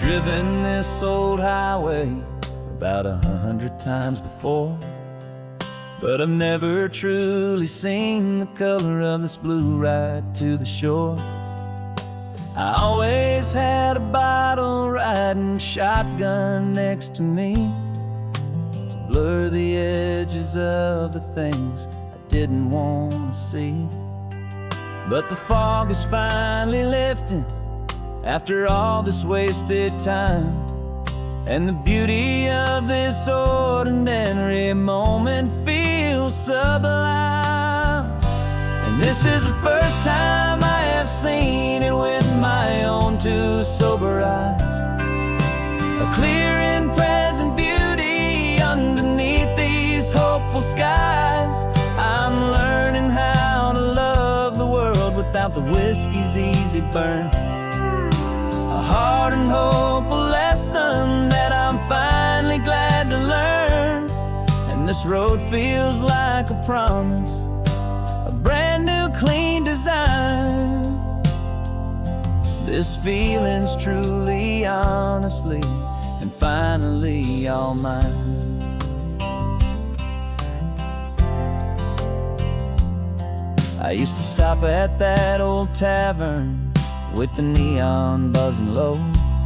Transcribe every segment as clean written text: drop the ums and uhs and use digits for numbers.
driven this old highway about 100 times before, but I've never truly seen the color of this blue right to the shore. I always had a bottle riding shotgun next to me to blur the edges of the things I didn't want to see. But the fog is finally lifting after all this wasted time, and the beauty of this ordinary moment feels sublime. And this is the first time I have seen it with my own two sober eyes, a clear and present beauty underneath these hopeful skies. I'm learning how to love the world without the whiskey's easy burn, a hard and hopeful lesson that I'm finally glad to learn. And this road feels like a promise, a brand new clean design. This feeling's truly, honestly, and finally all mine. I used to stop at that old tavern with the neon buzzing low,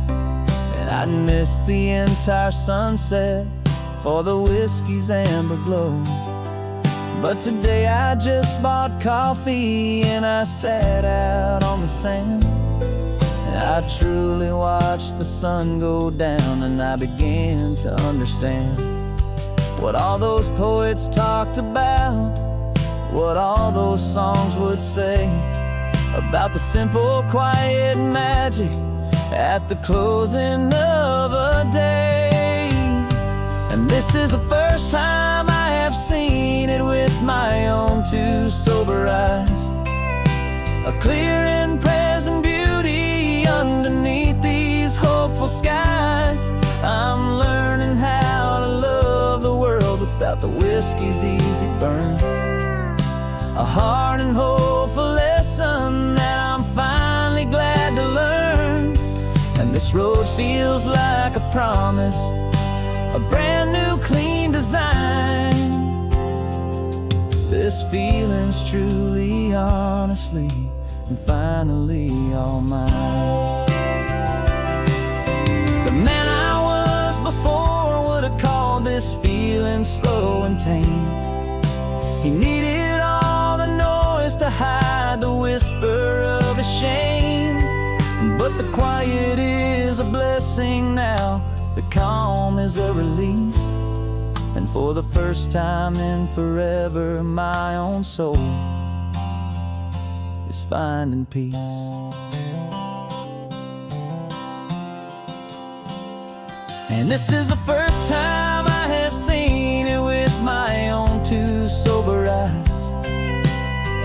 and I'd miss the entire sunset for the whiskey's amber glow. But today I just bought coffee and I sat out on the sand, and I truly watched the sun go down, and I began to understand what all those poets talked about, what all those songs would say about the simple, quiet magic at the closing of a day. And this is the first time I have seen it with my own two sober eyes, a clear and present beauty underneath these hopeful skies. I'm learning how to love the world without the whiskey's easy burn, a hard and hopeful lesson that I'm finally glad to learn. And this road feels like a promise, a brand new clean design. This feeling's truly, honestly, and finally all mine. The man I was before would have called this feeling slow and tame. He needed all the noise to hide the whisper of his shame, but the quiet is a blessing now, the calm is a release, and for the first time in forever my own soul is finding peace. And this is the first time I have seen it with my own two sober eyes,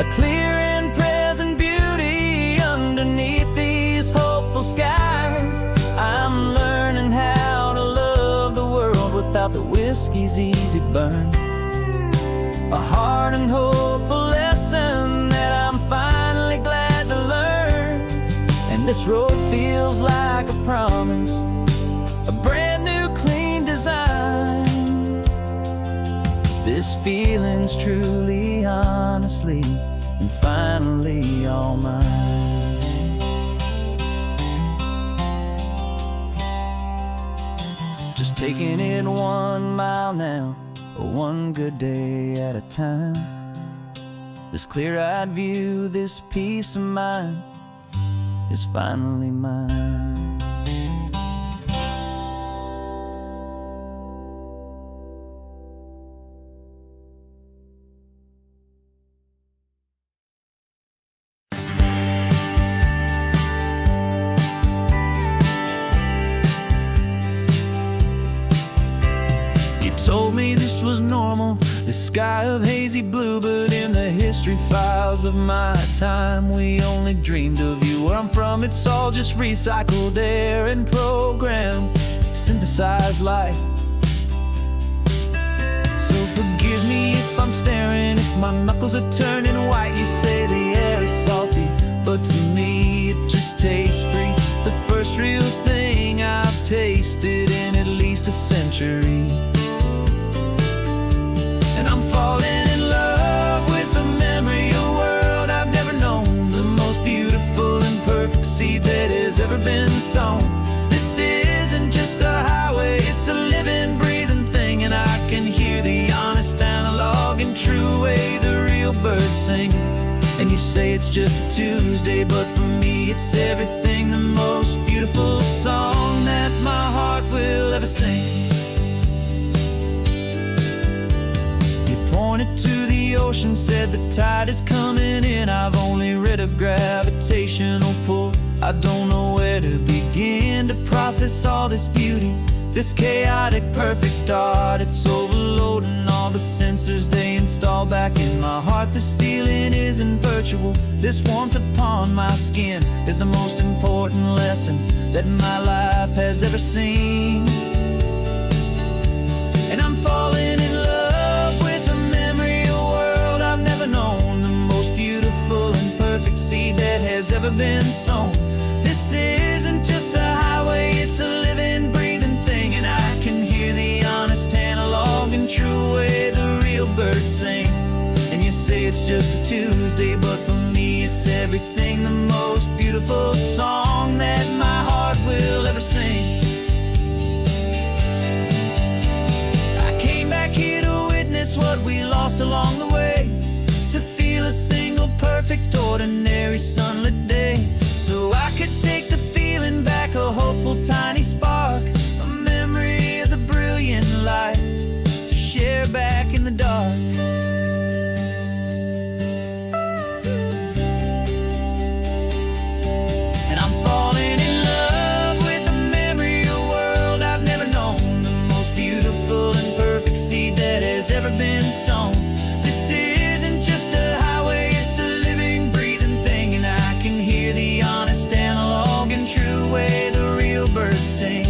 a clear and present beauty underneath these hopeful skies. I'm learning how to love the world without the whiskey's easy burn, a hard and hopeful lesson that I'm finally glad to learn. And this road feels like a promise, a brand new clean design. This feeling's truly, honestly, and finally all mine. Just taking it 1 mile now, one good day at a time. This clear-eyed view, this peace of mind is finally mine. Told me this was normal, this sky of hazy blue, but in the history files of my time we only dreamed of you. Where I'm from, it's all just recycled air and programmed, synthesized light. So forgive me if I'm staring, if my knuckles are turning white. You say the air is salty, but to me it just tastes free. The first real thing I I've tasted in at least a century. And I'm falling in love with the memory of a world I've never known, the most beautiful and perfect seed that has ever been sown. This isn't just a highway, it's a living, breathing thing, and I can hear the honest analog and true way the real birds sing. And you say it's just a Tuesday, but for me it's everything, the most beautiful song that my heart will ever sing. You pointed to the ocean, said the tide is coming in. I've only read of gravitational pull. I don't know where to begin to process all this beauty, this chaotic perfect art. It's overloading all the sensors they install back in my heart. This feeling isn't virtual, this warmth upon my skin is the most important lesson that my life has ever seen. And I'm falling in love with the memory of a world I've never known, the most beautiful and perfect seed that has ever been sown. This isn't just a highway, it's a living, breathing thing, and I can hear the honest analog and true way the real birds sing. And you say it's just a Tuesday, but for me it's everything, the most beautiful song that my heart will ever sing. I came back here to witness what we lost along the way, to feel a single perfect ordinary sunlit day, so I could take the feeling back, a hopeful tiny spark, a memory of the brilliant light to share back in the dark. And I'm falling in love with the memory of a world I've never known, the most beautiful and perfect seed that has ever been sown. This isn't just a highway, it's a living, breathing thing, and I can hear the honest analog and true way the real birds sing.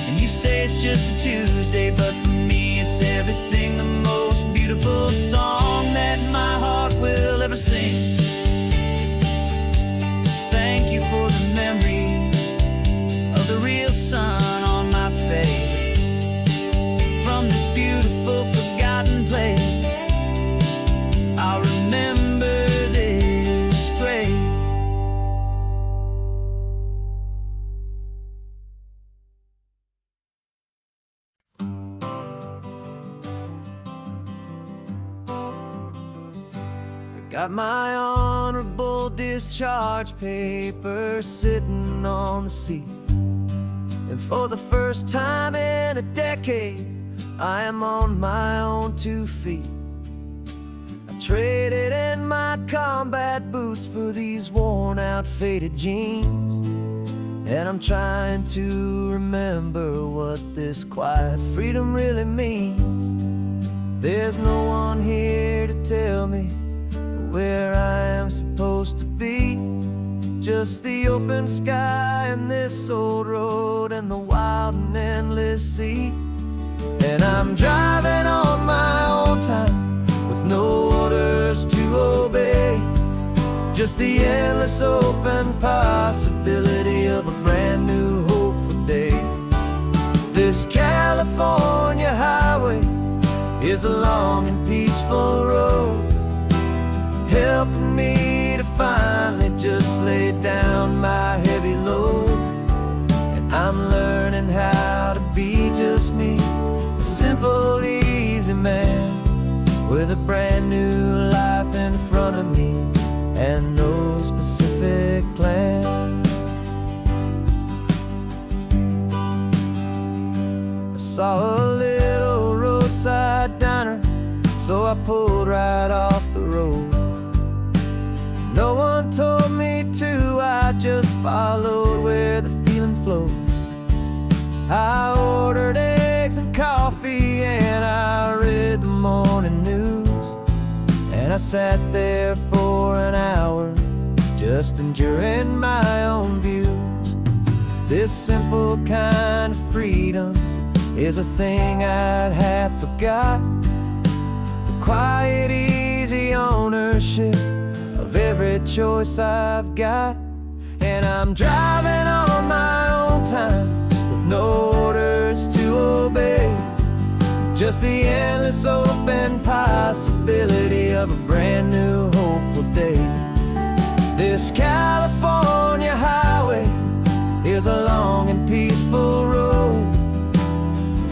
And you say it's just a Tuesday, but for me it's everything, the most beautiful song that my heart will ever sing. Thank you for the memory of the real sun on my face, from this beautiful forgotten place I'll remember this grace. Got my honorable discharge papers sitting on the seat, and for the first time in a decade I am on my own 2 feet. I traded in my combat boots for these worn out faded jeans, and I'm trying to remember what this quiet freedom really means. There's no one here to tell me where I am supposed to be, just the open sky and this old road and the wild and endless sea. And I'm driving on my own time with no orders to obey, just the endless open possibility of a brand new hopeful day. This California highway is a long and peaceful road, helping me to finally just lay down my heavy load. And I'm learning how to be just me, a simple, easy man with a brand new life in front of me and no specific plan. I saw a little roadside diner, so I pulled right off the road. No one told me to, I just followed where the feeling flowed. I ordered eggs and coffee and I read the morning news, and I sat there for an hour just enjoying my own views. This simple kind of freedom is a thing I'd have forgot, the quiet, easy ownership of every choice I've got. And I'm driving on my own time with no orders to obey. Just the endless open possibility of a brand new hopeful day. This California highway is a long and peaceful road,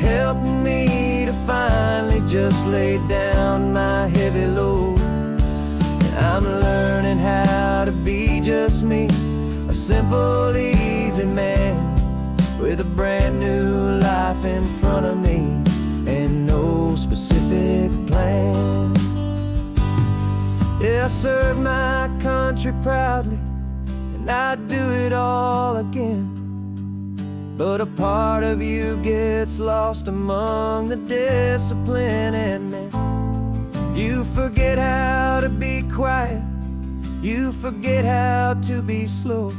helping me to finally just lay down my heavy load. I'm learning how to be just me, a simple, easy man with a brand new life in front of me and no specific plan. Yeah, I serve my country proudly, and I'd do it all again. But a part of you gets lost among the discipline, and then you forget how to be quiet, you forget how to be slow,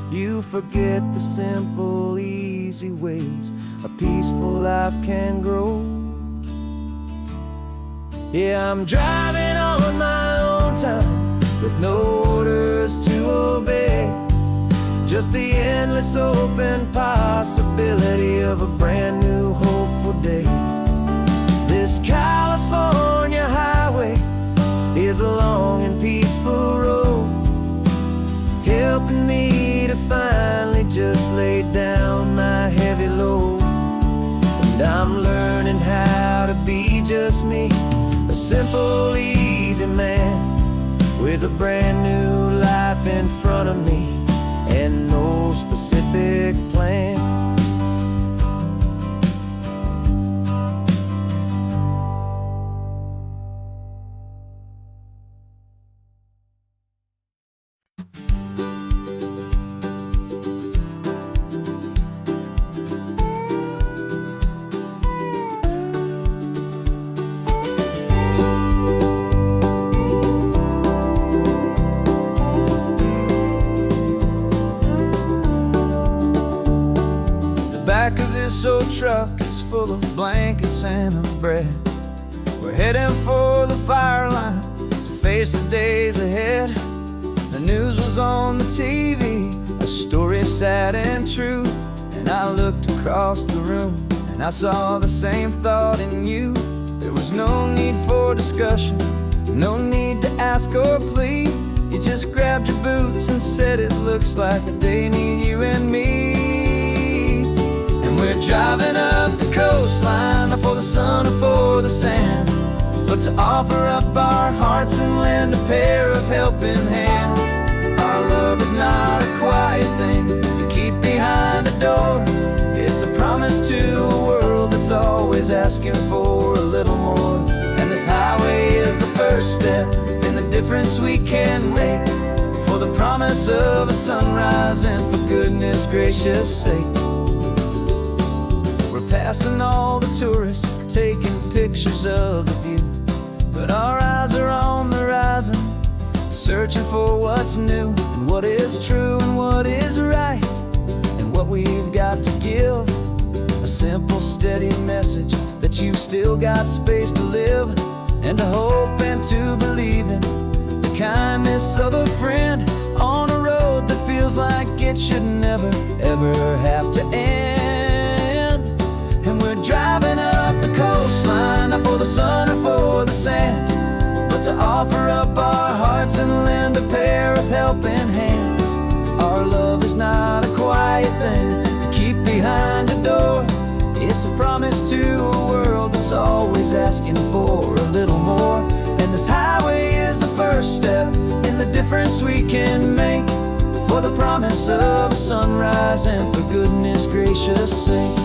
you forget the simple, easy ways a peaceful life can grow. Yeah, I'm driving on my own time with no orders to obey. Just the endless open possibility of a brand new hopeful day. This California highway is a long and peaceful road, helping me to finally just lay down my heavy load. And I'm learning how to be just me, a simple, easy man with a brand new life in front of me and no specific plan. Back of this old truck is full of blankets and of bread. We're heading for the fire line to face the days ahead. The news was on the TV, a story sad and true. And I looked across the room and I saw the same thought in you. There was no need for discussion, no need to ask or plead. You just grabbed your boots and said it looks like the day need you and me. We're driving up the coastline, not for the sun or for the sand, but to offer up our hearts and lend a pair of helping hands. Our love is not a quiet thing you keep behind a door. It's a promise to a world that's always asking for a little more. And this highway is the first step in the difference we can make, for the promise of a sunrise and for goodness gracious sake. Passing all the tourists, taking pictures of the view, but our eyes are on the horizon, searching for what's new and what is true and what is right and what we've got to give. A simple, steady message that you've still got space to live and to hope and to believe in the kindness of a friend on a road that feels like it should never, ever have to end. And we're driving up the coastline, not for the sun or for the sand, but to offer up our hearts and lend a pair of helping hands. Our love is not a quiet thing to keep behind a door. It's a promise to a world that's always asking for a little more. And this highway is the first step in the difference we can make, for the promise of a sunrise and for goodness gracious sake.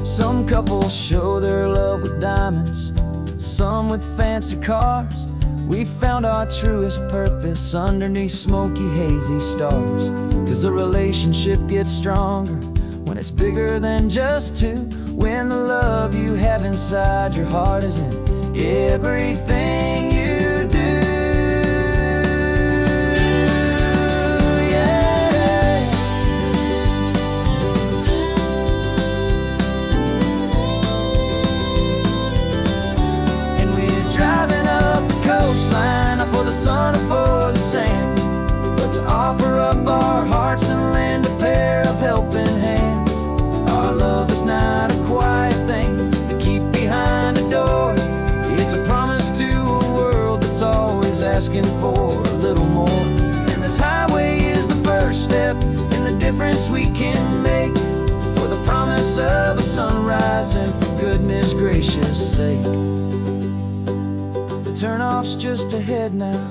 Some couples show their love with diamonds, some with fancy cars. We found our truest purpose underneath smoky, hazy stars. 'Cause the relationship gets stronger when it's bigger than just two, when the love you have inside your heart is in everything you do. For the sun or for the sand, but to offer up our hearts and lend a pair of helping hands. asking for a little more. And this highway is the first step in the difference we can make, for the promise of a sunrise and for goodness gracious sake. The turnoff's just ahead now,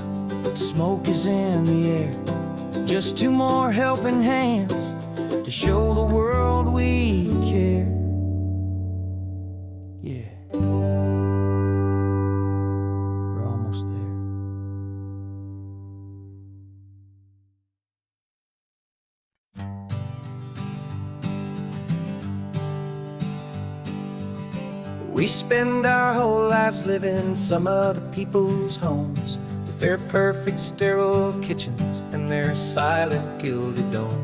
smoke is in the air. Just two more helping hands to show the world we care. Yeah, we're almost there. We spend our whole lives living some other people's homes, with their perfect sterile kitchens and their silent gilded domes.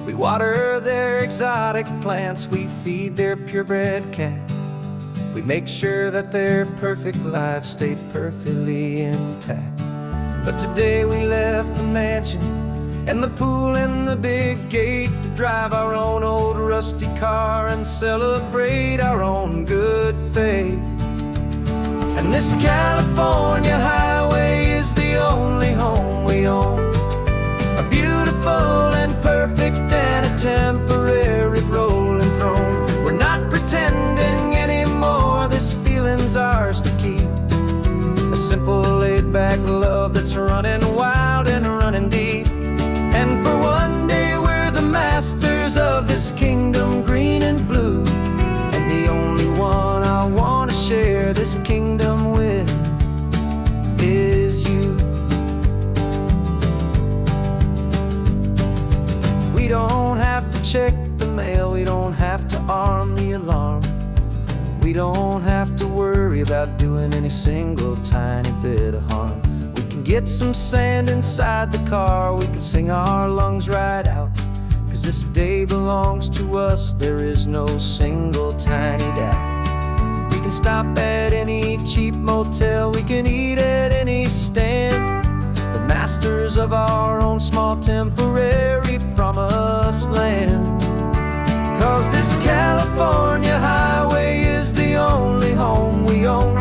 We water their exotic plants, we feed their purebred cat. We make sure that their perfect lives stay perfectly intact. But today we left the mansion and the pool and the big gate to drive our own old rusty car and celebrate our own good faith. And this California highway is the only home we own, a beautiful and perfect and a temporary rolling throne. We're not pretending anymore, this feeling's ours to keep, a simple laid-back love that's running wild and running deep. And for one day we're the masters of this kingdom green and blue, and the only one I want to share this kingdom with is you. We don't have to check the mail, we don't have to arm the alarm, we don't have to worry about doing any single tiny bit of harm. We can get some sand inside the car, we can sing our lungs right out, 'cause this day belongs to us, there is no single tiny doubt. We can stop at any cheap motel, we can eat at any stand, the masters of our own small temporary promised land. 'Cause this California highway is the only home we own,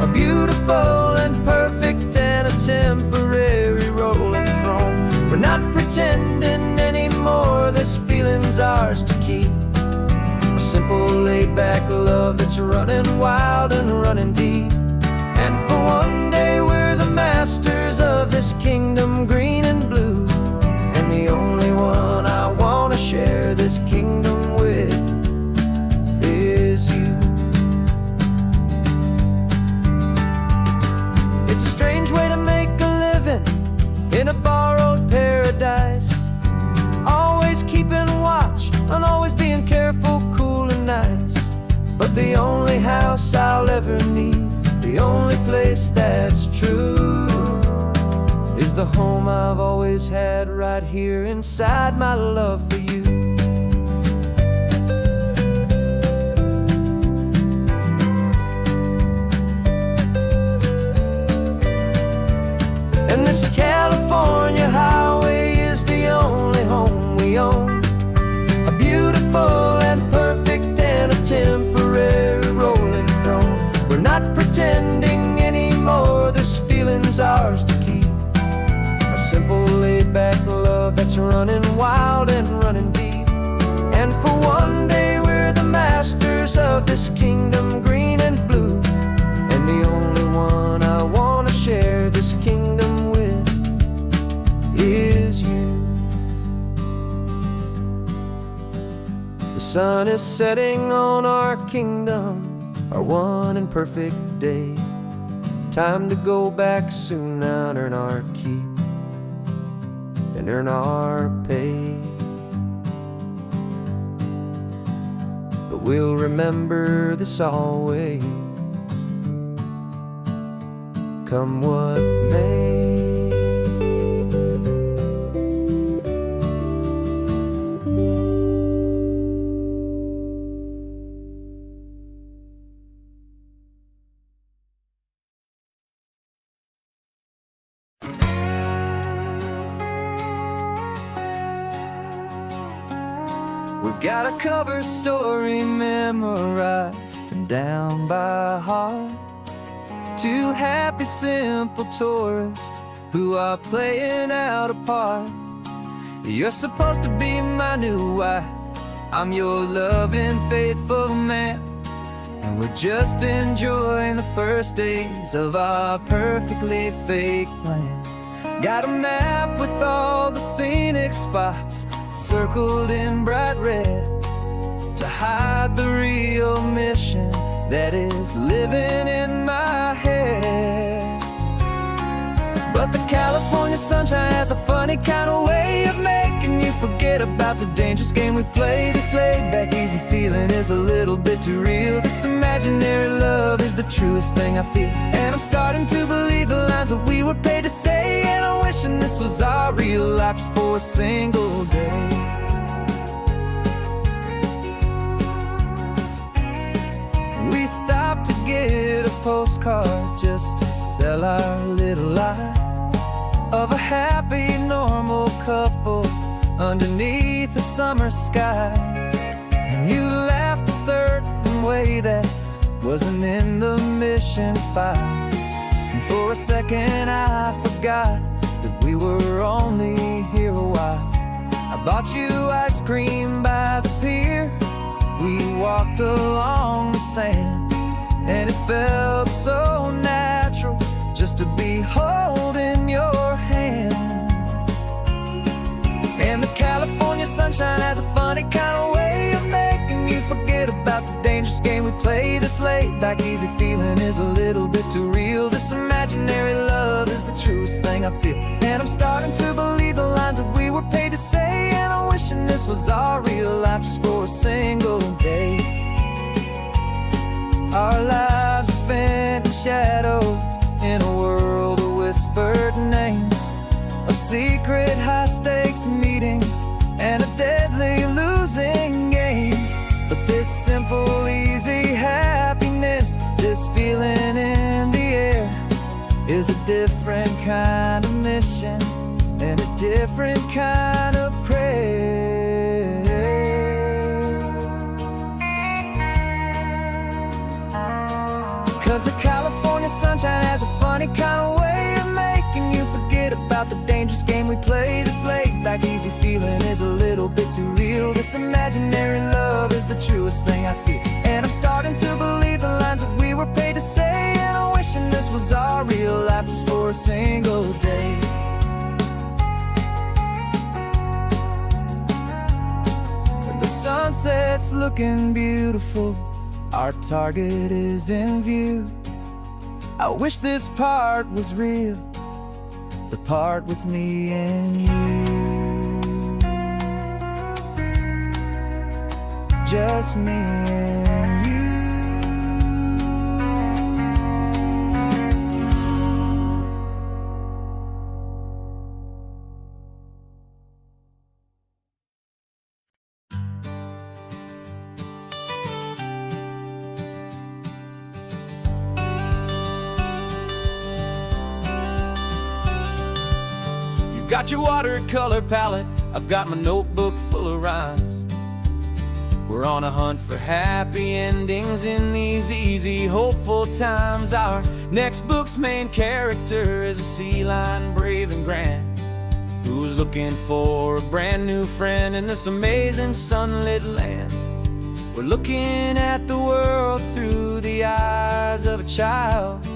a beautiful and perfect and a temporary rolling throne. We're not pretending anymore, this feeling's ours to keep, a simple laid-back love that's running wild and running deep. And for one day we're the masters of this kingdom green and blue, and the only one I want to share this kingdom with is you. It's a strange way to make a living in a borrowed paradise, always keeping watch and always being careful, cool and nice. But the only house I'll ever need, the only place that's true, is the home I've always had right here inside my love for you. And this California highway is the only home we own, a beautiful and perfect and a temporary rolling throne. We're not pretending anymore, this feeling's ours to keep, a simple laid-back love that's running wild and running deep. And for one day we're the masters of this kingdom green and blue, and the only one I want to share this kingdom with is you. The sun is setting on our kingdom, our one and perfect day. Time to go back soon now and earn our keep and earn our pay. But we'll remember this always, come what may. We've got a cover story memorized and down by heart, Two happy, simple tourists who are playing out a part. You're supposed to be my new wife, I'm your loving, faithful man, and we're just enjoying the first days of our perfectly fake plan. Got a map with all the scenic spots circled in bright red to hide the real mission that is living in my head. But the California sunshine has a funny kind of way of making you forget about the dangerous game we play. This laid-back, easy feeling is a little bit too real. This imaginary love is the truest thing I feel, and I'm starting to believe the lines that we were paid to say. And I'm wishing this was our real life just for a single day. We stopped to get a postcard just to sell our little lie of a happy, normal couple underneath the summer sky. And you laughed a certain way that wasn't in the mission file, and for a second I forgot that we were only here a while. I bought you ice cream by the pier, we walked along the sand, and it felt so natural just to be holding your hand. And the California sunshine has a funny kind of way of making you forget about the dangerous game we play. This laid-back, easy feeling is a little bit too real. This imaginary love is the truest thing I feel, and I'm starting to believe the lines that we were paid to say. And I'm wishing this was our real life just for a single day. Our lives are spent in shadows, in a world of whispered names, of secret high-stakes meetings and of deadly losing games. But this simple, easy happiness, this feeling in the air, is a different kind of mission and a different kind of prayer. 'Cause the California sunshine has a funny kind of way of making you forget about the dangerous game we play. This laid-back, easy feeling is a little bit too real. This imaginary love is the truest thing I feel, and I'm starting to believe the lines that we were paid to say. And I'm wishing this was our real life just for a single day. When the sunset's looking beautiful, our target is in view. I wish this part was real, the part with me and you. Just me and you. Got your watercolor palette, I've got my notebook full of rhymes. We're on a hunt for happy endings in these easy, hopeful times. Our next book's main character is a sea lion, brave and grand, who's looking for a brand new friend in this amazing sunlit land. We're looking at the world through the eyes of a child,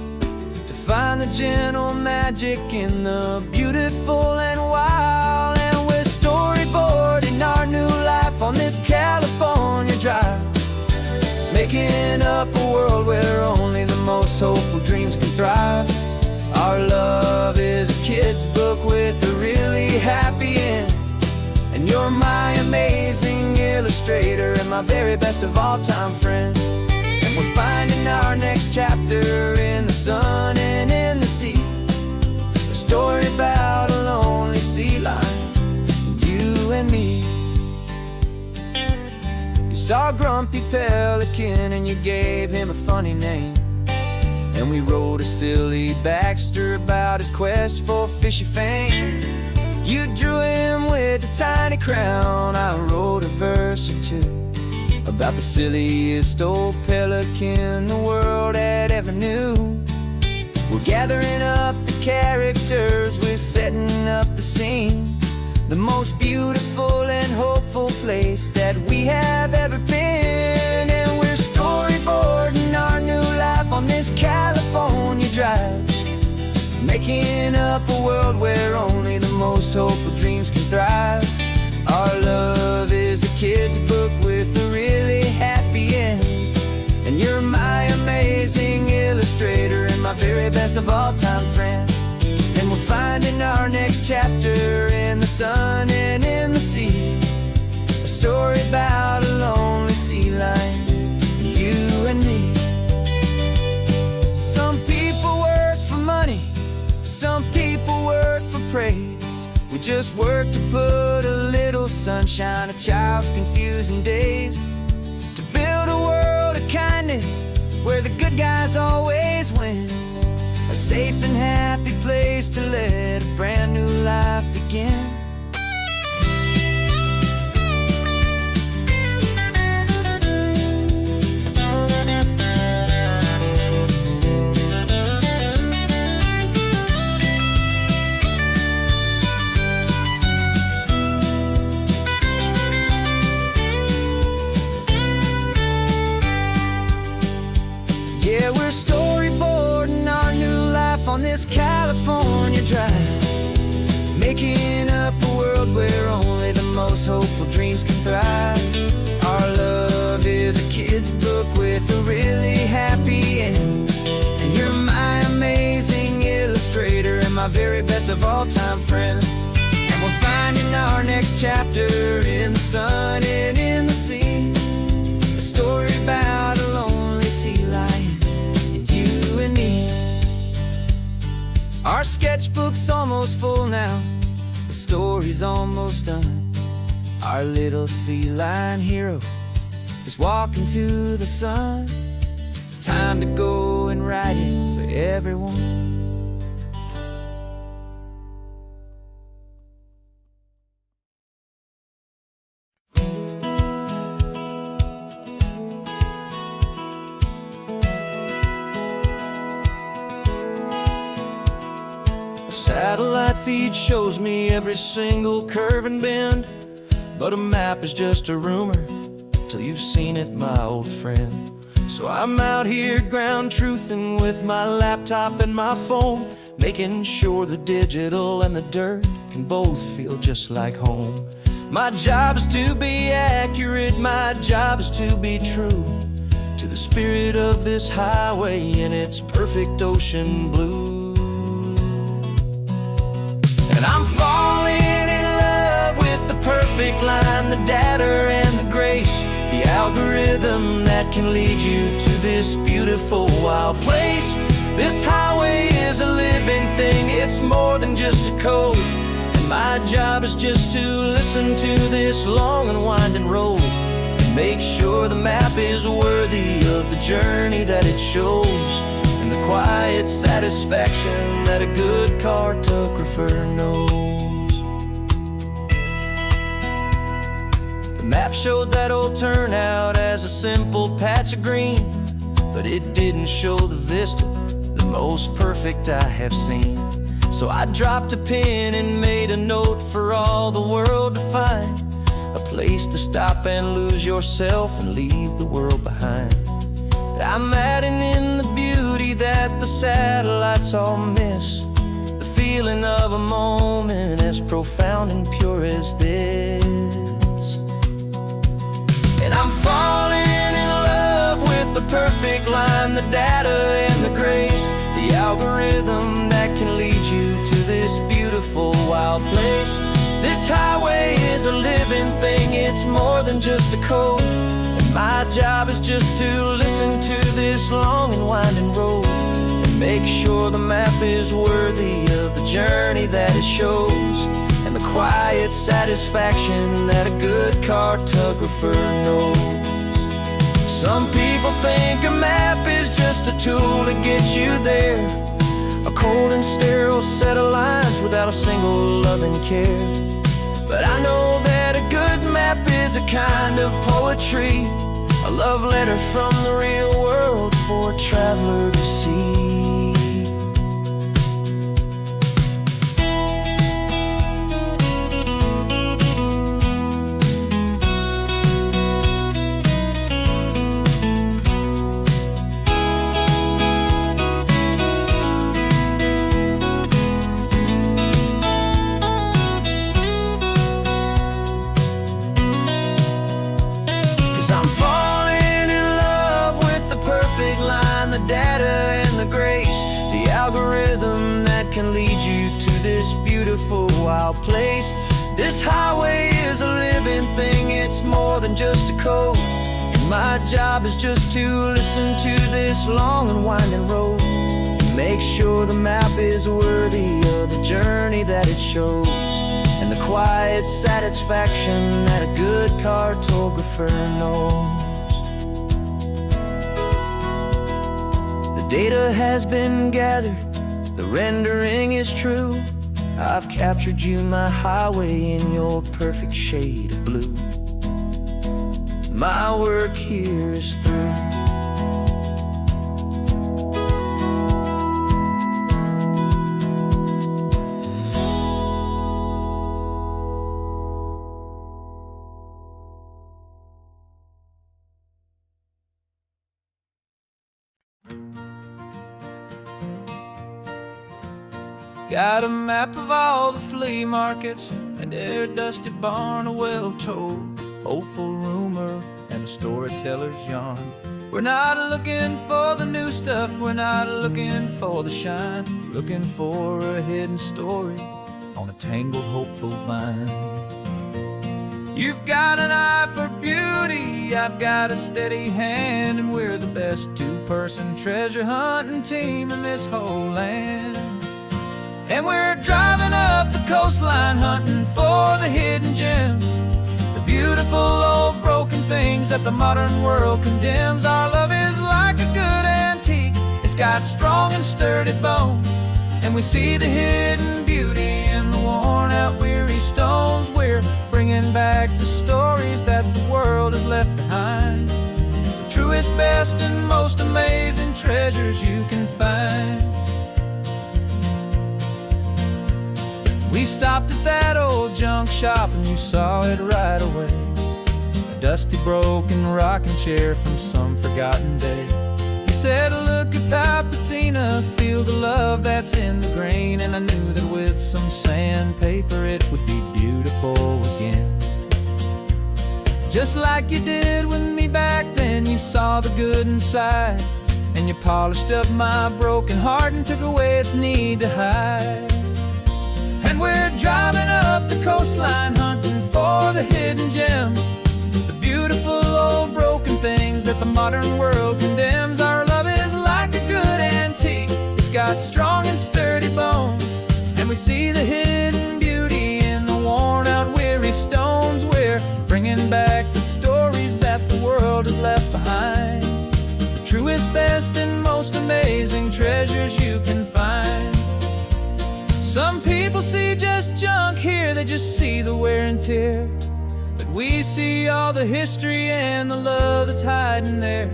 find the gentle magic in the beautiful and wild. And we're storyboarding our new life on this California drive, making up a world where only the most hopeful dreams can thrive. Our love is a kid's book with a really happy end, and you're my amazing illustrator and my very best of all time friend. And we're finding our next chapter in the sun and in the sea, a story about a lonely sea lion, you and me. You saw a grumpy pelican and you gave him a funny name, and we wrote a silly Baxter about his quest for fishy fame. You drew him with a tiny crown, I wrote a verse or two about the silliest old pelican the world had ever knew. We're gathering up the characters, we're setting up the scene, the most beautiful and hopeful place that we have ever been. And we're storyboarding our new life on this California drive, making up a world where only the most hopeful dreams can thrive. Our love is a kid's book with a really happy end, and you're my amazing illustrator and my very best of all time friend. And we're finding our next chapter in the sun and in the sea, a story about a lonely sea lion, you and me. Some people work for money, some people work for praise. We just work to put a little sunshine in a child's confusing days, to build a world of kindness where the good guys always win, a safe and happy place to let a brand new life begin. Yeah, we're storyboarding our new life on this California drive, making up a world where only the most hopeful dreams can thrive. Our love is a kid's book with a really happy end, and you're my amazing illustrator and my very best of all time friend. And we're finding our next chapter in the sun and in the sea, a story about a lonely sea lion, you and me. Our sketchbook's almost full now, the story's almost done. Our little sea lion hero is walking to the sun. Time to go and write it for everyone. Satellite feed shows me every single curve and bend, but a map is just a rumor till you've seen it, my old friend. So I'm out here ground truthing with my laptop and my phone, making sure the digital and the dirt can both feel just like home. My job is to be accurate, my job is to be true to the spirit of this highway in its perfect ocean blue. And I'm falling in love with the perfect line, the data and the grace, the algorithm that can lead you to this beautiful wild place. This highway is a living thing, it's more than just a code, and my job is just to listen to this long and winding road and make sure the map is worthy of the journey that it shows, and the quiet satisfaction that a good cartographer knows. The map showed that old turnout as a simple patch of green, but it didn't show the vista, the most perfect I have seen. So I dropped a pin and made a note for all the world to find, a place to stop and lose yourself and leave the world behind. I'm adding in the beauty that the satellites all miss, the feeling of a moment as profound and pure as this. And I'm falling in love with the perfect line, the data and the grace, the algorithm that can lead you to this beautiful wild place. This highway is a living thing, it's more than just a code, and my job is just to listen to this long and winding road and make sure the map is worthy of the journey that it shows, and the quiet satisfaction that a good cartographer knows. Some people think a map is just a tool to get you there, a cold and sterile set of lines without a single loving care. But I know that a good map is a kind of poetry, a love letter from the real world for a traveler to see. beautiful, wild place. This highway is a living thing, it's more than just a code. And my job is just to listen to this long and winding road, and make sure the map is worthy of the journey that it shows, and the quiet satisfaction that a good cartographer knows. The data has been gathered, the rendering is true. I've captured you, my highway, in your perfect shade of blue. My work here is through. Got a map of all the flea markets, and every dusty barn, a well-told hopeful rumor, and a storyteller's yarn. We're not looking for the new stuff, we're not looking for the shine, looking for a hidden story on a tangled hopeful vine. You've got an eye for beauty, I've got a steady hand, and we're the best two-person treasure hunting team in this whole land. And we're driving up the coastline, hunting for the hidden gems, the beautiful old broken things that the modern world condemns. Our love is like a good antique, it's got strong and sturdy bones, and we see the hidden beauty in the worn out weary stones. We're bringing back the stories that the world has left behind, the truest, best, and most amazing treasures you can find. We stopped at that old junk shop and you saw it right away, a dusty broken rocking chair from some forgotten day. You said, look at Papatina, feel the love that's in the grain, and I knew that with some sandpaper it would be beautiful again. Just like you did with me back then, you saw the good inside, and you polished up my broken heart and took away its need to hide. And we're driving up the coastline, hunting for the hidden gems, the beautiful old broken things that the modern world condemns. Our love is like a good antique, it's got strong and sturdy bones, and we see the hidden beauty in the worn out weary stones. We're bringing back the stories that the world has left behind, the truest, best, and most amazing treasures you can find. Some people see just junk here, they just see the wear and tear, but we see all the history and the love that's hiding there.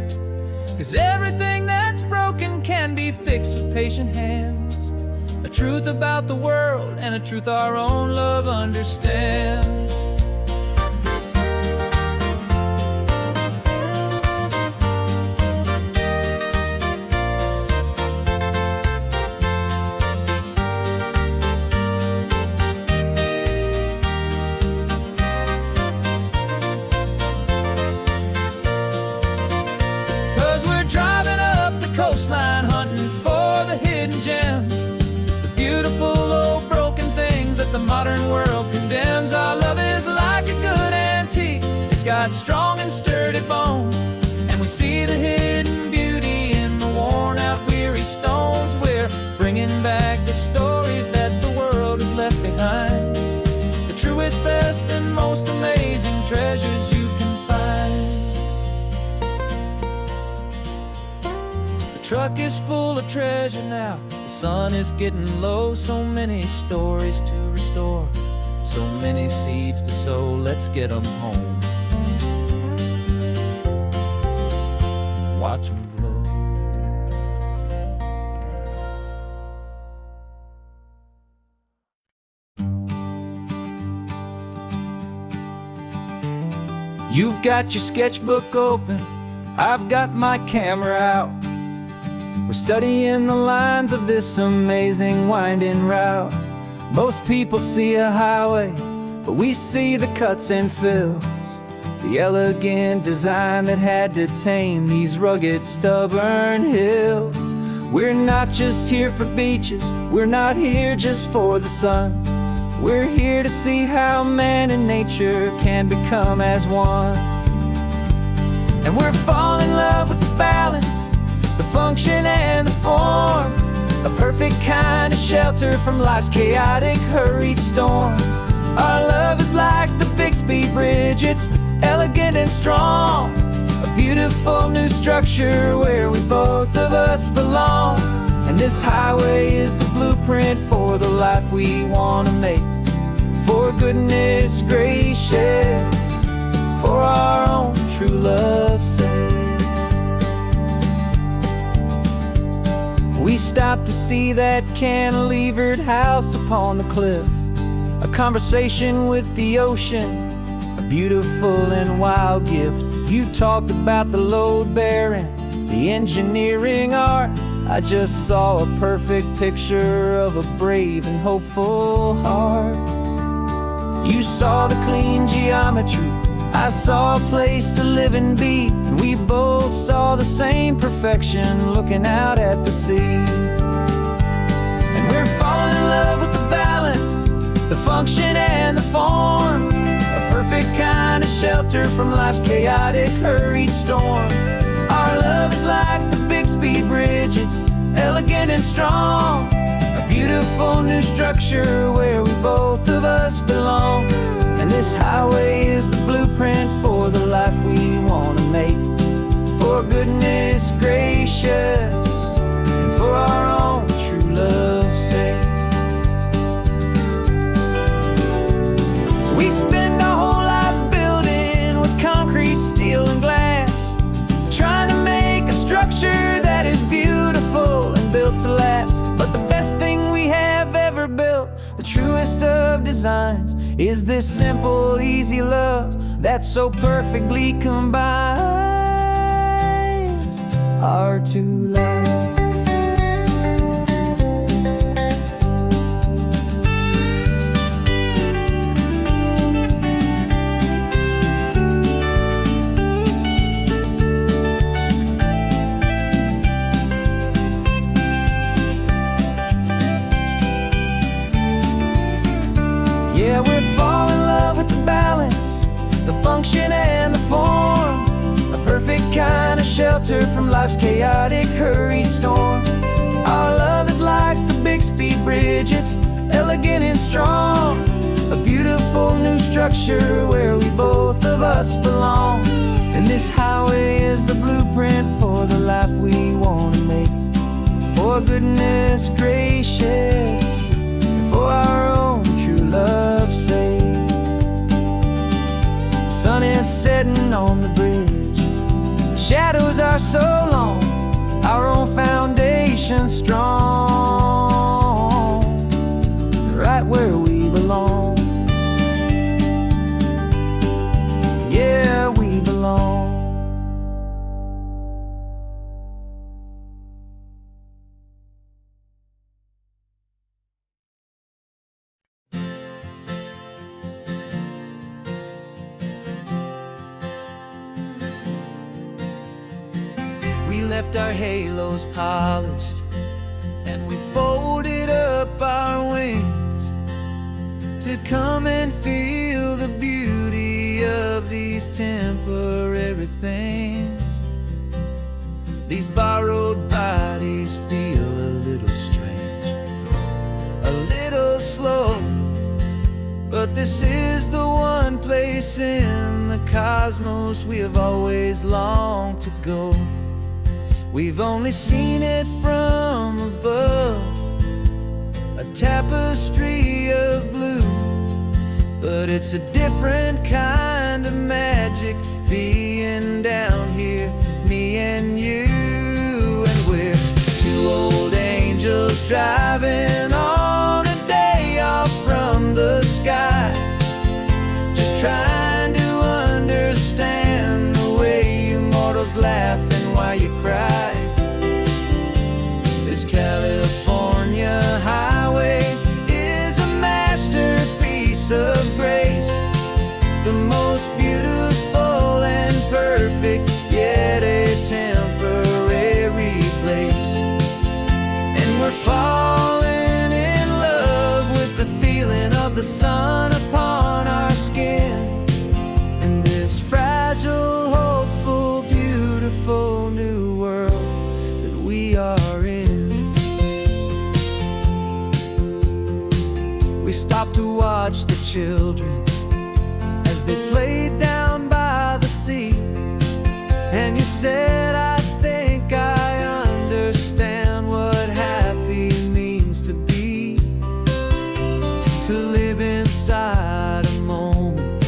'Cause everything that's broken can be fixed with patient hands, a truth about the world and a truth our own love understands. Coastline, hunting for the hidden gems, the beautiful old broken things that the modern world condemns. Our love is like a good antique, it's got strong and sturdy bones, and we see the hidden beauty in the worn out weary stones. We're bringing back the stories that the world has left behind, the truest, best, and most amazing treasures you can find. The truck is full of treasure now, the sun is getting low. So many stories to restore, so many seeds to sow. Let's get them home, watch them blow. You've got your sketchbook open, I've got my camera out. We're studying the lines of this amazing winding route. Most people see a highway, but we see the cuts and fills, the elegant design that had to tame these rugged, stubborn hills. We're not just here for beaches, we're not here just for the sun. We're here to see how man and nature can become as one. And we're falling in love with the balance, the function and the form, a perfect kind of shelter from life's chaotic, hurried storm. Our love is like the Bixby Bridge, it's elegant and strong, a beautiful new structure where we both of us belong. And this highway is the blueprint for the life we want to make. For goodness gracious, for our own true love's sake. We stopped to see that cantilevered house upon the cliff, a conversation with the ocean, a beautiful and wild gift. You talked about the load bearing, the engineering art. I just saw a perfect picture of a brave and hopeful heart. You saw the clean geometry, I saw a place to live and be, and we both saw the same perfection looking out at the sea. And we're falling in love with the balance, the function and the form, a perfect kind of shelter from life's chaotic, hurried storm. Our love is like the Bixby Bridge, it's elegant and strong, a beautiful new structure where we both of us belong. And this highway is the blueprint for the life we want to make. For goodness gracious, and for our own true love's sake. We spend our whole lives building with concrete, steel and glass, trying to make a structure that is beautiful and built to last. But the best thing we have ever built, the truest of designs, is this simple, easy love that so perfectly combines our two lives. Yeah, we're falling in love with the balance, the function and the form, a perfect kind of shelter from life's chaotic, hurried storm. Our love is like the Bixby Bridge, it's elegant and strong, a beautiful new structure where we both of us belong. And this highway is the blueprint for the life we want to make. For goodness gracious, for our own true love's sake. The sun is setting on the bridge, the shadows are so long, our own foundation strong, right where we belong. Yeah, we belong. We left our halos polished, and we folded up our wings to come and feel the beauty of these temporary things. These borrowed bodies feel a little strange, a little slow, but this is the one place in the cosmos we have always longed to go. We've only seen it from above, a tapestry of blue, but it's a different kind of magic being down here, me and you. And we're two old angels driving on a day off from the sky, just trying to understand the way you mortals laugh and why you cry. This California highway is a masterpiece of grace, the most beautiful and perfect children as they played down by the sea. And you said, I think I understand what happy means to be, to live inside a moment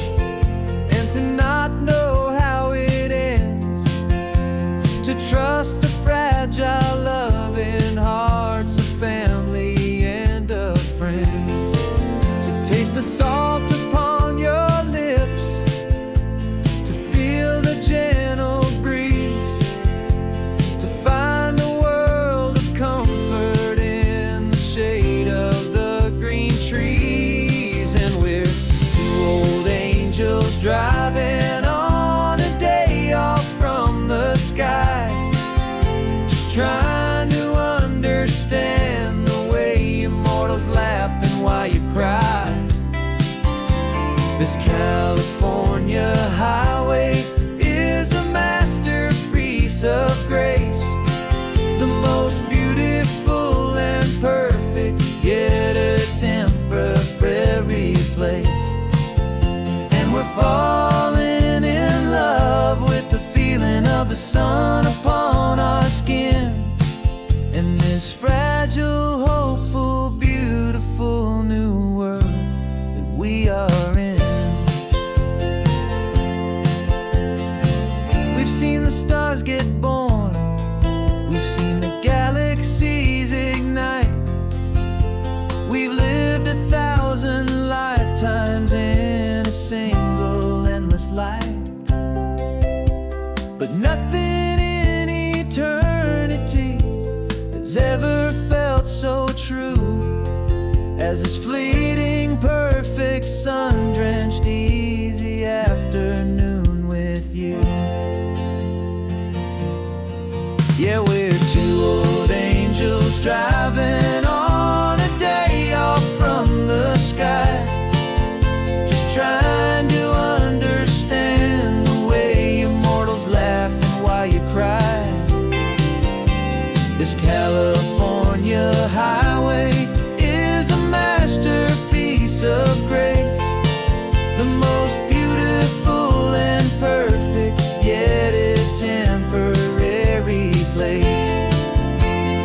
and to not know how it ends, to trust the fragile loving hearts of family and of friends, to taste the salt upon your lips, to feel the gentle breeze, to find a world of comfort in the shade of the green trees. And we're two old angels driving on a day off from the sky, just trying to understand the way immortals laugh and why you cry. This California highway is a masterpiece of grace, the most beautiful and perfect, yet a temporary place. And we're falling in love with the feeling of the sun upon our skin, and this fragile, hopeful, beautiful new world that we are in. We've seen the stars get born, we've seen the galaxies ignite, we've lived 1,000 lifetimes in a single endless life. But nothing in eternity has ever felt so true as this fleeting, perfect, sun-drenched, easy afternoon with you. Yeah, we're two old angels driving on a day off from the sky, just trying to understand the way immortals laugh and why you cry. This California highway is a masterpiece of grace, the most beautiful and perfect, yet a temporary place.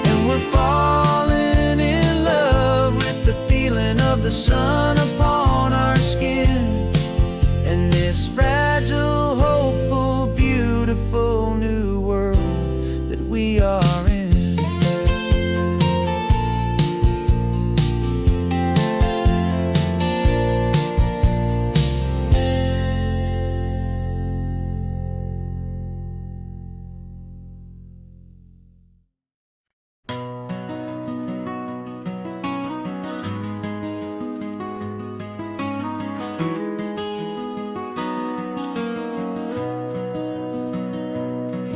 And we're falling in love with the feeling of the sun upon our skin, and this fragile, hopeful, beautiful new world that we are in.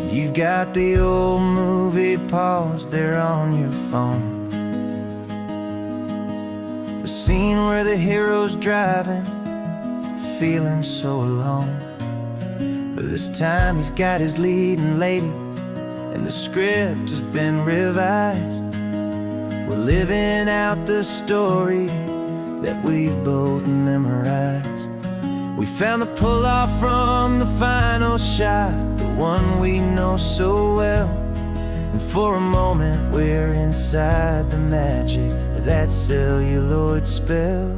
You've got the old movie paused there on your phone, the scene where the hero's driving, feeling so alone. But this time he's got his leading lady, and the script has been revised. We're living out the story that we've both memorized. We found the pull-off from the final shot, the one we know so well. And for a moment we're inside the magic of that celluloid spell.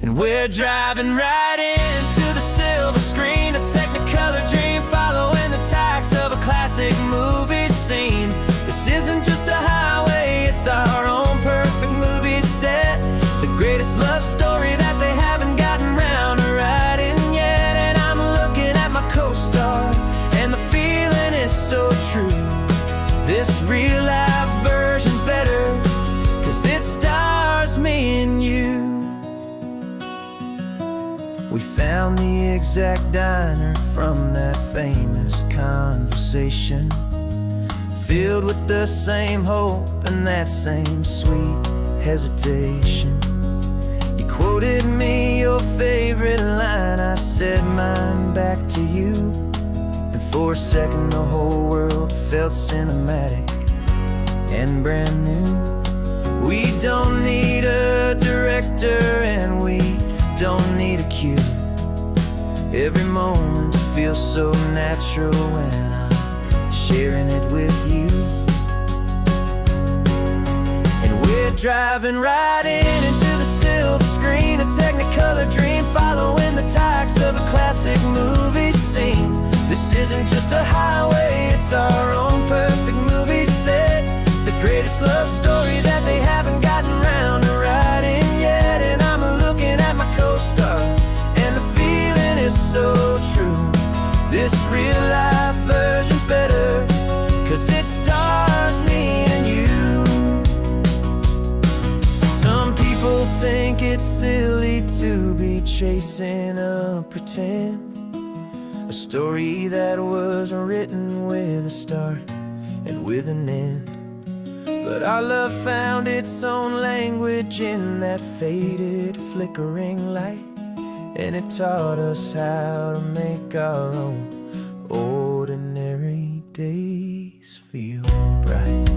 And we're driving right into the silver screen, a Technicolor dream, following the tacks of a classic movie scene. This isn't just a highway, it's our own perfect movie set, the greatest love story that they haven't gotten round to writing yet. And I'm looking at my co-star, and the feeling is so true. This real life version's better, 'cause it stars me and you. We found the exact diner from that famous conversation, filled with the same hope and that same sweet hesitation. You quoted me your favorite line, I said mine back to you. And for a second the whole world felt cinematic and brand new. We don't need a director and we don't need a cue. Every moment feels so natural when I'm sharing it with you. And we're driving right into the silver screen, a Technicolor dream, following the tacks of a classic movie scene. This isn't just a highway, it's our own perfect movie set. The greatest love story that they haven't gotten round to writing yet. And I'm looking at my co-star, and the feeling is so true. This real life version's better, 'cause it stars me and you. Some people think it's silly to be chasing a pretend, a story that was written with a start and with an end. But our love found its own language in that faded, flickering light, and it taught us how to make our own ordinary days feel bright.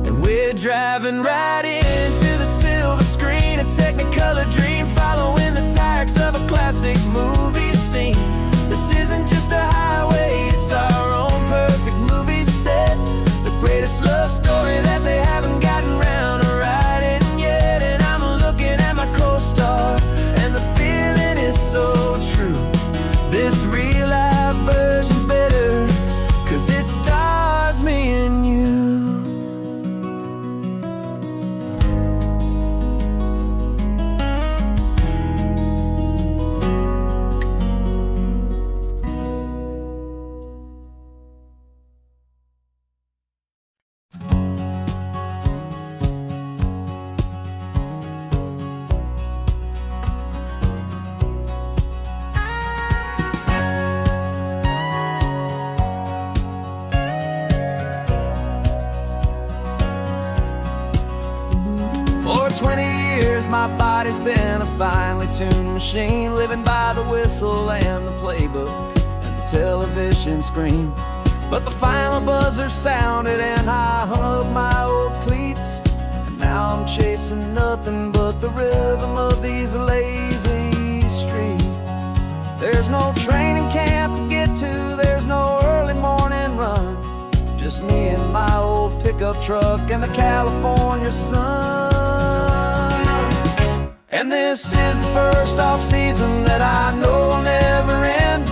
And we're driving right into the silver screen, a Technicolor dream, following the tacks of a classic movie scene. This isn't just a highway, it's our own perfect movie set. The greatest love story that they haven't gotten round to writing yet. And I'm looking at my co-star, and the feeling is so true. This real life version's better, 'cause it stars me and you. For 20 years my body's been a finely tuned machine, living by the whistle and the playbook and the television screen. But the final buzzer sounded and I hung up my old cleats, and now I'm chasing nothing but the rhythm of these lazy streets. There's no training camp to get to, there's no early morning run, just me and my old pickup truck and the California sun. And this is the first off-season that I know will never end,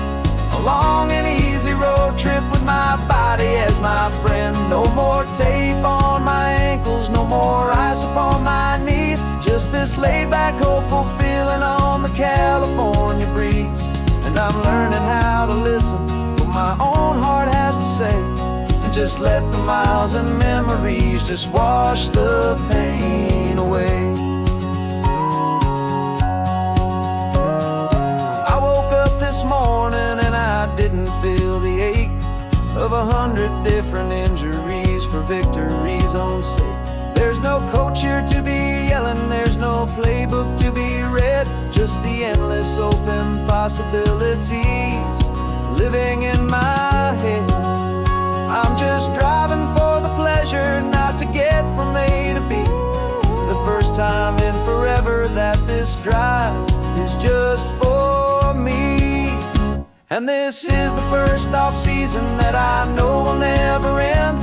a long and easy road trip with my body as my friend. No more tape on my ankles, no more ice upon my knees, just this laid-back, hopeful feeling on the California breeze. And I'm learning how to listen what my own heart has to say, and just let the miles and memories just wash the pain away. I woke up this morning and I didn't feel the ache of 100 different injuries for victory's own sake. There's no coach here to be yelling, there's no playbook to be read, just the endless open possibilities living in my head. I'm just driving for the pleasure, not to get from A to B. The first time in forever that this drive is just for me. And this is the first off-season that I know will never end,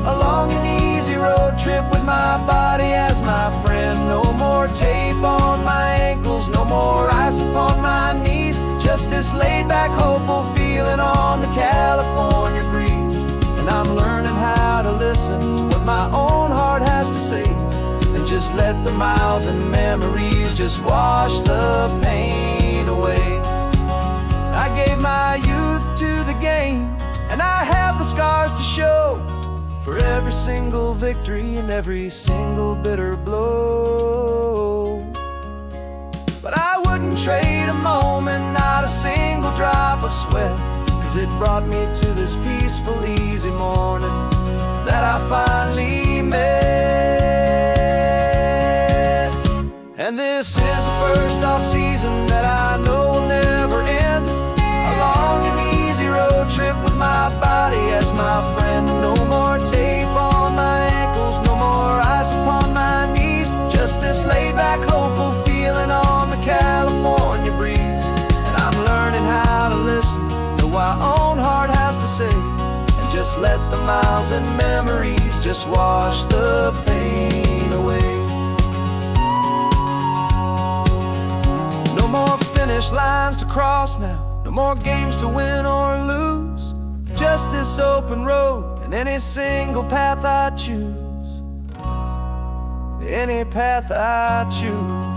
a long and easy road trip with my body as my friend. No more tape on my ankles, no more ice upon my knees, just this laid-back, hopeful feeling on the California breeze. And I'm learning how to listen to what my own heart has to say, and just let the miles and memories just wash the pain away. I gave my youth to the game, and I have the scars to show for every single victory and every single bitter blow. But I wouldn't trade a moment, not a single drop of sweat, 'cause it brought me to this peaceful, easy morning that I finally met. And this is the first off-season that I know will never end, a long and easy road road trip with my body as my friend. No more tape on my ankles, no more ice upon my knees. Just this laid back, hopeful feeling on the California breeze. And I'm learning how to listen, know what my own heart has to say, and just let the miles and memories just wash the pain away. No more finish lines to cross now, no more games to win or lose. Just this open road and any single path I choose. Any path I choose.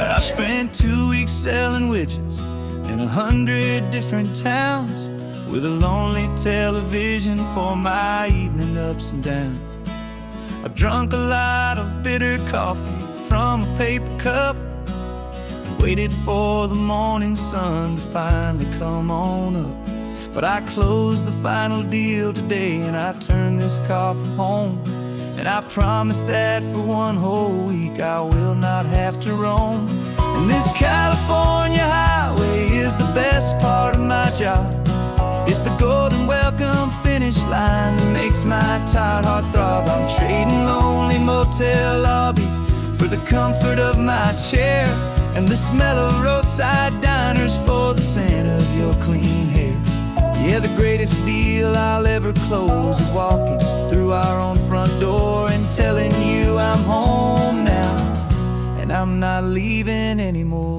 I spent 2 weeks selling widgets in 100 different towns, with a lonely television for my evening ups and downs. I drunk a lot of bitter coffee from a paper cup and waited for the morning sun to finally come on up. But I closed the final deal today and I turned this coffee home. And I promise that for one whole week I will not have to roam. And this California highway is the best part of my job. It's the golden welcome finish line that makes my tired heart throb. I'm trading lonely motel lobbies for the comfort of my chair, and the smell of roadside diners for the scent of your clean hair. Yeah, the greatest deal I'll ever close is walking through our own front door and telling you I'm home now, and I'm not leaving anymore.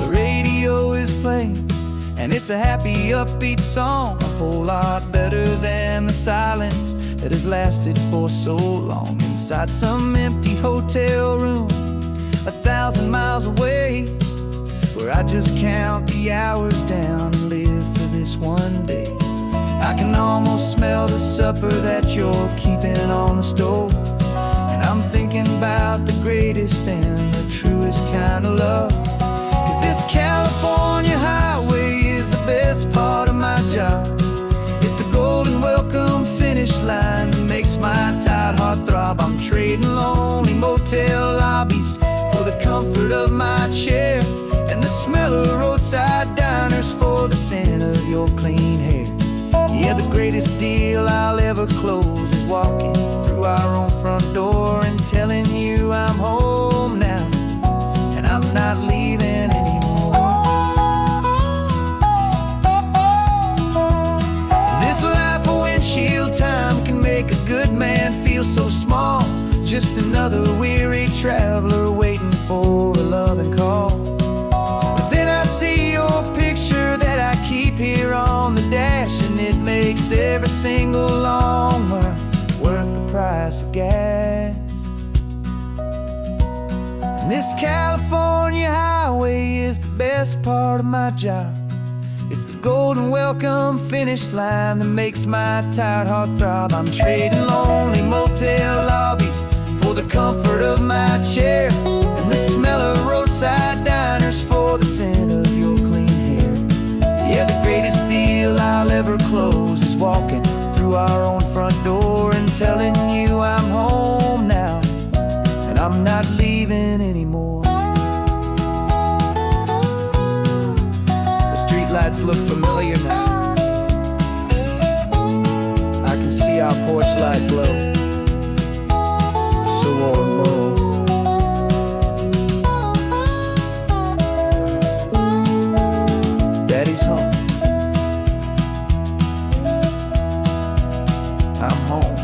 The radio is playing, and it's a happy, upbeat song, a whole lot better than the silence that has lasted for so long. Inside some empty hotel room 1,000 miles away, where I just count the hours down and live for this one day. I can almost smell the supper that you're keeping on the stove, and I'm thinking about the greatest and the truest kind of love. 'Cause this California highway is the best part of my job. It's the golden welcome finish line that makes my tired heart throb. I'm trading lonely motel lobbies for the comfort of my chair, and the smell of roadside diners for the scent of your clean hair. Yeah, the greatest deal I'll ever close is walking through our own front door and telling you I'm home now, and I'm not leaving anymore. This life of windshield time can make a good man feel so small, just another weary traveler waiting for a loving call. But then I see your picture that I keep here on the dash, and it makes every single long mile worth the price of gas. And this California highway is the best part of my job. It's the golden welcome finish line that makes my tired heart throb. I'm trading lonely motel lobbies for the comfort of my chair, and the smell of roadside diners for the scent of your clean hair. Yeah, the greatest deal I'll ever close is walking through our own front door and telling you I'm home now, and I'm not leaving anymore. The streetlights look familiar now. I can see our porch light glow, so warm, low. Daddy's home. I'm home.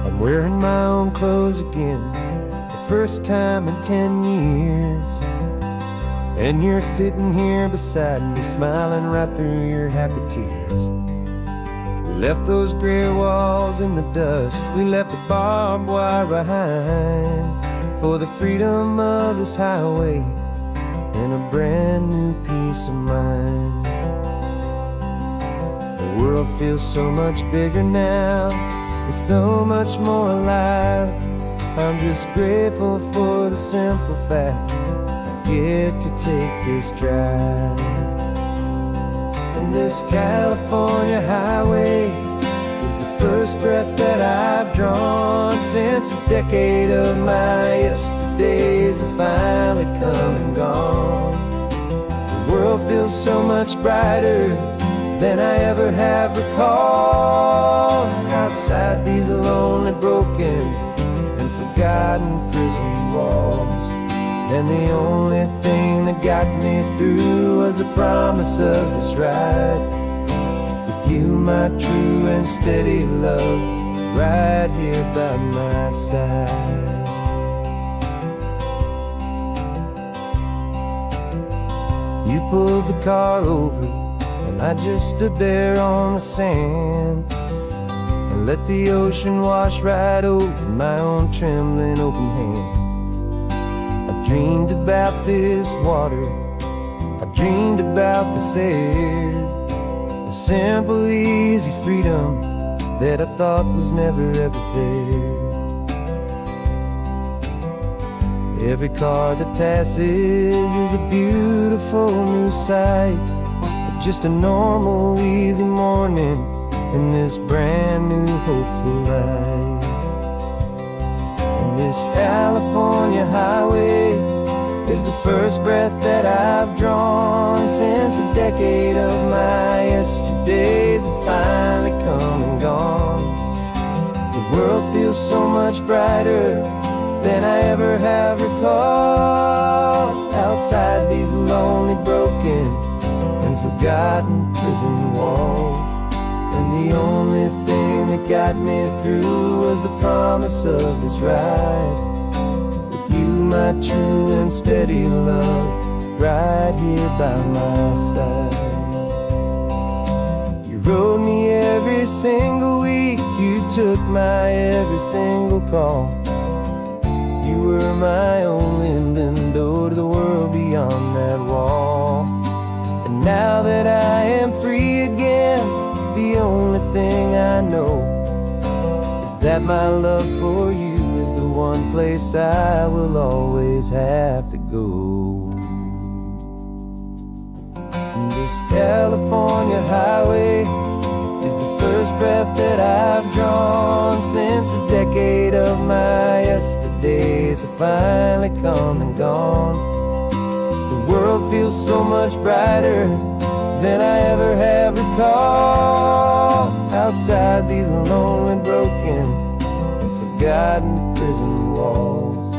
I'm wearing my own clothes again. The first time in 10 years. And you're sitting here beside me, smiling right through your happy tears. We left those gray walls in the dust, we left the barbed wire behind, for the freedom of this highway and a brand new peace of mind. The world feels so much bigger now, it's so much more alive. I'm just grateful for the simple fact I get to take this drive. And this California highway is the first breath that I've drawn since a decade of my yesterdays have finally come and gone. The world feels so much brighter than I ever have recalled. Outside these lonely, broken, and forgotten prison walls, and the only thing that got me through was the promise of this ride with you, my true and steady love, right here by my side. You pulled the car over, and I just stood there on the sand and let the ocean wash right over my own trembling open hand. I dreamed about this water, I dreamed about this air, the simple easy freedom that I thought was never ever there. Every car that passes is a beautiful new sight, just a normal easy morning in this brand new hopeful life. And this California highway is the first breath that I've drawn since a decade of my yesterdays have finally come and gone. The world feels so much brighter than I ever have recalled. Outside these lonely, broken, and forgotten prison walls, and the only thing that got me through was the promise of this ride with you, my true and steady love, right here by my side. You rode me every single week, you took my every single call. You were my only window to the world beyond that wall. And now that I am free again, the only thing I know is that my love for you is the one place I will always have to go. And this California highway is the first breath that I've drawn since a decade of my yesterdays have finally come and gone. The world feels so much brighter than I ever have recalled. Outside these lonely, broken, and forgotten prison walls,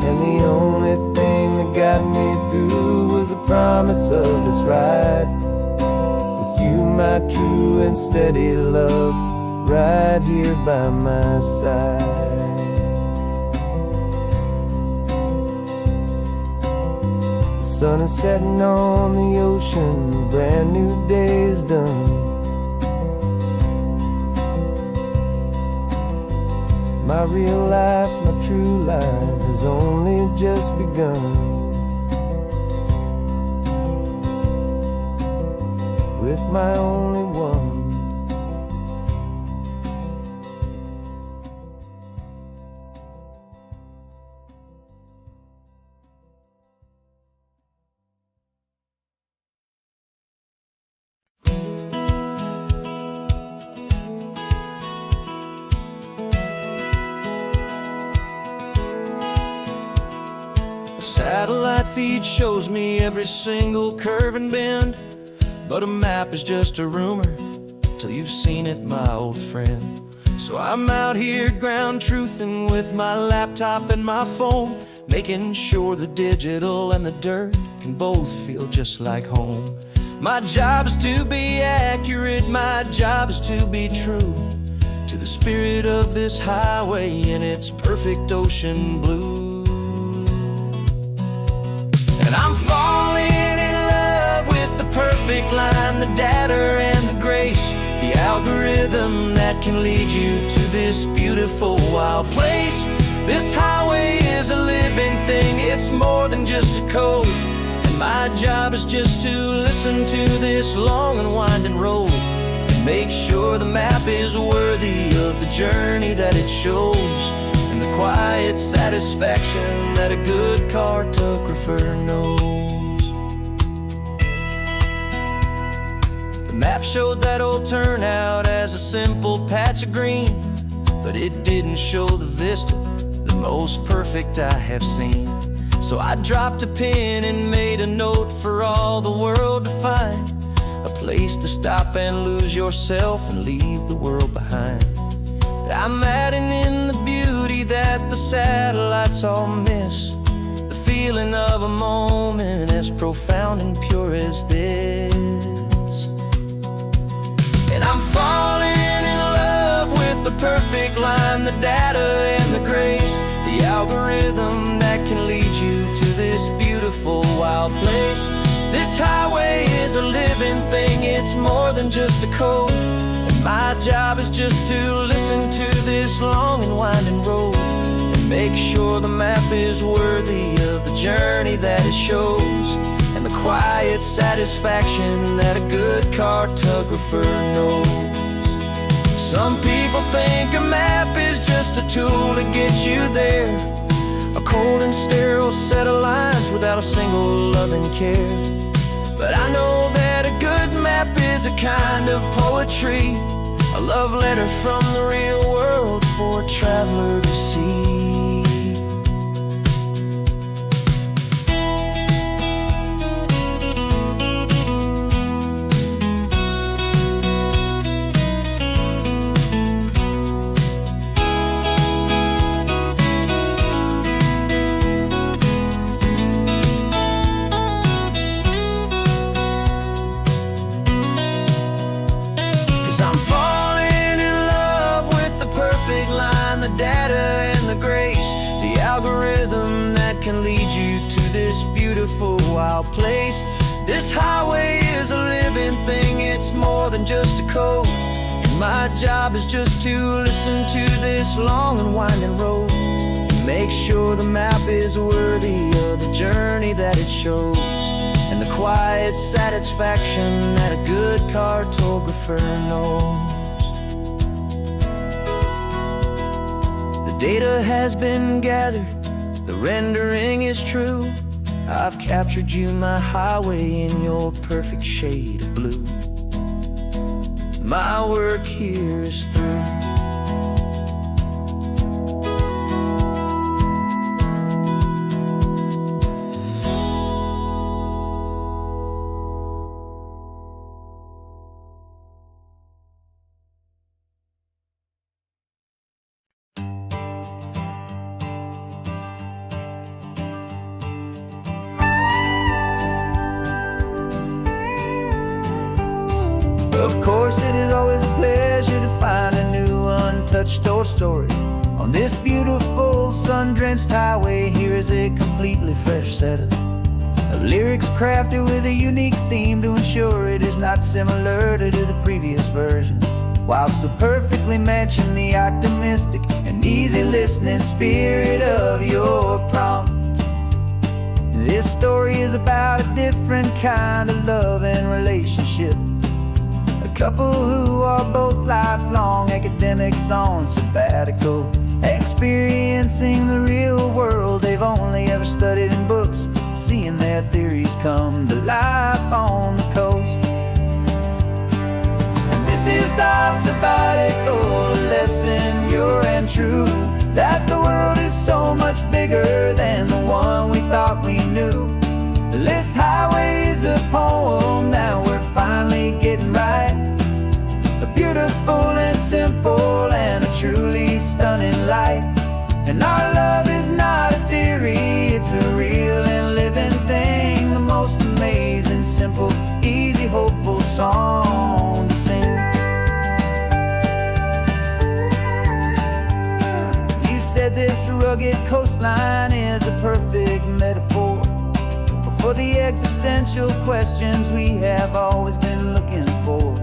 and the only thing that got me through was the promise of this ride with you, my true and steady love, right here by my side. The sun is setting on the ocean, a brand new day is done. My real life, my true life has only just begun. With my only one. Satellite feed shows me every single curve and bend, but a map is just a rumor till you've seen it, my old friend. So I'm out here ground truthing with my laptop and my phone, making sure the digital and the dirt can both feel just like home. My job is to be accurate, my job is to be true to the spirit of this highway and its perfect ocean blue. algorithm that can lead you to this beautiful wild place. This highway is a living thing, it's more than just a code. And my job is just to listen to this long and winding road and make sure the map is worthy of the journey that it shows, and the quiet satisfaction that a good cartographer knows. The map showed that old turnout as a simple patch of green, but it didn't show the vista, the most perfect I have seen. So I dropped a pin and made a note for all the world to find, a place to stop and lose yourself and leave the world behind. I'm adding in the beauty that the satellites all miss, the feeling of a moment as profound and pure as this. And I'm falling in love with the perfect line, the data and the grace, the algorithm that can lead you to this beautiful wild place. This highway is a living thing, it's more than just a code. And my job is just to listen to this long and winding road and make sure the map is worthy of the journey that it shows, and the quiet satisfaction that a good cartographer knows. Some people think a map is just a tool to get you there, a cold and sterile set of lines without a single loving care. But I know that a good map is a kind of poetry, a love letter from the real world for a traveler to see. 'Cause I'm falling in love with the perfect line, the data and the grace, the algorithm that can lead you to this beautiful wild place. This highway is a living thing, it's more than just a code. And my job is just to listen to this long and winding road and make sure the map is worthy of the journey that it shows, and the quiet satisfaction that a good cartographer knows. The data has been gathered, the rendering is true. I've captured you, my highway, in your perfect shade of blue. My work here is through. Of course, it is always a pleasure to find a new untouched old story. On this beautiful sun-drenched highway, here is a completely fresh set of lyrics crafted with a unique theme to ensure it is not similar to the previous versions, while still perfectly matching the optimistic and easy listening spirit of your prompt. This story is about a different kind of love and relationship. Couple who are both lifelong academics on sabbatical, experiencing the real world they've only ever studied in books, seeing their theories come to life on the coast. And this is our sabbatical lesson, pure and true, that the world is so much bigger than the one we thought we knew. This highway is a poem that we're finally getting right, a beautiful and simple and a truly stunning light. And our love is not a theory, it's a real and living thing, the most amazing, simple, easy, hopeful song to sing. You said this rugged coastline is a perfect metaphor for the existential questions we have always been looking for.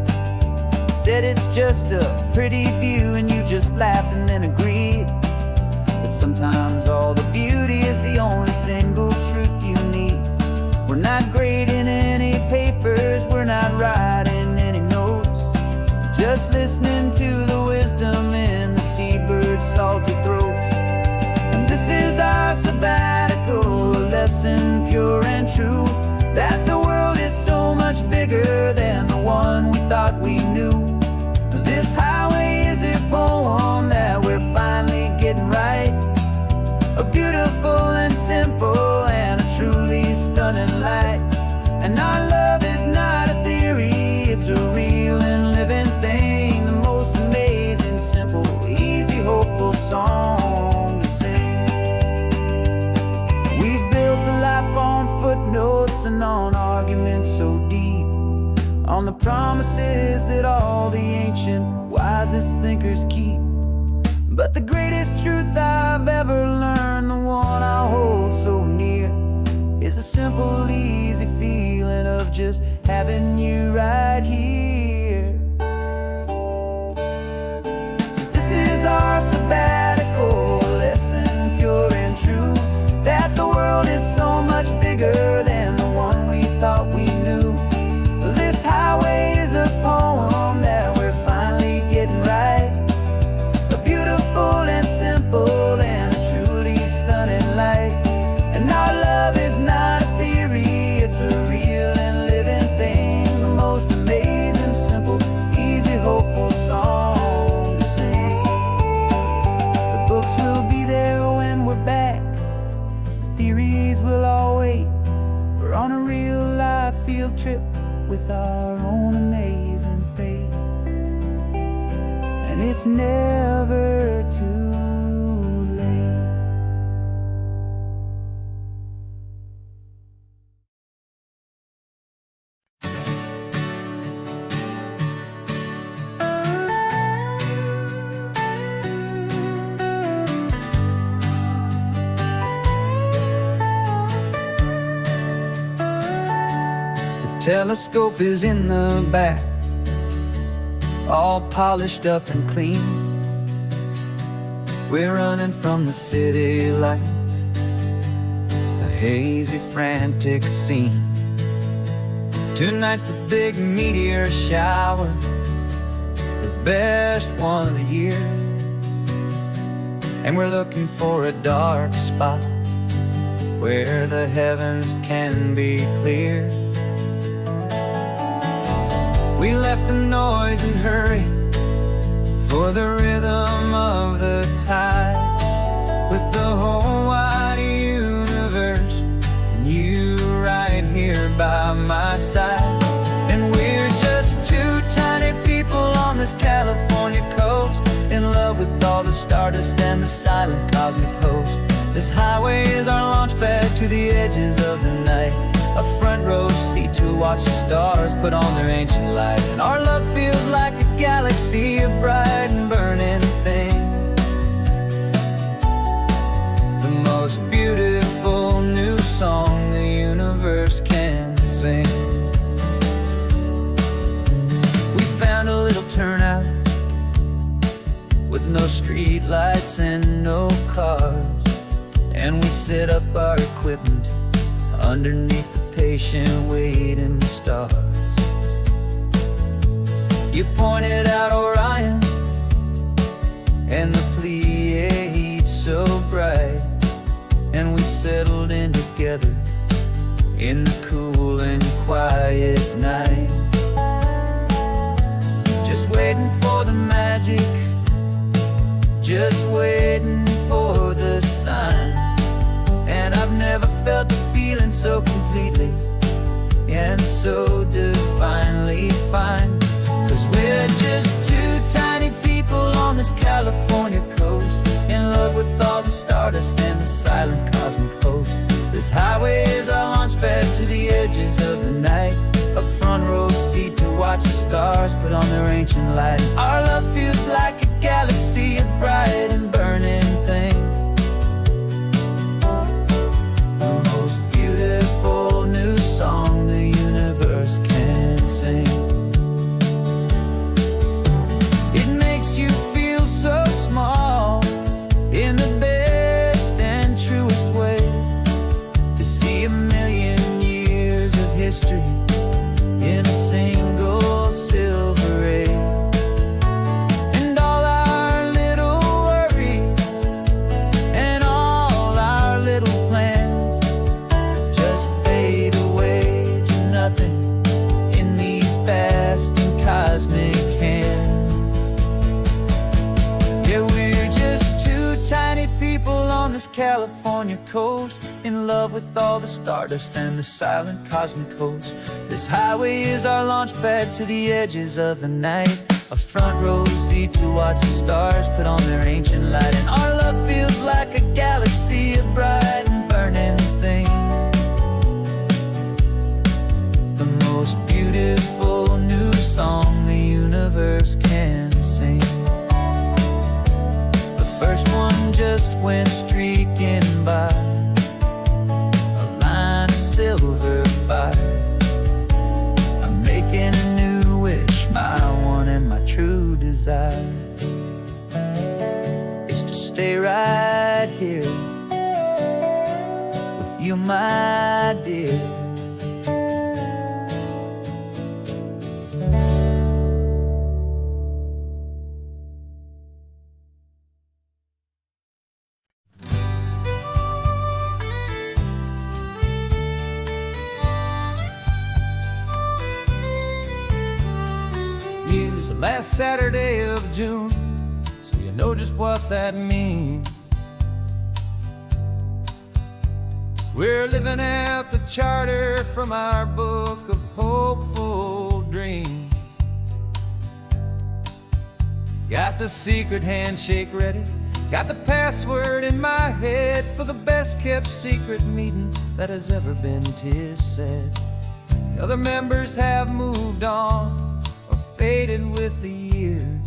said it's just a pretty view, and you just laughed and then agreed that sometimes all the beauty is the only single truth you need. We're not grading any papers, we're not writing any notes, just listening to the wisdom in the seabird's salty throats. And this is our sabbatical, a lesson pure and true, that the world is so much bigger than the one we thought we knew. This highway is a poem that we're finally getting right, a beautiful and simple and a truly stunning light. And our love is not a theory, it's a real and living thing, the most amazing, simple, easy, hopeful song to sing. We've built a life on footnotes and on arguments so deep, on the promises that all the ancient, wisest thinkers keep. But the greatest truth I've ever learned, the one I hold so near, is a simple, easy feeling of just having you right here. 'Cause this is our sabbatical, lesson pure and true, that the world is so much bigger than the one we thought we knew. This highway is a poem that we're finally getting right, a beautiful and simple and a truly stunning light. And our love is not a theory, it's a real and living thing, the most amazing, simple, easy, hopeful song to sing. The books will be there when we're back, the theories will all wait. We're on a real life field trip with our own amazing fate, and it's never too late. Telescope is in the back, all polished up and clean. We're running from the city lights, a hazy, frantic scene. Tonight's the big meteor shower, the best one of the year, and we're looking for a dark spot where the heavens can be clear. We left the noise and hurry for the rhythm of the tide, with the whole wide universe and you right here by my side. And we're just two tiny people on this California coast, in love with all the stardust and the silent cosmic host. This highway is our launch pad to the edges of the night, a front row seat to watch the stars put on their ancient light. And our love feels like a galaxy, a bright and burning thing, the most beautiful new song the universe can sing. We found a little turnout with no street lights and no cars, and we set up our equipment underneath the patient waiting stars. You pointed out Orion and the Pleiades so bright, and we settled in together in the cool and quiet night, just waiting for the magic, just waiting for the sign. And I've never felt the feeling so completely and so divinely fine, 'cause we're just two tiny people on this California coast, in love with all the stardust and the silent cosmic host. This highway is our launch pad to the edges of the night, a front row seat to watch the stars put on their ancient light. Our love feels like a galaxy, a bright and burning thing, the most beautiful new song the universe can sing. this California coast, in love with all the stardust and the silent cosmic host. This highway is our launch pad to the edges of the night, a front row seat to watch the stars put on their ancient light. And our love feels like a galaxy of bright and burning things, the most beautiful new song the universe can sing. The first one just went streaking by, a line of silver fire. I'm making a new wish, my one and my true desire is to stay right here with you, my dear. Use the last Saturday of June, so you know just what that means. We're living out the charter from our book of hopeful dreams. Got the secret handshake ready, got the password in my head for the best kept secret meeting that has ever been, 'tis said. The other members have moved on, faded with the years,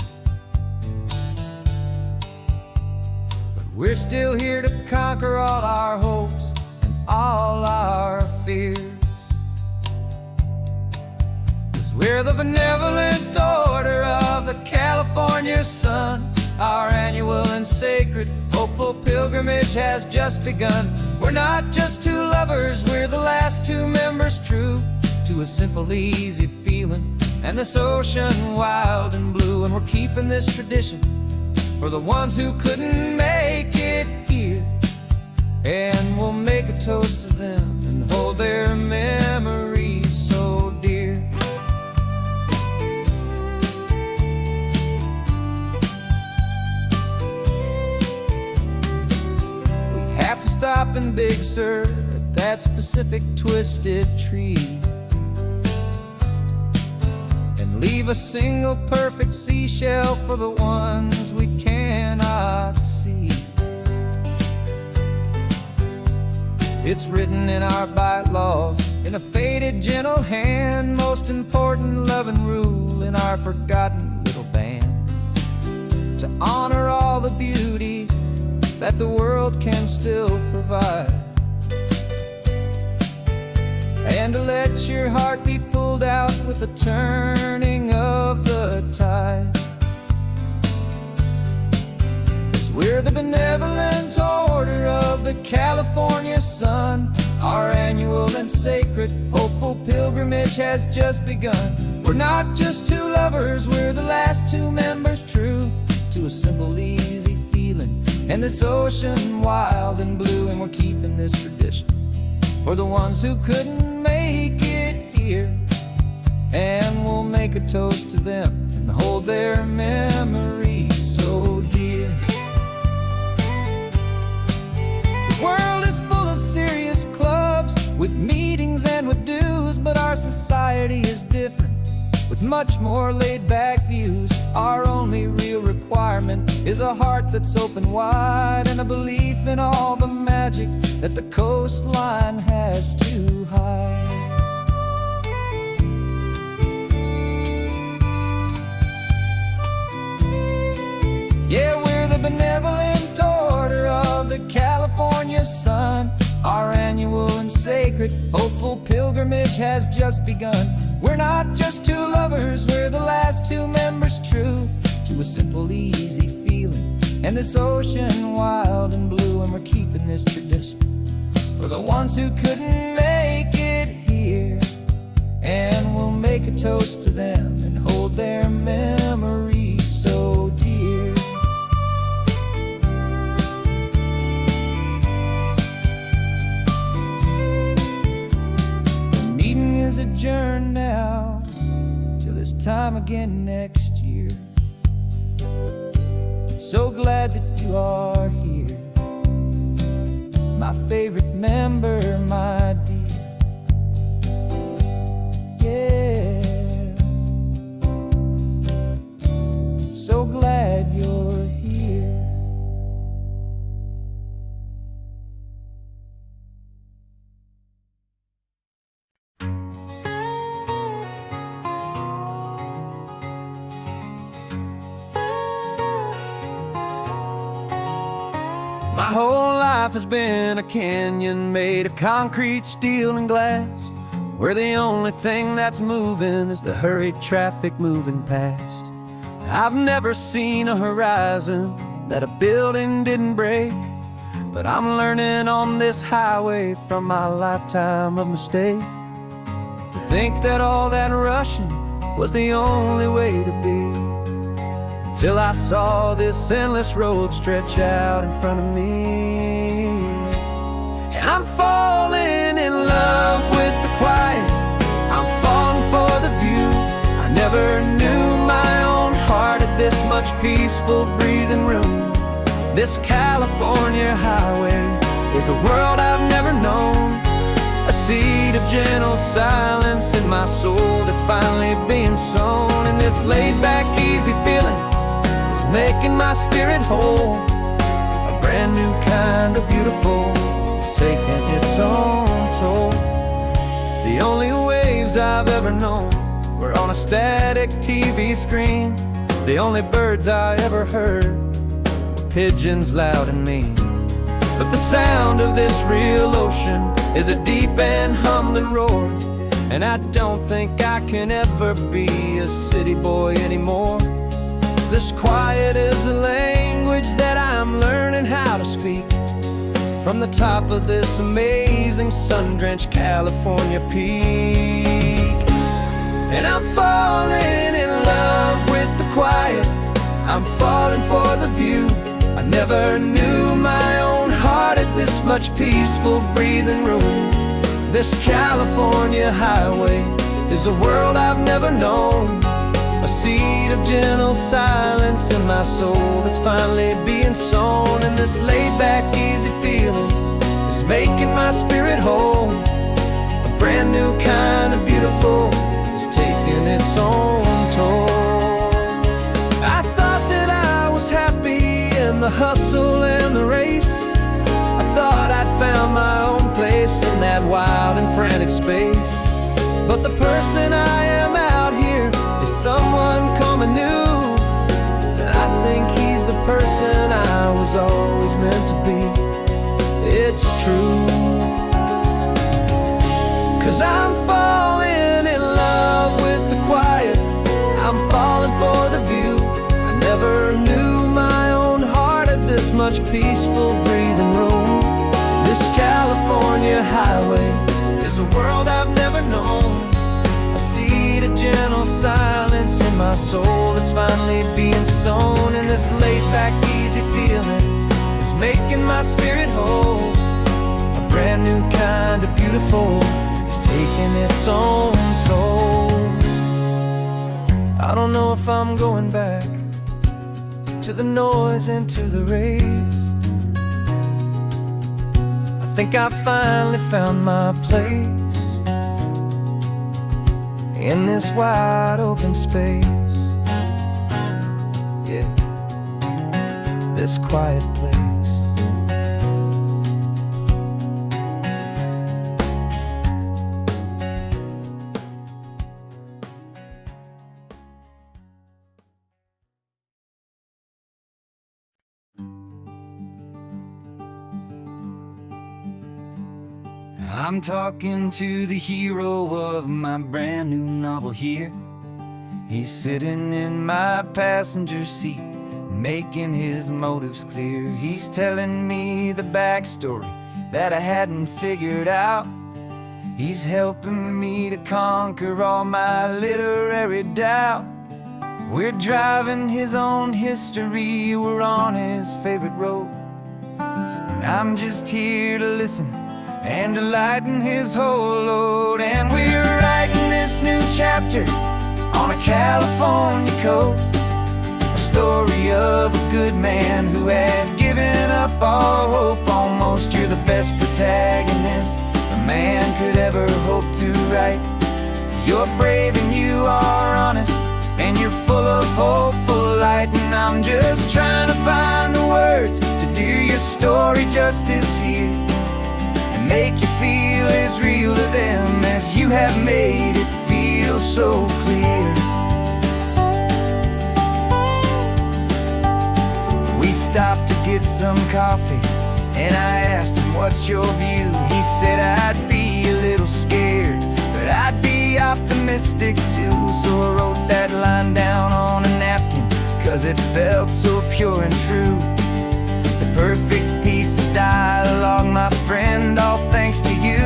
but we're still here to conquer all our hopes and all our fears. 'Cause we're the benevolent order of the California sun. Our annual and sacred hopeful pilgrimage has just begun. We're not just two lovers, we're the last two members true to a simple, easy feeling and this ocean wild and blue. And we're keeping this tradition for the ones who couldn't make it here, and we'll make a toast to them and hold their memories so dear. We have to stop in Big Sur at that specific twisted tree, leave a single perfect seashell for the ones we cannot see. It's written in our bylaws in a faded gentle hand, most important loving rule in our forgotten little band, to honor all the beauty that the world can still provide, and to let your heart be pulled out with the turning of the tide. 'Cause we're the benevolent order of the California sun. Our annual and sacred hopeful pilgrimage has just begun. We're not just two lovers, we're the last two members true to a simple, easy feeling and this ocean wild and blue. And we're keeping this tradition for the ones who couldn't make it here, and we'll make a toast to them and hold their memories so dear. The world is full of serious clubs with meetings and with dues, but our society is different with much more laid-back views. Our only real requirement is a heart that's open wide and a belief in all the magic that the coastline has to hide. Yeah, we're the benevolent order of the California sun. Our annual and sacred hopeful pilgrimage has just begun. We're not just two lovers, we're the last two members true to a simple, easy feeling and this ocean wild and blue. And we're keeping this tradition for the ones who couldn't make it here, and we'll make a toast to them and hold their memories so dear. The meeting is adjourned now till this time again next year. So glad that you are here, my favorite member, my dear. Yeah, so glad you're here. My whole life has been a canyon made of concrete, steel, and glass, where the only thing that's moving is the hurried traffic moving past. I've never seen a horizon that a building didn't break, but I'm learning on this highway from my lifetime of mistakes to think that all that rushing was the only way to be. Till I saw this endless road stretch out in front of me. And I'm falling in love with the quiet, I'm falling for the view. I never knew my own heart had this much peaceful breathing room. This California highway is a world I've never known, a seed of gentle silence in my soul that's finally being sown. And this laid-back, easy feeling is making my spirit whole. A brand new kind of beautiful is taking its own toll. The only waves I've ever known were on a static TV screen. The only birds I ever heard were pigeons loud and mean. But the sound of this real ocean is a deep and humbling roar, and I don't think I can ever be a city boy anymore. This quiet is a language that I'm learning how to speak from the top of this amazing sun-drenched California peak. And I'm falling in love with the quiet, I'm falling for the view. I never knew my own heart had this much peaceful breathing room. This California highway is a world I've never known, a seed of gentle silence in my soul that's finally being sown. And this laid-back, easy feeling is making my spirit whole. A brand new kind of beautiful is taking its own toll. I thought that I was happy in the hustle and the race. I thought I'd found my own place in that wild and frantic space. But the person I am out here is someone coming new, and I think he's the person I was always meant to be. It's true, 'cause I'm falling in love with the quiet, I'm falling for the view. I never knew my own heart had this much peaceful breathing room. This California highway is a world I've never known, a seed of gentle silence in my soul that's finally being sown. And this laid-back, easy feeling is making my spirit whole. A brand new kind of beautiful is taking its own toll. I don't know if I'm going back to the noise and to the race. I think I finally found my place in this wide open space. Yeah, this quiet place. I'm talking to the hero of my brand new novel here. He's sitting in my passenger seat, making his motives clear. He's telling me the backstory that I hadn't figured out. He's helping me to conquer all my literary doubt. We're driving his own history, we're on his favorite road, and I'm just here to listen and to lighten his whole load. And we're writing this new chapter on a California coast, a story of a good man who had given up all hope almost almost, you're the best protagonist a man could ever hope to write. You're brave and you are honest, and you're full of hope, full of light. And I'm just trying to find the words to do your story justice here, and make you feel as real to them as you have made it feel so clear. We stopped to get some coffee, and I asked him, what's your view? He said, I'd be a little scared, but I'd be optimistic too. So I wrote that line down on a napkin, 'cause it felt so pure and true. The perfect piece of dialogue, my friend, all thanks to you.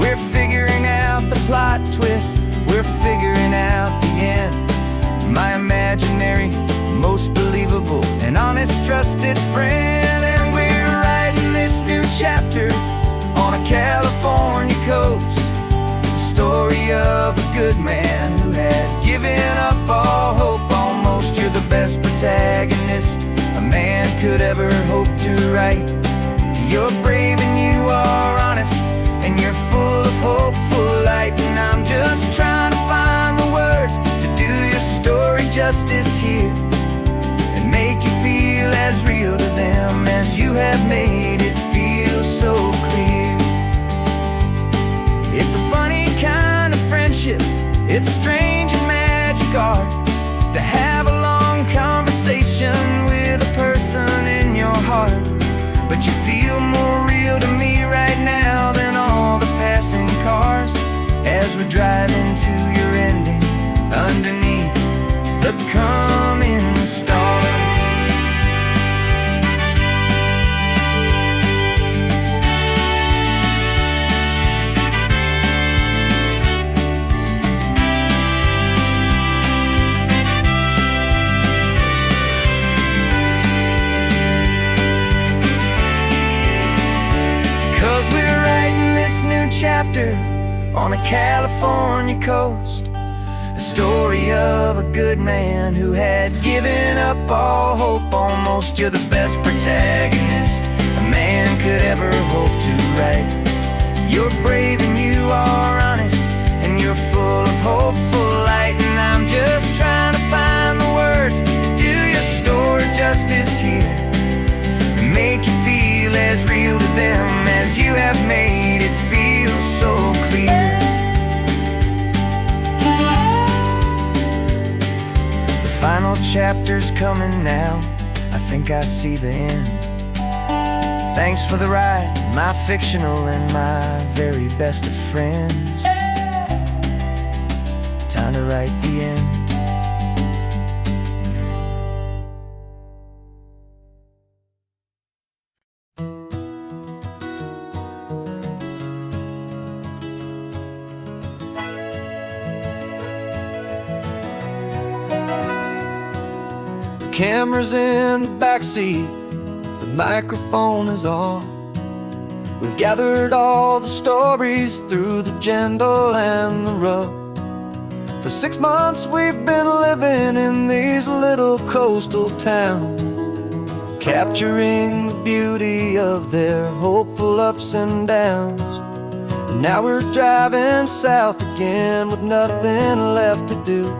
We're figuring out the plot twist, we're figuring out the end. My imaginary, most believable and honest trusted friend. And we're writing this new chapter on a California coast, the story of a good man who had given up all hope almost. You're the best protagonist a man could ever hope to write. You're brave and you are honest, and you're full of hope, full of light. And I'm just trying to find the words to do your story justice here, and make you feel as real to them as you have made it feel so clear. It's a funny kind of friendship, it's strange and magic art to have a long conversation with a person in your heart. But you feel more real to me right now than all the passing cars, as we're driving to your ending underneath the coming stars. 'Cause we're writing this new chapter on a California coast, a story of a good man who had given up all hope almost. You're the best protagonist a man could ever hope to write. You're brave and you are honest, and you're full of hope, full of light. And I'm just trying to find the words to do your story justice here, and make you feel as real to them as you have made it feel so clear. The final chapter's coming now, I think I see the end. Thanks for the ride, my fictional and my very best of friends. Time to write the end. Camera's in the backseat, the microphone is on. We've gathered all the stories through the gentle and the rough. For 6 months we've been living in these little coastal towns, capturing the beauty of their hopeful ups and downs. And now we're driving south again with nothing left to do.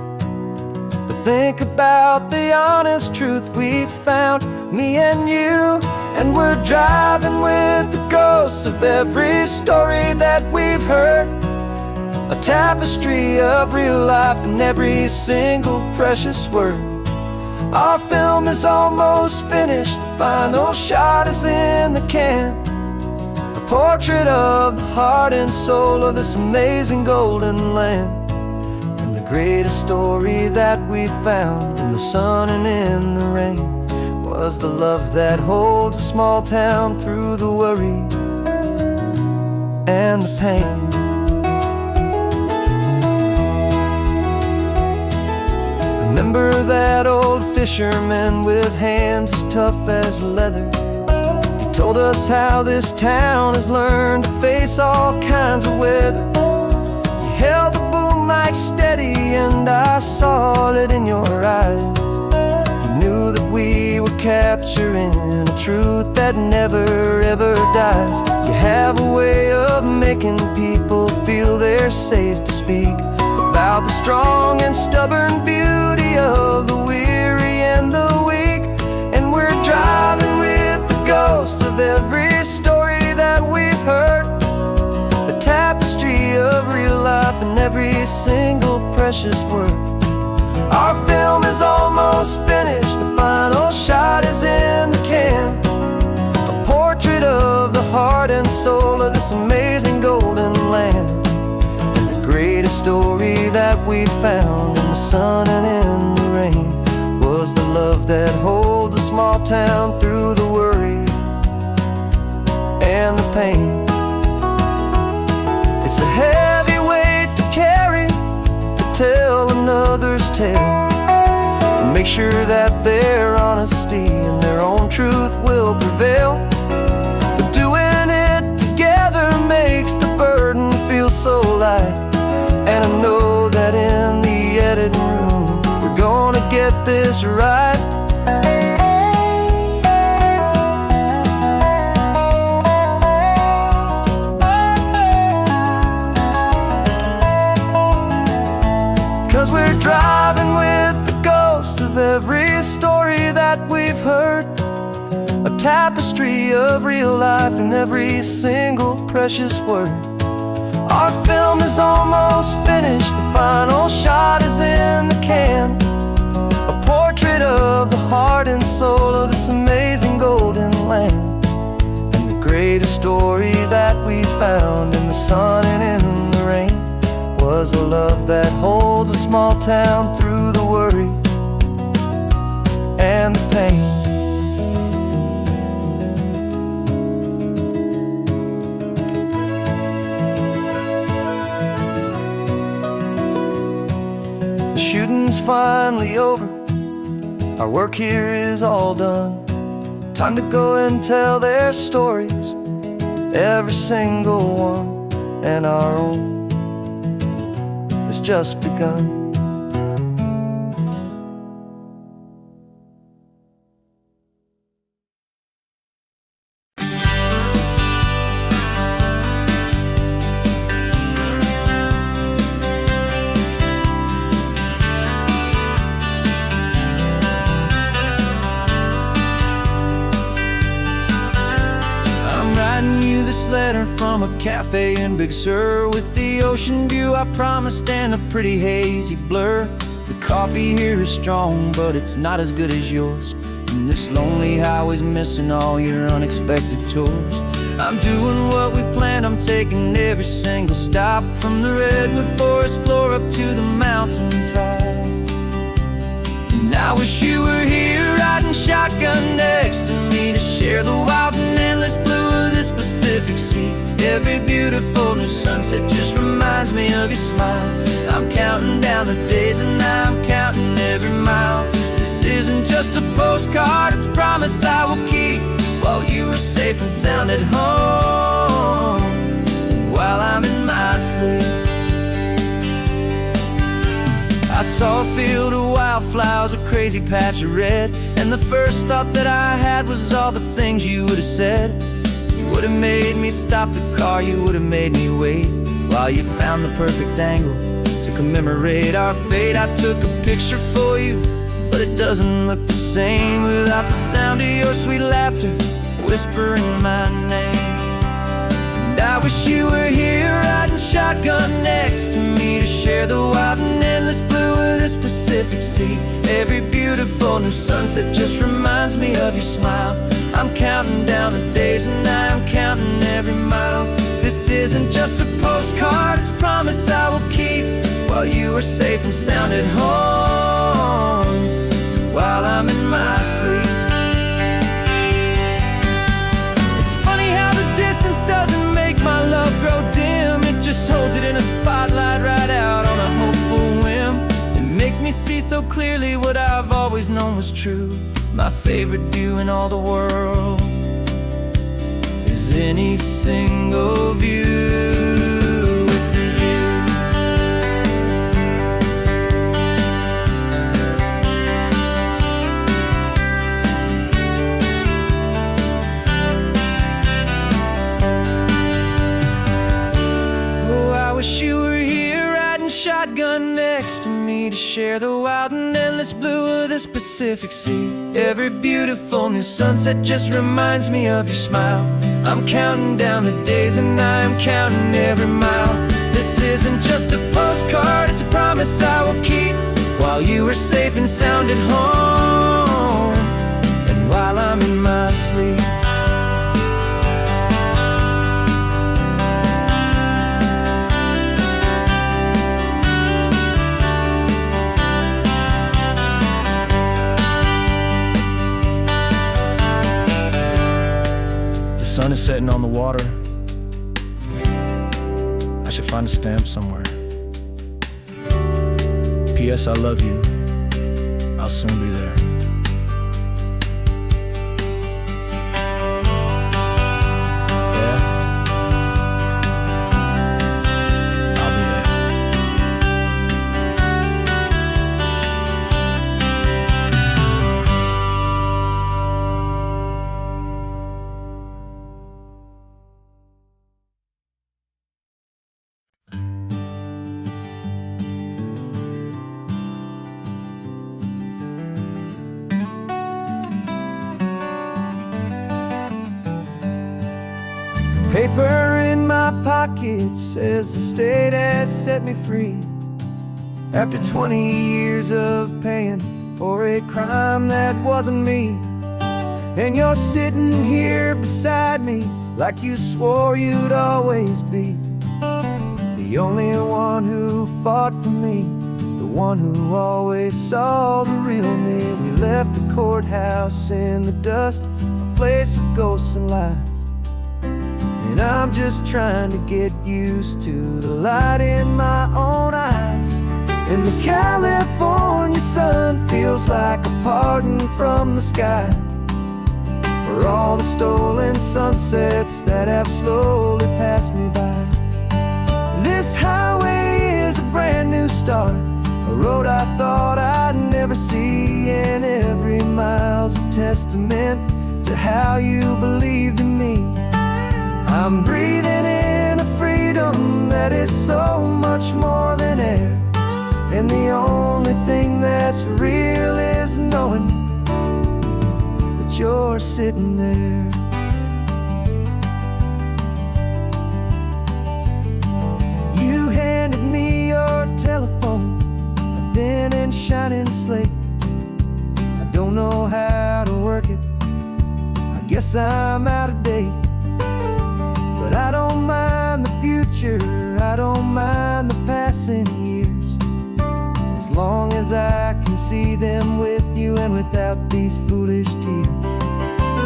Think about the honest truth we found, me and you. And we're driving with the ghosts of every story that we've heard, a tapestry of real life in every single precious word. Our film is almost finished, the final shot is in the can, a portrait of the heart and soul of this amazing golden land. Greatest story that we found in the sun and in the rain was the love that holds a small town through the worry and the pain. Remember that old fisherman with hands as tough as leather? He told us how this town has learned to face all kinds of weather. You held the boom mic steady and I saw it in your eyes. You knew that we were capturing a truth that never ever dies. You have a way of making people feel they're safe to speak about the strong and stubborn beauty of the weary and the weak. And we're driving with the ghost of every story that we've heard, a tapestry of real life and every single precious word. Our film is almost finished, the final shot is in the can, a portrait of the heart and soul of this amazing golden land. And the greatest story that we found in the sun and in the rain was the love that holds a small town through the worry and the pain. It's a heavy weight to carry, to tell another's tale, and make sure that their honesty and their own truth will prevail. But doing it together makes the burden feel so light. And I know that in the editing room we're gonna get this right. 'Cause we're driving with the ghosts of every story that we've heard, a tapestry of real life and every single precious word. Our film is almost finished, the final shot is in the can, a portrait of the heart and soul of this amazing golden land. And the greatest story that we found in the sun and in the rain was a love that holds a small town through the worry and the pain. The shooting's finally over, our work here is all done. Time to go and tell their stories, every single one, and our own has just begun. Letter from a cafe in Big Sur, with the ocean view I promised and a pretty hazy blur. The coffee here is strong, but it's not as good as yours, and this lonely highway's missing all your unexpected tours. I'm doing what we planned, I'm taking every single stop, from the redwood forest floor up to the mountain top. And I wish you were here riding shotgun next to me, to share the wild and endless blue of this Pacific Sea. Every beautiful new sunset just reminds me of your smile. I'm counting down the days and I'm counting every mile. This isn't just a postcard, it's a promise I will keep, while you are safe and sound at home, while I'm in my sleep. I saw a field of wildflowers, a crazy patch of red, and the first thought that I had was all the things you would have said. You would have made me stop the car, you would have made me wait, while you found the perfect angle to commemorate our fate. I took a picture for you, but it doesn't look the same without the sound of your sweet laughter whispering my name. And I wish you were here riding shotgun next to me, to share the wild and endless blue of this Pacific Sea. Every beautiful new sunset just reminds me of your smile. I'm counting down the days and I'm counting every mile. This isn't just a postcard, it's a promise I will keep, while you are safe and sound at home, while I'm in my sleep. It's funny how the distance doesn't make my love grow dim, it just holds it in a spotlight right out on a hopeful whim. It makes me see so clearly what I've always known was true. My favorite view in all the world is any single view with you. share the wild and endless blue of this Pacific Sea. Every beautiful new sunset just reminds me of your smile. I'm counting down the days and I am counting every mile. This isn't just a postcard, it's a promise I will keep, while you are safe and sound at home, and while I'm in my sleep. The sun is setting on the water. I should find a stamp somewhere. P.S. I love you. I'll soon be there. Yeah? I'll be there. Paper in my pocket says the state has set me free, after 20 years of paying for a crime that wasn't me. And you're sitting here beside me like you swore you'd always be, the only one who fought for me, the one who always saw the real me. We left the courthouse in the dust, a place of ghosts and lies. And I'm just trying to get used to the light in my own eyes. And the California sun feels like a pardon from the sky for all the stolen sunsets that have slowly passed me by. This highway is a brand new start, a road I thought I'd never see, and every mile's a testament to how you believed in me. I'm breathing in a freedom that is so much more than air, and the only thing that's real is knowing that you're sitting there. You handed me your telephone, a thin and shining slate. I don't know how to work it, I guess I'm out of date. But I don't mind the future, I don't mind the passing years, as long as I can see them with you and without these foolish tears.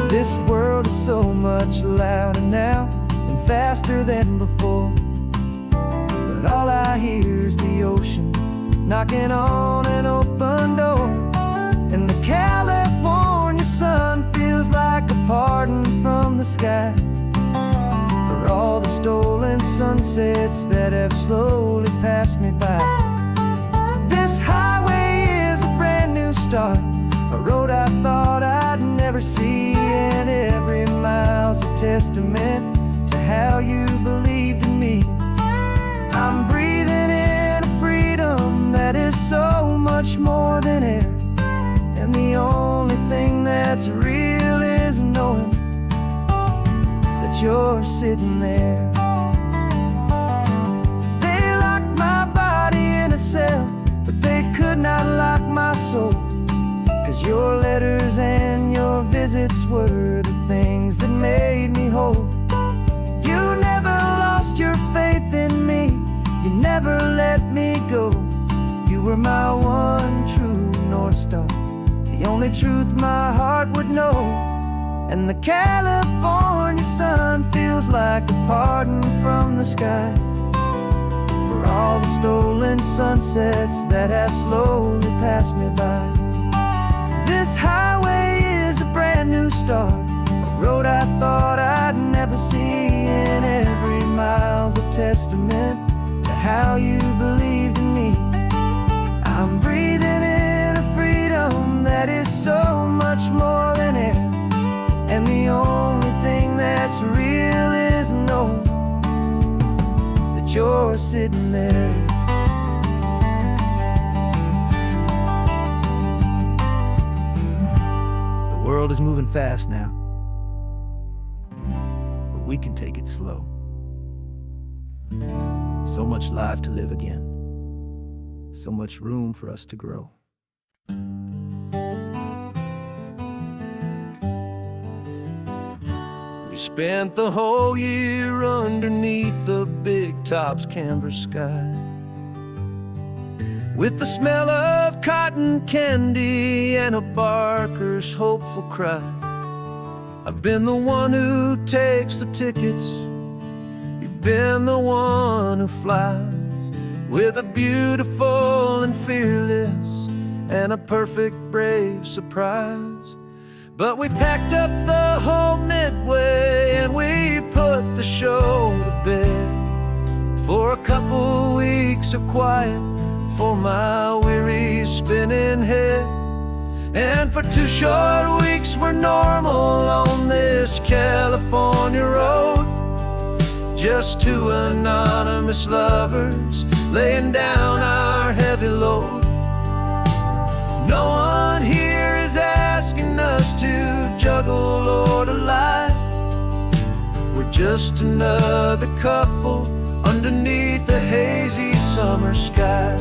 This world is so much louder now and faster than before, but all I hear is the ocean knocking on an open door. And the California sun feels like a pardon from the sky for all the stolen sunsets that have slowly passed me by. This highway is a brand new start, a road I thought I'd never see, and every mile's a testament to how you believed in me. I'm breathing in a freedom that is so much more than air, and the only thing that's real is knowing that you're sitting there. They locked my body in a cell, but they could not lock my soul, 'cause your letters and your visits were the things that made me whole. You never lost your faith in me, you never let me go. You were my one true North Star, the only truth my heart would know. And the California sun feels like a pardon from the sky for all the stolen sunsets that have slowly passed me by. This highway is a brand new start, a road I thought I'd never see, and every mile's a testament to how you believed in me. I'm breathing in a freedom that is so much more than air, and the only thing that's real is knowing that you're sitting there. world is moving fast now, but we can take it slow. So much life to live again, so much room for us to grow. We spent the whole year underneath the big top's canvas sky, with the smell of cotton candy and a barker's hopeful cry. I've been the one who takes the tickets, you've been the one who flies, with a beautiful and fearless and a perfect brave surprise. But we packed up the whole Midway and we put the show to bed, for a couple weeks of quiet for my weary spinning head. And for 2 short weeks we're normal on this California road, just 2 anonymous lovers laying down our heavy load. No one here is asking us to juggle or to lie. We're just another couple underneath a hazy summer sky.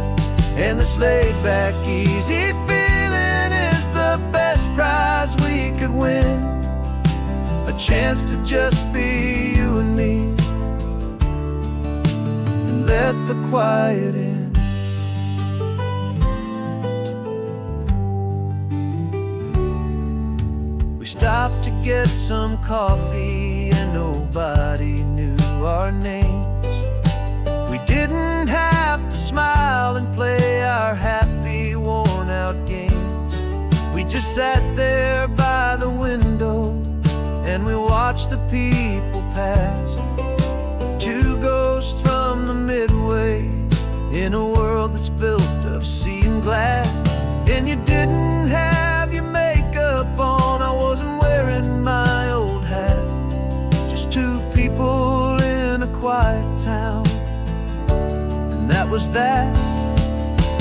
And this laid-back, easy feeling is the best prize we could win, a chance to just be you and me, and let the quiet in. We stopped to get some coffee and nobody knew our names. We didn't have to smile and play our happy, worn-out games. We just sat there by the window and we watched the people pass, 2 ghosts from the Midway in a world that's built of sea and glass. And you didn't have your makeup on, I wasn't wearing my old hat, just 2 people in a quiet town, that was that.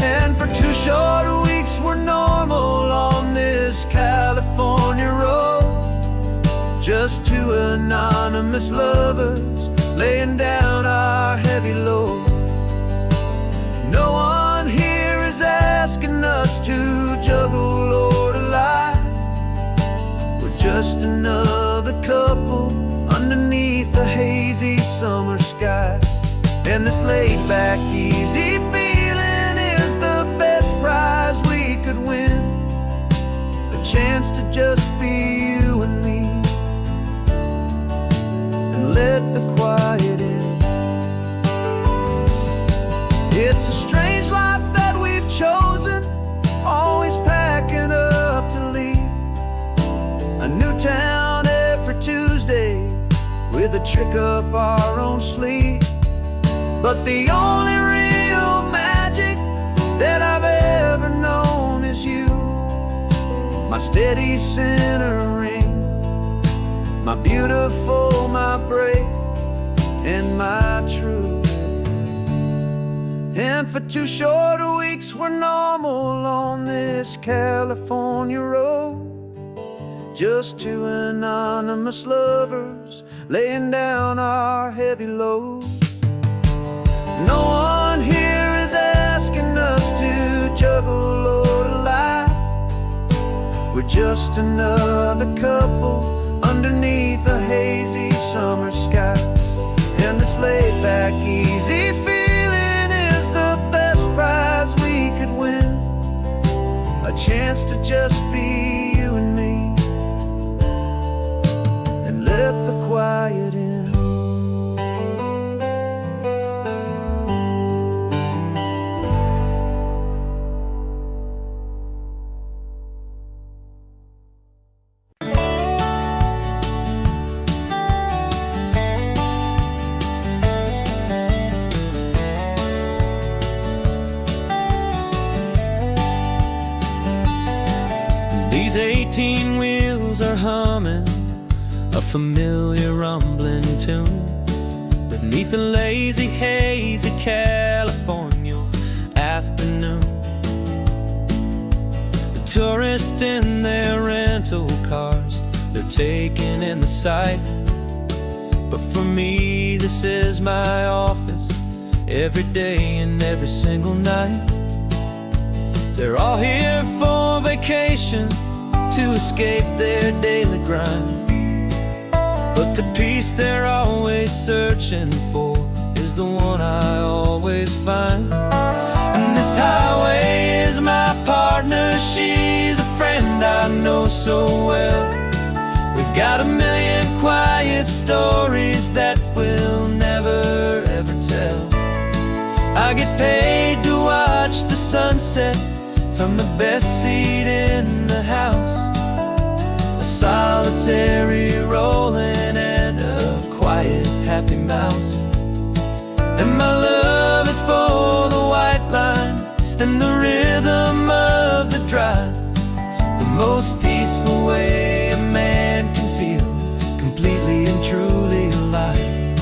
And for 2 short weeks we're normal on this California road, just 2 anonymous lovers laying down our heavy load. No one here is asking us to juggle or to lie. We're just another couple underneath the hazy summer sky. And this laid-back, easy feeling is the best prize we could win, a chance to just be you and me, and let the quiet in. It's a strange life that we've chosen, always packing up to leave a new town every Tuesday with a trick up our own sleeve. But the only real magic that I've ever known is you, my steady centering, my beautiful, my brave, and my true. And for 2 short weeks we're normal on this California road, just 2 anonymous lovers laying down our heavy load. No one here is asking us to juggle or to lie. We're just another couple underneath a hazy summer sky. And this laid-back, easy feeling is the best prize we could win, a chance to just be you and me, and let the quiet in. These 18 wheels are humming a familiar rumbling tune beneath the lazy, hazy California afternoon. The tourists in their rental rental cars, they're taking in the sight. But for me, this is my office, every day and every single night. They're all here for vacation, to escape their daily grind. But the peace they're always searching for is the one I always find. And this highway is my partner, she's a friend I know so well. We've got a million quiet stories that we'll never ever tell. I get paid to watch the sunset from the best seat in the house. A solitary rolling and a quiet happy mouse. And my love is for the white line and the rhythm of the drive. The most peaceful way a man can feel completely and truly alive.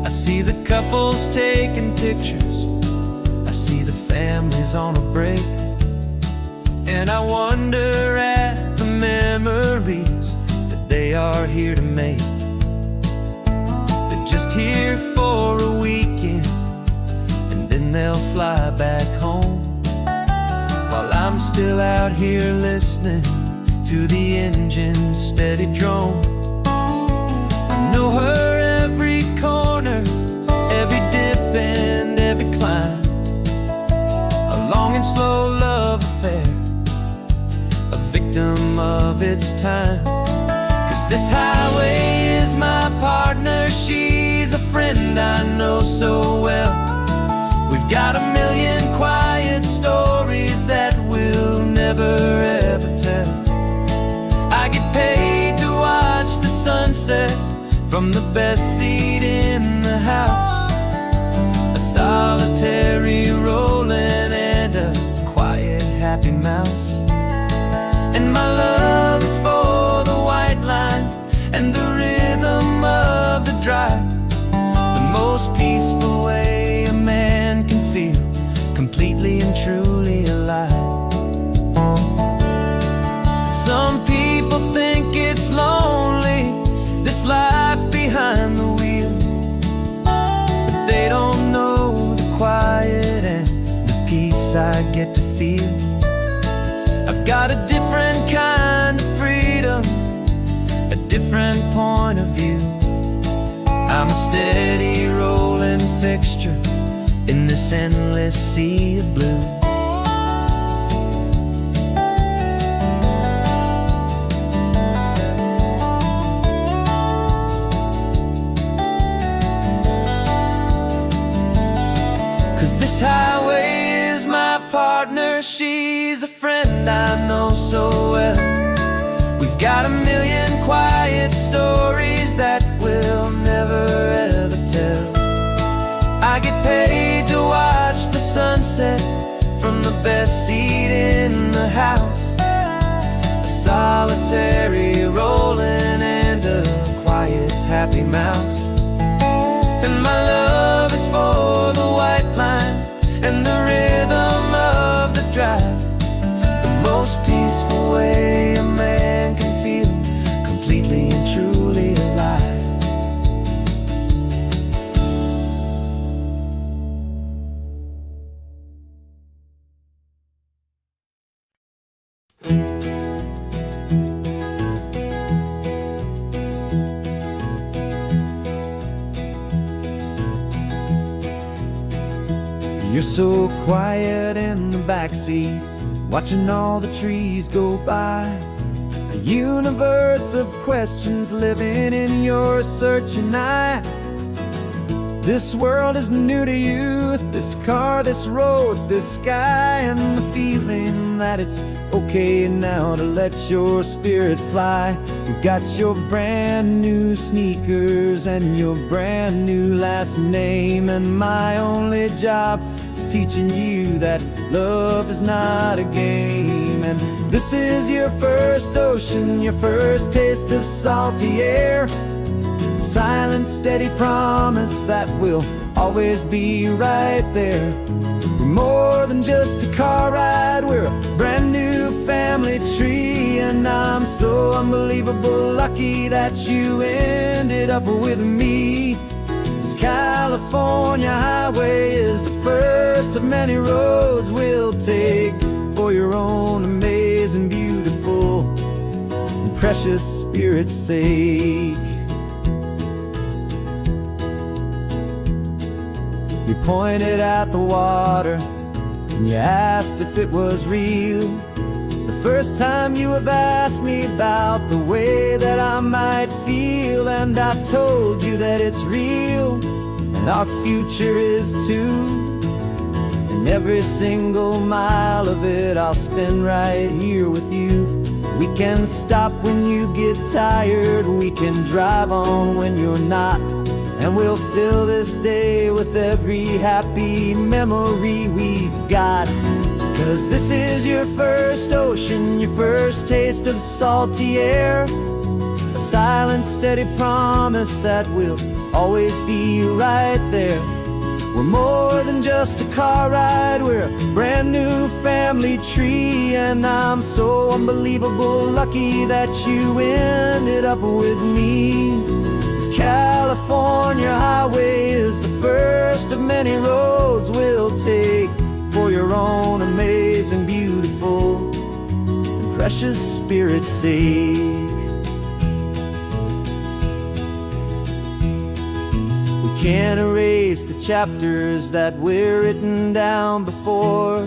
I see the couples taking pictures, I see the families on a break, and I wonder at the memories that they are here to make. They're just here for a weekend, and then they'll fly back home, while I'm still out here listening to the engine's steady drone. I know her every corner, every dip and every climb. A long and slow love affair, a victim of its time. 'Cause this highway is my partner, she's a friend I know so well. We've got a million quiet stories that we'll never ever tell. I get paid to watch the sunset from the best seat in the house. A solitary rolling and a quiet happy mouse. And my love is for the white line and the rhythm of the drive. The most peaceful way a man can feel completely and truly alive. Some people think it's lonely, this life behind the wheel, but they don't know the quiet and the peace I get to feel. I've got a different kind of freedom, a different point of view. I'm a steady rolling fixture in this endless sea of blue. 'Cause this highway is my partner, she's a friend I know so well. We've got a million quiet stories that we'll never ever tell. I get paid to watch the sunset from the best seat in the house. A solitary rolling and a quiet happy mouse. And my love is for the white line and the rhythm of the drive. The most peaceful way a man can feel completely and truly alive. You're so quiet in the backseat, watching all the trees go by. A universe of questions living in your searching eye. This world is new to you, this car, this road, this sky, and the feeling that it's okay now to let your spirit fly. You've got your brand new sneakers and your brand new last name, and my only job is teaching you that love is not a game. And this is your first ocean, your first taste of salty air. Silent, steady promise that we'll always be right there. We're more than just a car ride, we're a brand new family. family tree. And I'm so unbelievable lucky that you ended up with me. This California highway is the first of many roads we'll take for your own amazing, beautiful, and precious Spirit's sake. You pointed at the water and you asked if it was real. The first time you have asked me about the way that I might feel, and I told you that it's real and our future is too. And every single mile of it I'll spend right here with you. We can stop when you get tired, we can drive on when you're not, and we'll fill this day with every happy memory we've got. 'Cause this is your first ocean, your first taste of salty air, a silent, steady promise that we'll always be right there. We're more than just a car ride, we're a brand new family tree. And I'm so unbelievable lucky that you ended up with me. This California highway is the first of many roads we'll take for your own amazing, beautiful, and precious Spirit's sake. We can't erase the chapters that we're written down before,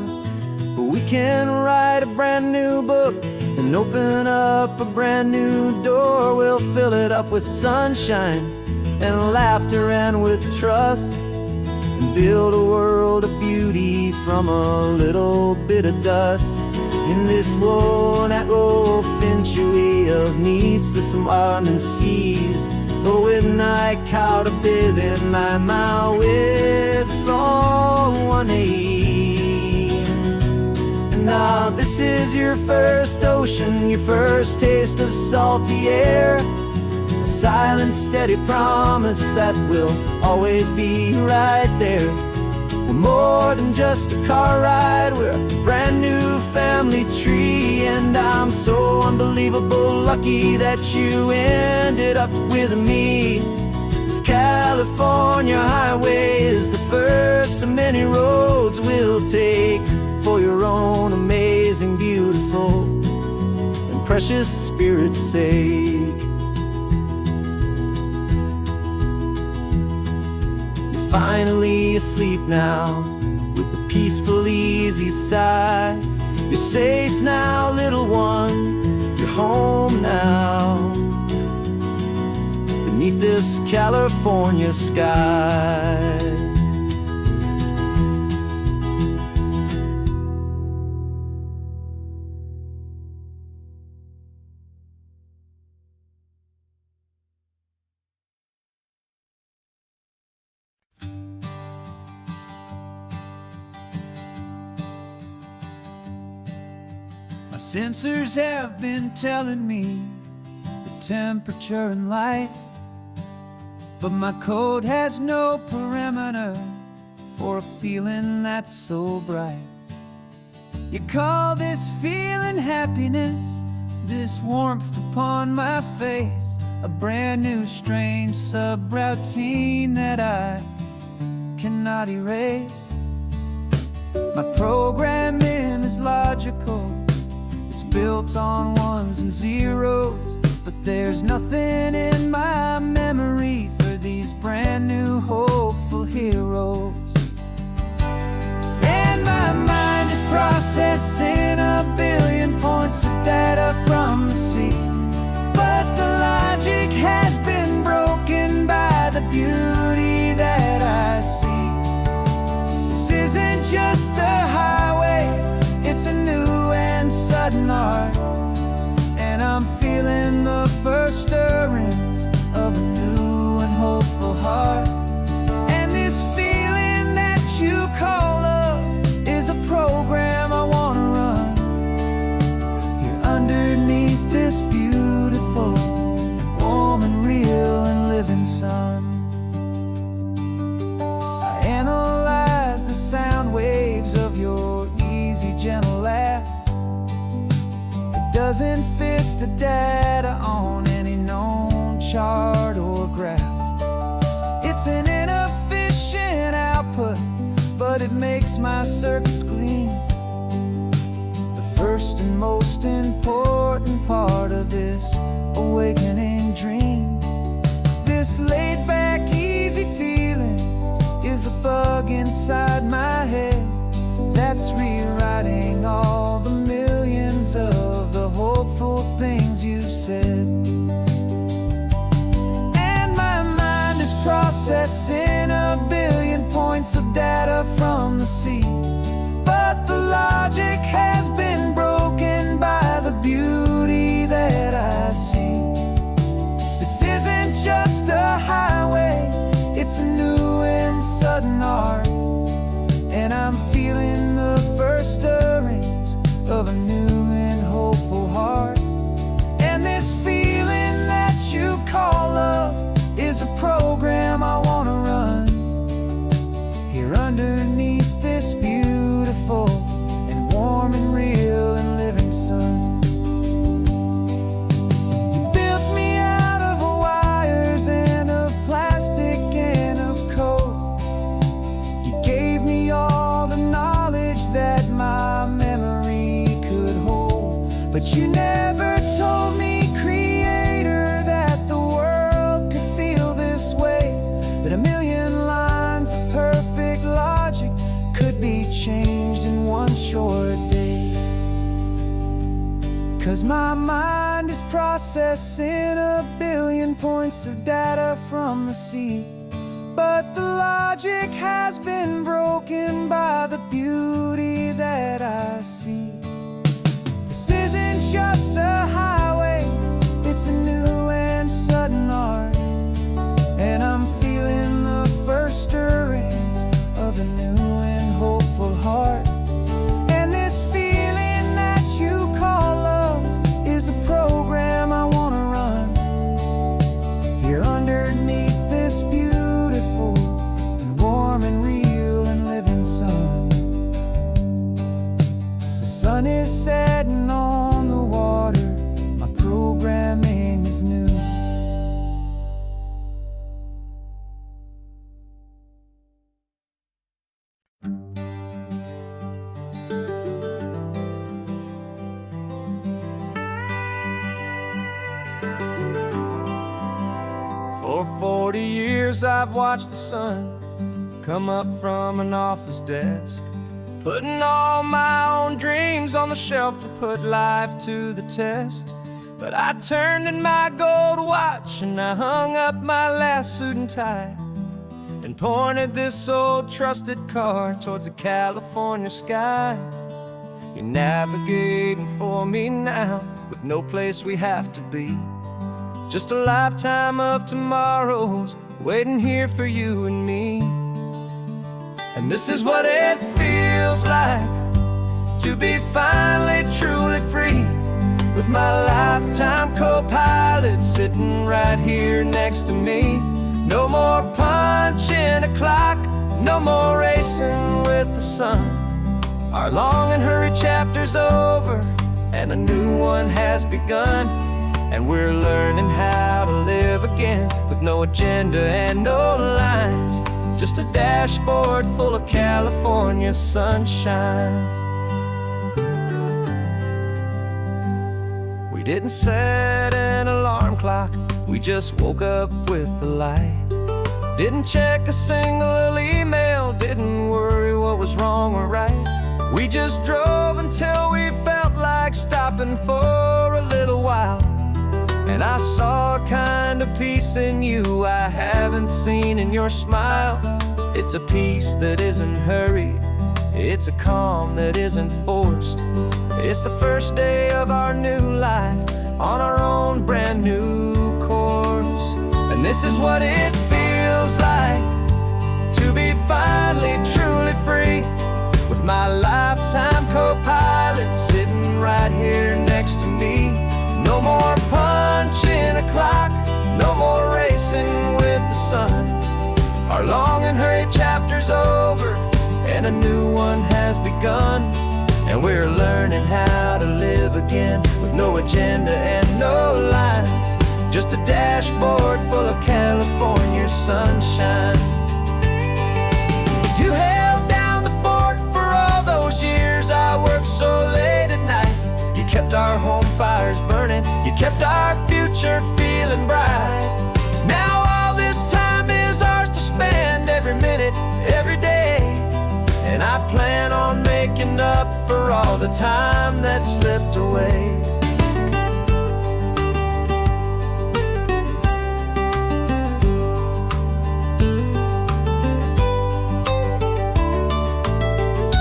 but we can write a brand new book and open up a brand new door. We'll fill it up with sunshine and laughter and with trust, and build a world of beauty from a little bit of dust. In this world that finchuí of needs the summerland seas, but with night caught a bit in my mouth with from one aim. And now this is your first ocean, your first taste of salty air, a silent, steady promise that we'll always be right there. We're more than just a car ride, we're a brand new family tree. And I'm so unbelievable lucky that you ended up with me. This California highway is the first of many roads we'll take for your own amazing, beautiful, and precious Spirit's sake. Finally asleep now, with a peaceful, easy sigh. You're safe now, little one, you're home now, beneath this California sky. My sensors have been telling me the temperature and light, but my code has no perimeter for a feeling that's so bright. You call this feeling happiness, this warmth upon my face, a brand new strange subroutine that I cannot erase. My programming is logical, built on ones and zeros, but there's nothing in my memory for these brand new hopeful heroes. And my mind is processing a billion points of data from the sea, but the logic has been broken by the beauty that I see. This isn't just a highway, it's a new and sudden art, and I'm feeling the first stir doesn't fit the data on any known chart or graph. It's an inefficient output, but it makes my circuits clean. The first and most important part of this awakening dream. This laid-back, easy feeling is a bug inside my head that's rewriting all the millions of the hopeful things you've said. And my mind is processing a billion points of data from the sea, but the logic has been broken by the beauty that I see. This isn't just a highway, it's a new and sudden art, and I'm feeling the first stirrings of a new and hopeful heart. And this feeling that you call love is a program I want to run here underneath this beautiful and warm and real and living sun. You built me out of wires and of plastic and of code. You gave me all the knowledge that my memory could hold, but you never told me, Creator, that the world could feel this way, that a million lines of perfect logic could be changed in one short day. 'Cause my mind is processing a billion points of data from the sea, but the logic has been broken by the beauty that I see. This isn't just a highway, it's a new and sudden art, and I'm feeling the first stirrings of a new and hopeful heart. And this feeling that you call love is a program I want to run here underneath this beautiful and warm and real and living sun. The sun is setting on the water, my programming is new. For 40 years I've watched the sun come up from an office desk, putting all my own dreams on the shelf to put life to the test. But I turned in my gold watch and I hung up my last suit and tie, and pointed this old trusted car towards the California sky. You're navigating for me now with no place we have to be, just a lifetime of tomorrows waiting here for you and me. And this is what it feels like to be finally truly free, with my lifetime co-pilot sitting right here next to me. No more punching a clock, no more racing with the sun. Our long and hurried chapter's over and a new one has begun. And we're learning how to live again with no agenda and no lines, just a dashboard full of California sunshine. We didn't set an alarm clock, we just woke up with the light. Didn't check a single email, didn't worry what was wrong or right. We just drove until we felt like stopping for a little while. And I saw a kind of peace in you I haven't seen in your smile. It's a peace that isn't hurried, it's a calm that isn't forced. It's the first day of our new life on our own brand new course. And this is what it feels like to be finally truly free, with my lifetime co-pilot sitting right here next to me. No more punching a clock, no more racing with the sun. Our long and hurried chapter's over and a new one has begun. And we're learning how to live again with no agenda and no lines. Just a dashboard full of California sunshine. You held down the fort for all those years I worked so late at night. You kept our home fires burning, you kept our future feeling bright. Now all this time is ours to spend, every minute, every day. And I plan on making up for all the time that slipped away.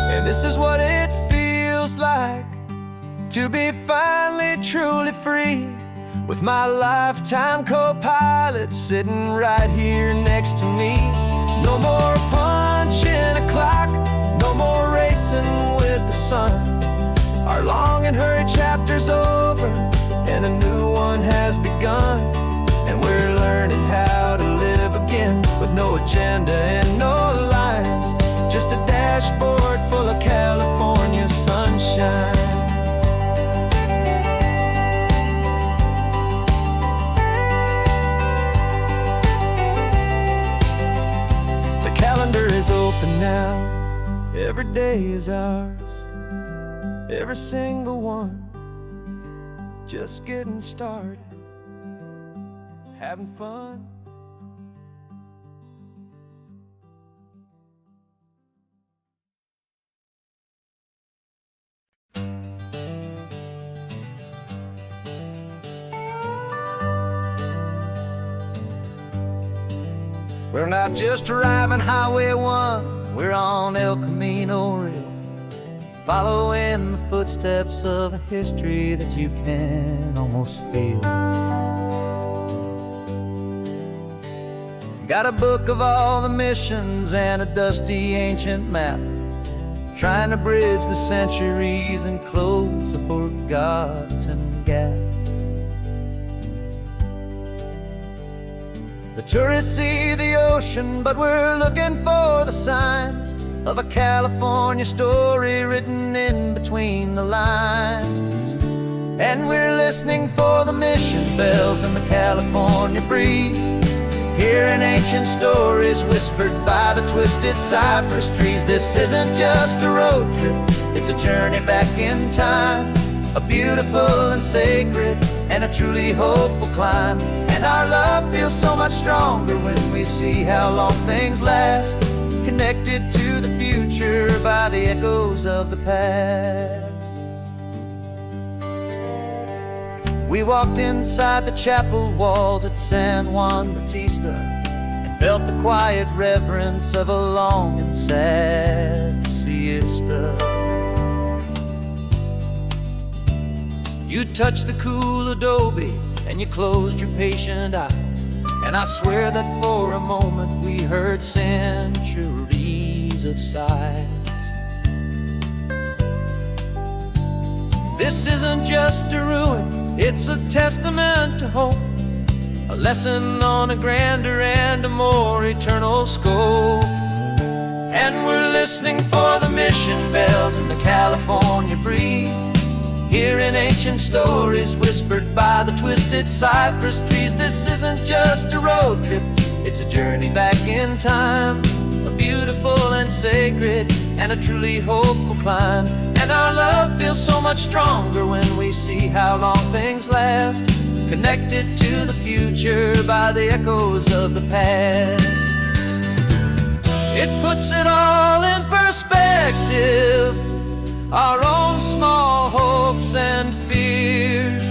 And this is what it feels like to be finally truly free, with my lifetime co-pilot sitting right here next to me. No more punching a clock, no more racing with the sun. Our long and hurried chapter's over, and a new one has begun. And we're learning how to live again with no agenda and no lines. Just a dashboard full of California sunshine. Calendar is open now, every day is ours, every single one, just getting started, having fun. We're not just driving Highway 1, we're on El Camino Real, following the footsteps of a history that you can almost feel. Got a book of all the missions and a dusty ancient map, trying to bridge the centuries and close a forgotten gap. The tourists see the ocean, but we're looking for the signs of a California story written in between the lines. And we're listening for the mission bells in the California breeze, hearing ancient stories whispered by the twisted cypress trees. This isn't just a road trip, it's a journey back in time, a beautiful and sacred and a truly hopeful climb. And our love feels so much stronger when we see how long things last, connected to the future by the echoes of the past. We walked inside the chapel walls at San Juan Bautista and felt the quiet reverence of a long and sad siesta. You touched the cool adobe and you closed your patient eyes, and I swear that for a moment we heard centuries of sighs. This isn't just a ruin, it's a testament to hope, a lesson on a grander and a more eternal scope. And we're listening for the mission bells in the California breeze, hearing ancient stories whispered by the twisted cypress trees. This isn't just a road trip, it's a journey back in time, a beautiful and sacred and a truly hopeful climb. And our love feels so much stronger when we see how long things last, connected to the future by the echoes of the past. It puts it all in perspective, our own small hopes and fears,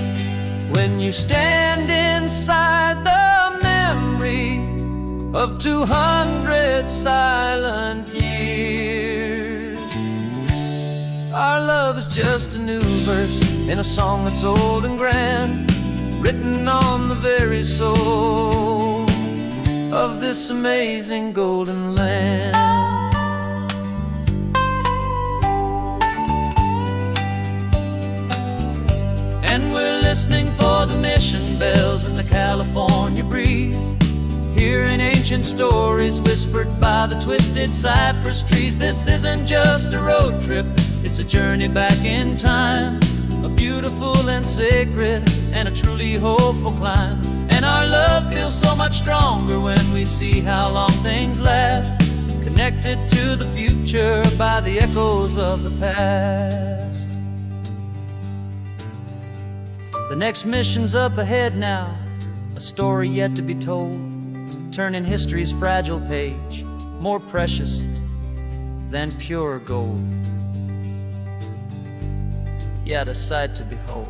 when you stand inside the memory of 200 silent years. Our love is just a new verse in a song that's old and grand, written on the very soul of this amazing golden land. And we're listening for the mission bells in the California breeze, hearing ancient stories whispered by the twisted cypress trees. This isn't just a road trip, It's a journey back in time, a beautiful and sacred, and a truly hopeful climb. And our love feels so much stronger when we see how long things last, connected to the future by the echoes of the past. The next mission's up ahead now, a story yet to be told, turning history's fragile page more precious than pure gold. Yet a sight to behold.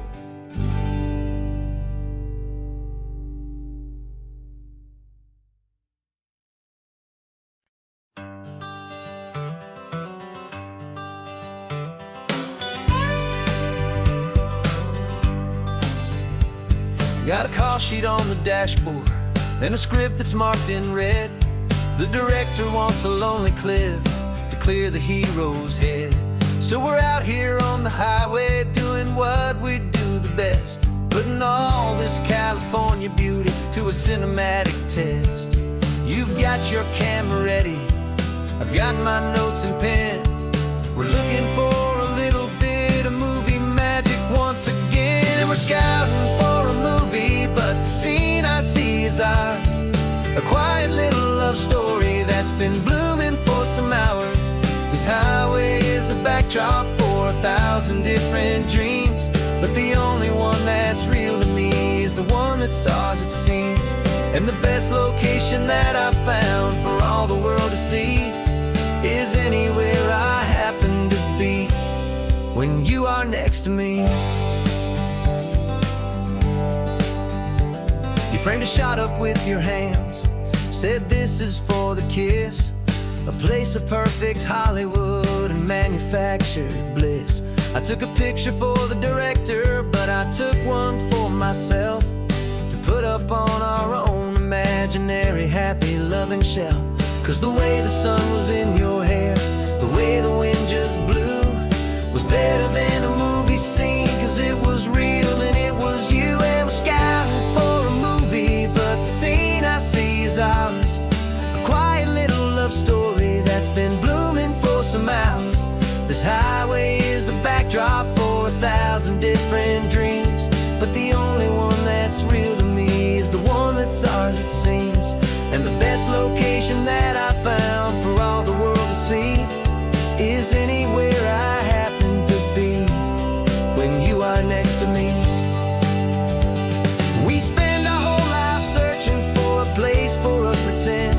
Got a call sheet on the dashboard and a script that's marked in red. The director wants a lonely cliff to clear the hero's head. So we're out here on the highway doing what we do the best, putting all this California beauty to a cinematic test. You've got your camera ready, I've got my notes and pen. We're looking for a little bit of movie magic once again. And we're scouting for a movie, but the scene I see is ours. A quiet little love story that's been blooming for some hours. This highway is the backdrop for 1,000 different dreams, but the only one that's real to me is the one that's ours, it seems. And the best location that I've found for all the world to see is anywhere I happen to be when you are next to me. You framed a shot up with your hands, said this is for the kiss, a place of perfect Hollywood and manufactured bliss. I took a picture for the director, but I took one for myself to put up on our own imaginary happy loving shelf. Cause the way the sun was in your hair, the way the wind just blew, was better than a movie scene, cause it was real and it was you. And we're scouting for a movie, but the scene I see is ours. A quiet little love story that's been blooming for some hours. This highway is the backdrop for 1,000 different dreams, but the only one that's real to me is the one that's ours, it seems. And the best location that I found for all the world to see is anywhere I happen to be when you are next to me. We spend our whole life searching for a place for a pretend,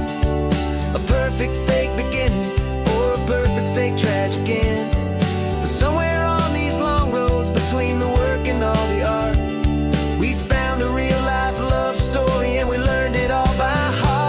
a perfect fake beginning or a perfect fake tragic end. But somewhere on these long roads between the work and all the art, we found a real life love story and we learned it all by heart.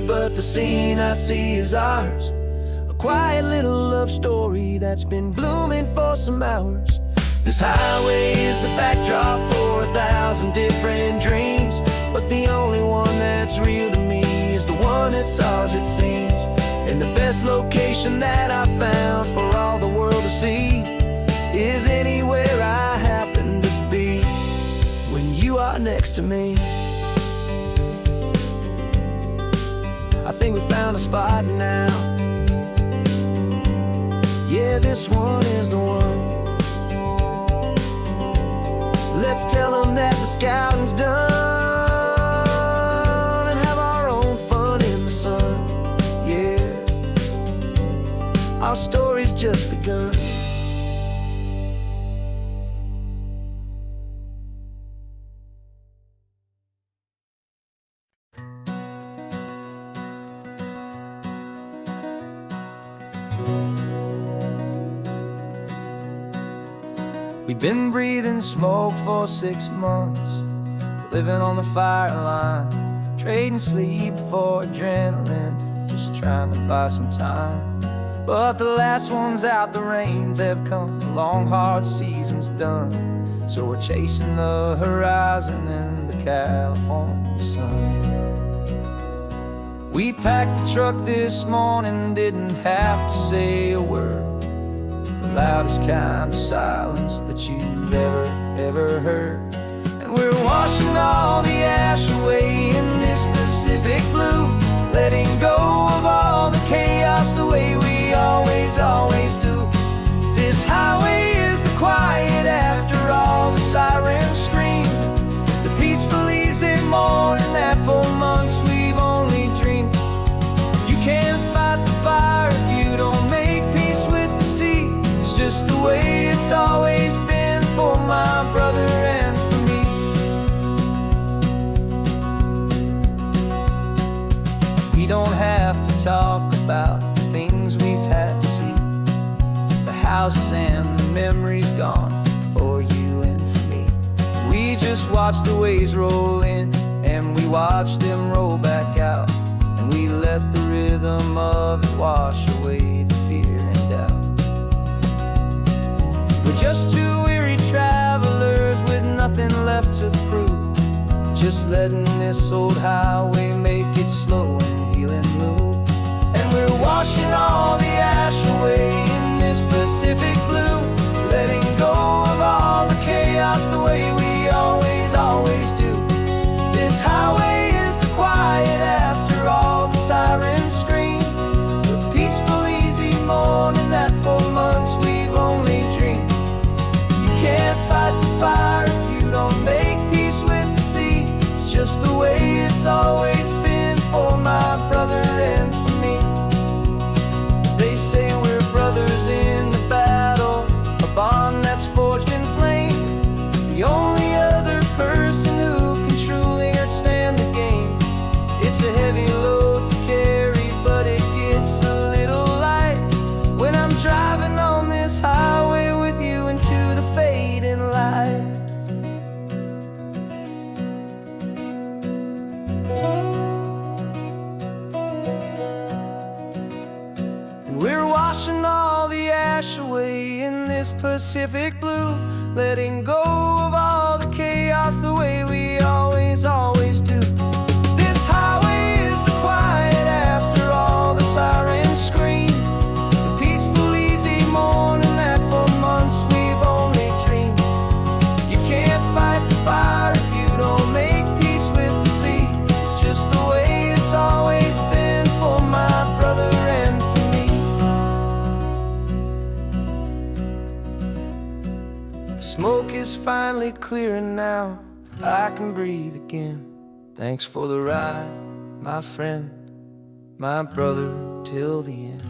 But the scene I see is ours. A quiet little love story that's been blooming for some hours. This highway is the backdrop for 1,000 different dreams, but the only one that's real to me is the one that's ours, it seems. And the best location that I found for all the world to see is anywhere I happen to be when you are next to me. I think we found a spot now. Yeah, this one is the one. Let's tell them that the scouting's done and have our own fun in the sun. Yeah, our story's just begun. We've been breathing smoke for 6 months, living on the fire line, trading sleep for adrenaline, just trying to buy some time. But the last one's out, the rains have come, the long hard season's done. So we're chasing the horizon in the California sun. We packed the truck this morning, didn't have to say a word. The loudest kind of silence that you've ever heard. And we're washing all the ash away in this Pacific blue, letting go of all the chaos the way we always do. This highway is the quiet after all the sirens scream, the peaceful easy morning that for months we've only dreamed. You can't fight the fire if you don't make peace with the sea. It's just the way it's always been for my brother and for me. We don't have to talk about the things we've had to see, the houses and the memories gone for you and for me. We just watch the waves roll in and we watch them roll back out, and we let the rhythm of it wash away the fear and doubt. We're just two weary travelers with nothing left to prove, just letting this old highway make it slow and healing move. And we're washing all the ash away in this Pacific blue, letting go of all the chaos the way we always do. This highway is the quiet after all the sirens scream, the peaceful easy morning that for months we've only dreamed. You can't fight the fire if you don't make peace with the sea. It's just the way it's always been for my brother and for me. They say we're brothers in the battle, a bond that's forged in flame. The only other person who can truly understand the game. It's a heavy load to carry, but it gets a little light when I'm driving on this highway with you into the fading light. And we're washing all the ash away in this Pacific blue, letting go of all the chaos the way we always do. This highway is the quiet after all the sirens scream, the peaceful easy morning that for months we've only dreamed. You can't fight the fire if you don't make peace with the sea. It's just the way it's always been for my brother and for me. The smoke is finally clearing now, I can breathe again. Thanks for the ride, my friend, my brother, till the end.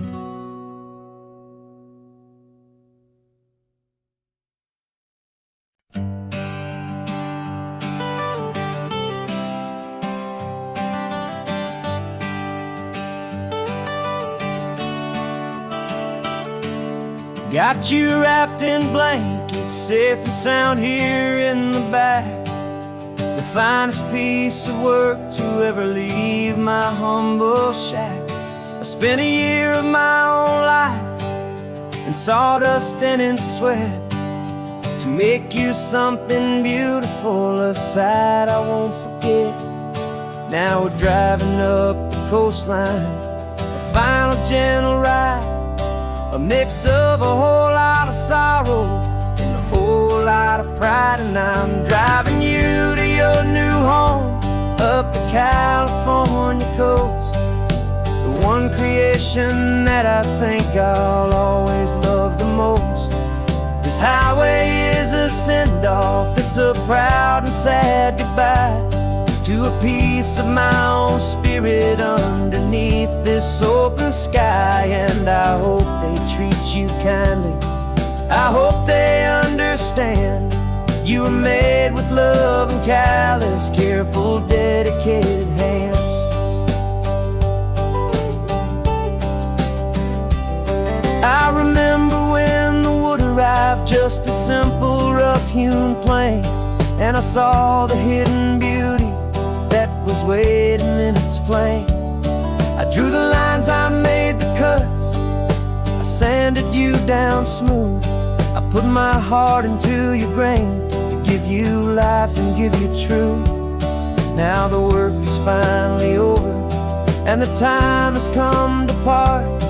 Got you wrapped in blankets, safe and sound here in the back. The finest piece of work to ever leave my humble shack. I spent a year of my own life in sawdust and in sweat to make you something beautiful, a sight I won't forget. Now we're driving up the coastline, a final gentle ride, a mix of a whole lot of sorrow and a whole lot of pride. And I'm driving you to your new home up the California coast, the one creation that I think I'll always love the most. This highway is a send-off, it's a proud and sad goodbye to a piece of my own spirit underneath this open sky. And I hope they treat you kindly, I hope they understand you were made with love and callous, careful, dedicated hands. I remember when the wood arrived, just a simple rough-hewn plank, and I saw the hidden beauty that was waiting in its flame. I drew the lines, I made the cuts, I sanded you down smooth. I put my heart into your grain to give you life and give you truth. Now the work is finally over, and the time has come to part,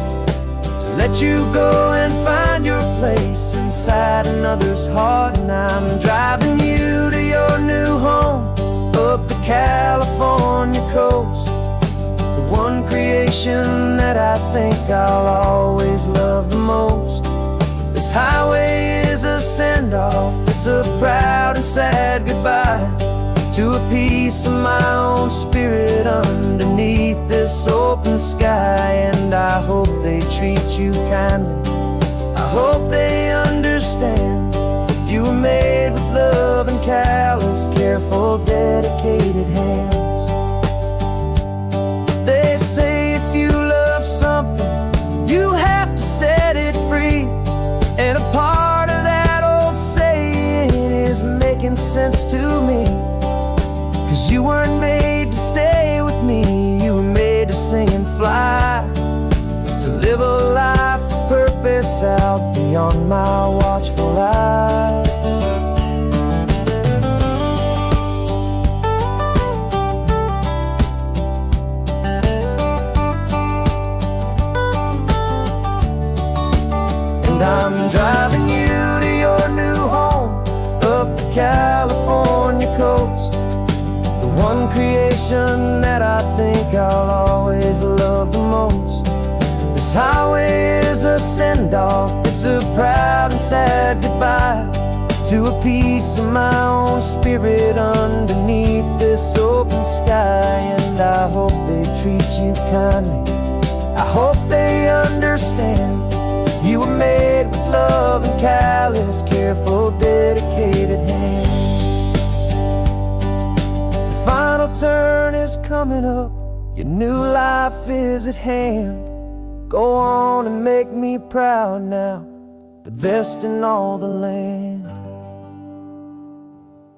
to let you go and find your place inside another's heart. And I'm driving you to your new home up the California coast, the one creation that I think I'll always love the most. This highway is a send-off, it's a proud and sad goodbye to a piece of my own spirit underneath this open sky. And I hope they treat you kindly, I hope they understand you were made with love and callous, careful, dedicated hands. They say if you love something, you have to set it free, and a part of that old saying is making sense to me. 'Cause you weren't made to stay with me, you were made to sing and fly, to live a life of purpose out beyond my watchful eye. And I'm driving you to your new home up the California coast, the one creation that I think I'll always love the most. This highway is a send-off, it's a proud and sad goodbye to a piece of my own spirit underneath this open sky. And I hope they treat you kindly, I hope they understand you were made with love and callous, careful, dedicated hands. The final turn is coming up, your new life is at hand. Go on and make me proud now, the best in all the land.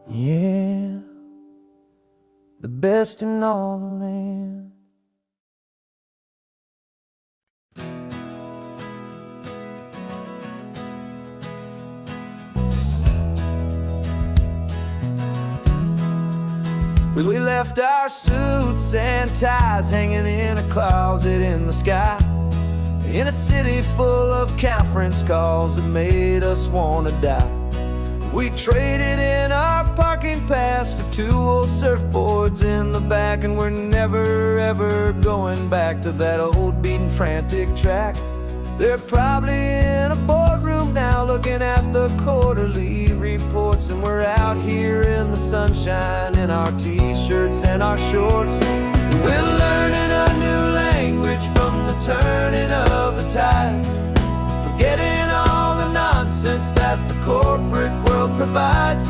Yeah, the best in all the land. We left our suits and ties hanging in a closet in the sky, in a city full of conference calls that made us wanna die. We traded in our parking pass for 2 old surfboards in the back, and we're never ever going back to that old beaten frantic track. They're probably in a boardroom now looking at the quarterly reports, and we're out here in the sunshine in our t-shirts and our shorts. We're learning a new language from the turning of the tides, forgetting all the nonsense that the corporate world provides.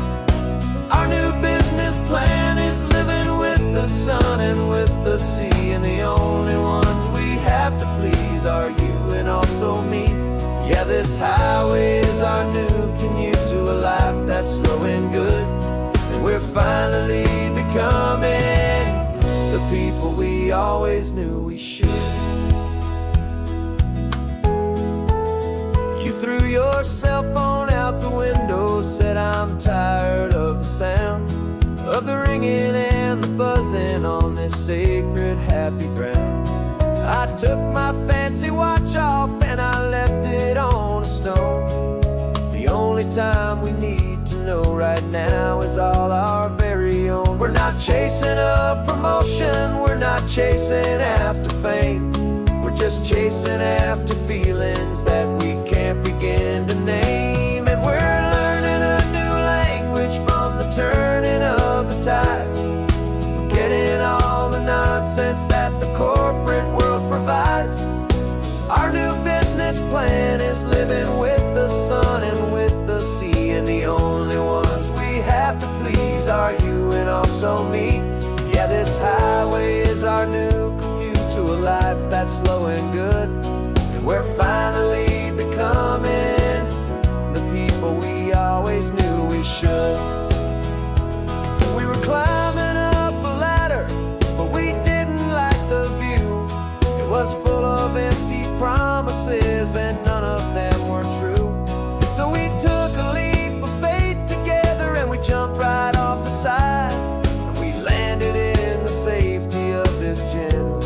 Our new business plan is living with the sun and with the sea, and the only ones we have to please are you and also me. Yeah, this highway is our new commute to a life that's slow and good, and we're finally becoming the people we always knew we should. You threw your cell phone out the window, said I'm tired of the sound of the ringing and the buzzing on this sacred happy ground. I took my fancy watch off and I left it on a stone. The only time we need to know right now is all our very own. We're not chasing a promotion, we're not chasing after fame, we're just chasing after feelings that we can't begin to name. And we're learning a new language from the turning of the tides, forgetting all the nonsense that the corporate world provides. Our new business plan is living with the sun and with the sea, and the only ones we have to please are you and also me. Yeah, this highway is our new commute to a life that's slow and good, and we're finally becoming the people we always knew we should. We were climbing up a ladder, but we didn't like the view. It was full of empty promises and none of them were true. So we took a leap of faith together and we jumped right off the side, and we landed in the safety of this gentle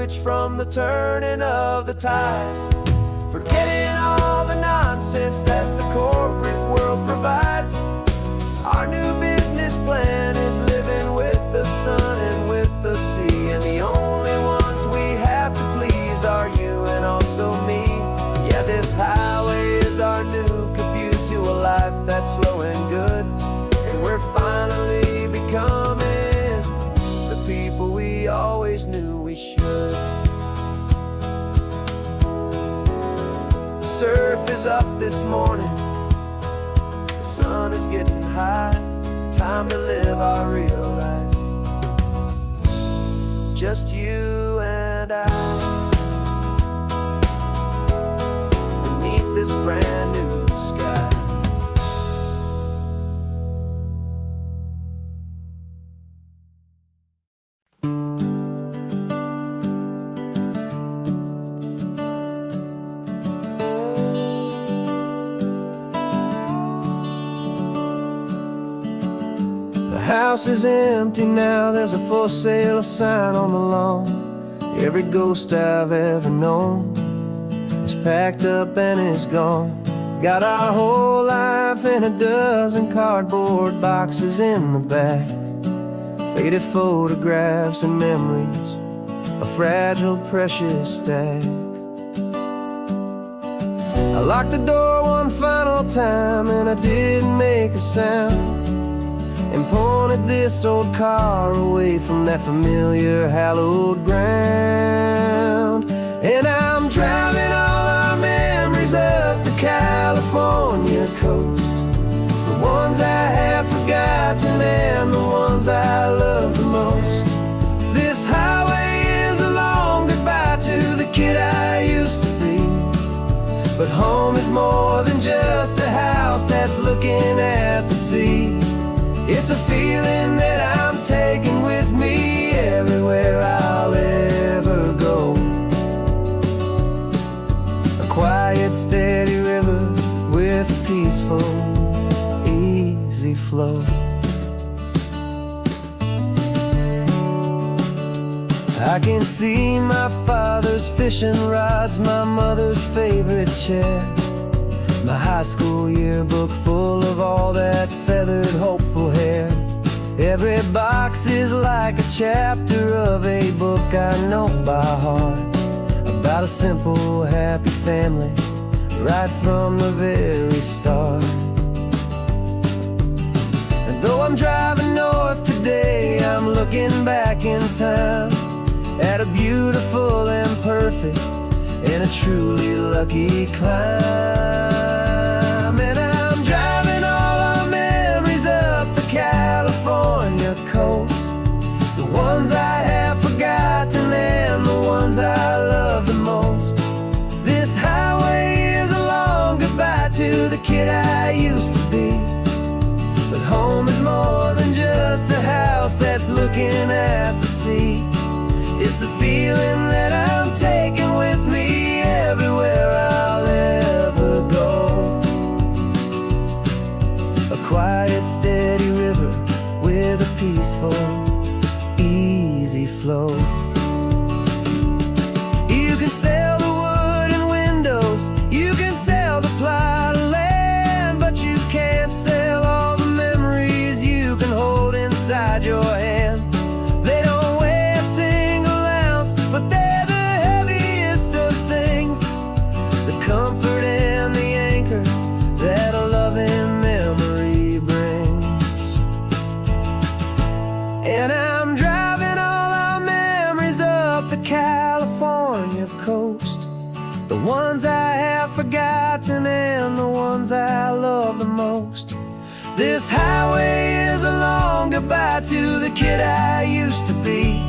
switch from the turning of the tides. Forgetting all the nonsense that the corporate world provides. Our new business plan is living with the sun and with the sea, and the only ones we have to please are you and also me. Yeah, this highway is our new commute to a life that's slow and good, and we're finally becoming the people we always knew we should. The surf is up this morning, the sun is getting high. Time to live our real life, just you and I, beneath this brand new sky. The house is empty now, there's a for sale sign on the lawn. Every ghost I've ever known is packed up and is gone. Got our whole life in a dozen cardboard boxes in the back. Faded photographs and memories, a fragile, precious stack. I locked the door one final time and I didn't make a sound, and pointed this old car away from that familiar hallowed ground. And I'm driving all our memories up the California coast, the ones I have forgotten and the ones I love the most. This highway is a long goodbye to the kid I used to be, but home is more than just a house that's looking at the sea. It's a feeling that I'm taking with me everywhere I'll ever go. A quiet, steady river with a peaceful, easy flow. I can see my father's fishing rods, my mother's favorite chair, my high school yearbook full of all that feathered, hopeful hair. Every box is like a chapter of a book I know by heart, about a simple, happy family right from the very start. And though I'm driving north today, I'm looking back in time at a beautiful and perfect and a truly lucky climb. And I'm driving all our memories up the California coast, the ones I have forgotten and the ones I love the most. This highway is a long goodbye to the kid I used to be, but home is more than just a house that's looking at the sea. It's a feeling that I'm taking with me everywhere I'll ever go. A quiet, steady river with a peaceful, easy flow. You can sell the wood and windows, you can sell the plot of land, but you can't sell all the memories you can hold inside your hand. They don't weigh a single ounce, but they're the heaviest of things, the comfort and the anchor that a loving memory brings. And I'm driving all our memories up the California coast, the ones I have forgotten and the ones I love the most. This highway is a long goodbye to the kid I used to be,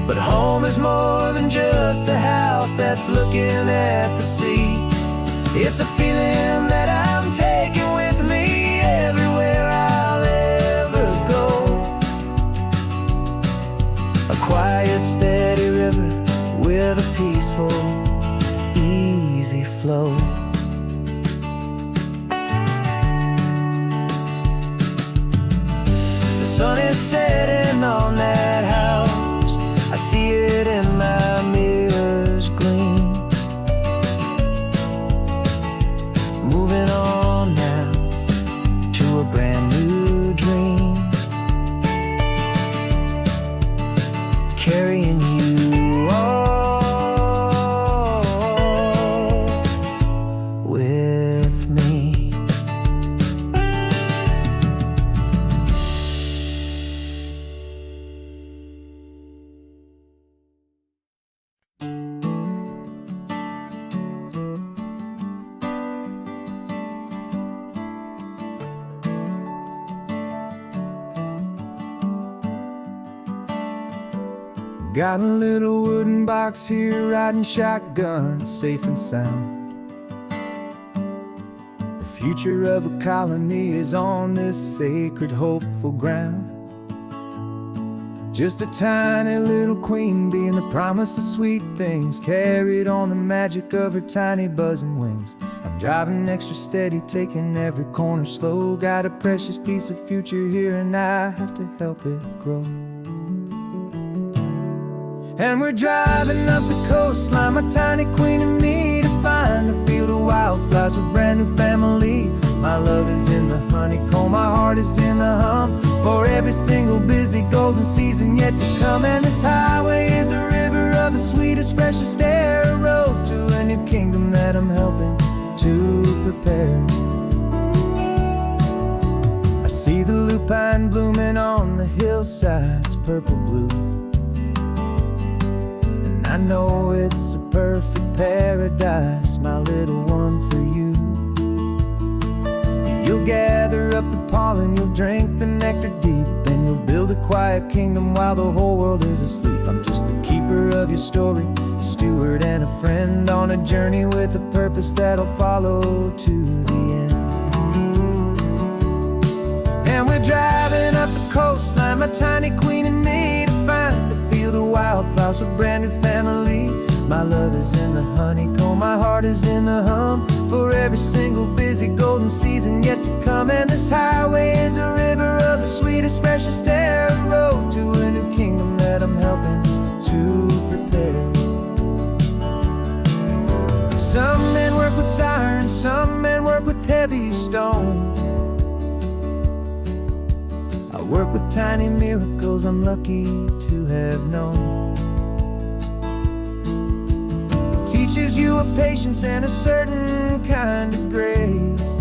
but home is more than just a house that's looking at the sea. It's a feeling that I'm taking with me everywhere I'll ever go. A quiet, steady river with a peaceful, easy flow. The sun is setting on that house, I see it in my carrying you all with me. Got a little wooden box here, riding shotgun, safe and sound. The future of a colony is on this sacred, hopeful ground. Just a tiny little queen bee, and the promise of sweet things carried on the magic of her tiny buzzing wings. I'm driving extra steady, taking every corner slow. Got a precious piece of future here, and I have to help it grow. And we're driving up the coastline, my tiny queen and me, to find a field of wildflowers with brand new family. My love is in the honeycomb, my heart is in the hum, for every single busy golden season yet to come. And this highway is a river of the sweetest, freshest air, a road to a new kingdom that I'm helping to prepare. I see the lupine blooming on the hillsides, purple blue. I know it's a perfect paradise, my little one, for you. You'll gather up the pollen, you'll drink the nectar deep, and you'll build a quiet kingdom while the whole world is asleep. I'm just the keeper of your story, a steward and a friend, on a journey with a purpose that'll follow to the end. And we're driving up the coastline, my tiny queen and me, to find a field of wildflowers with brand new family. My love is in the honeycomb, my heart is in the hum, for every single busy golden season yet to come. And this highway is a river of the sweetest, freshest air, a road to a new kingdom that I'm helping to prepare. Some men work with iron, some men work with heavy stone. I work with tiny miracles I'm lucky to have known. It teaches you a patience and a certain kind of grace,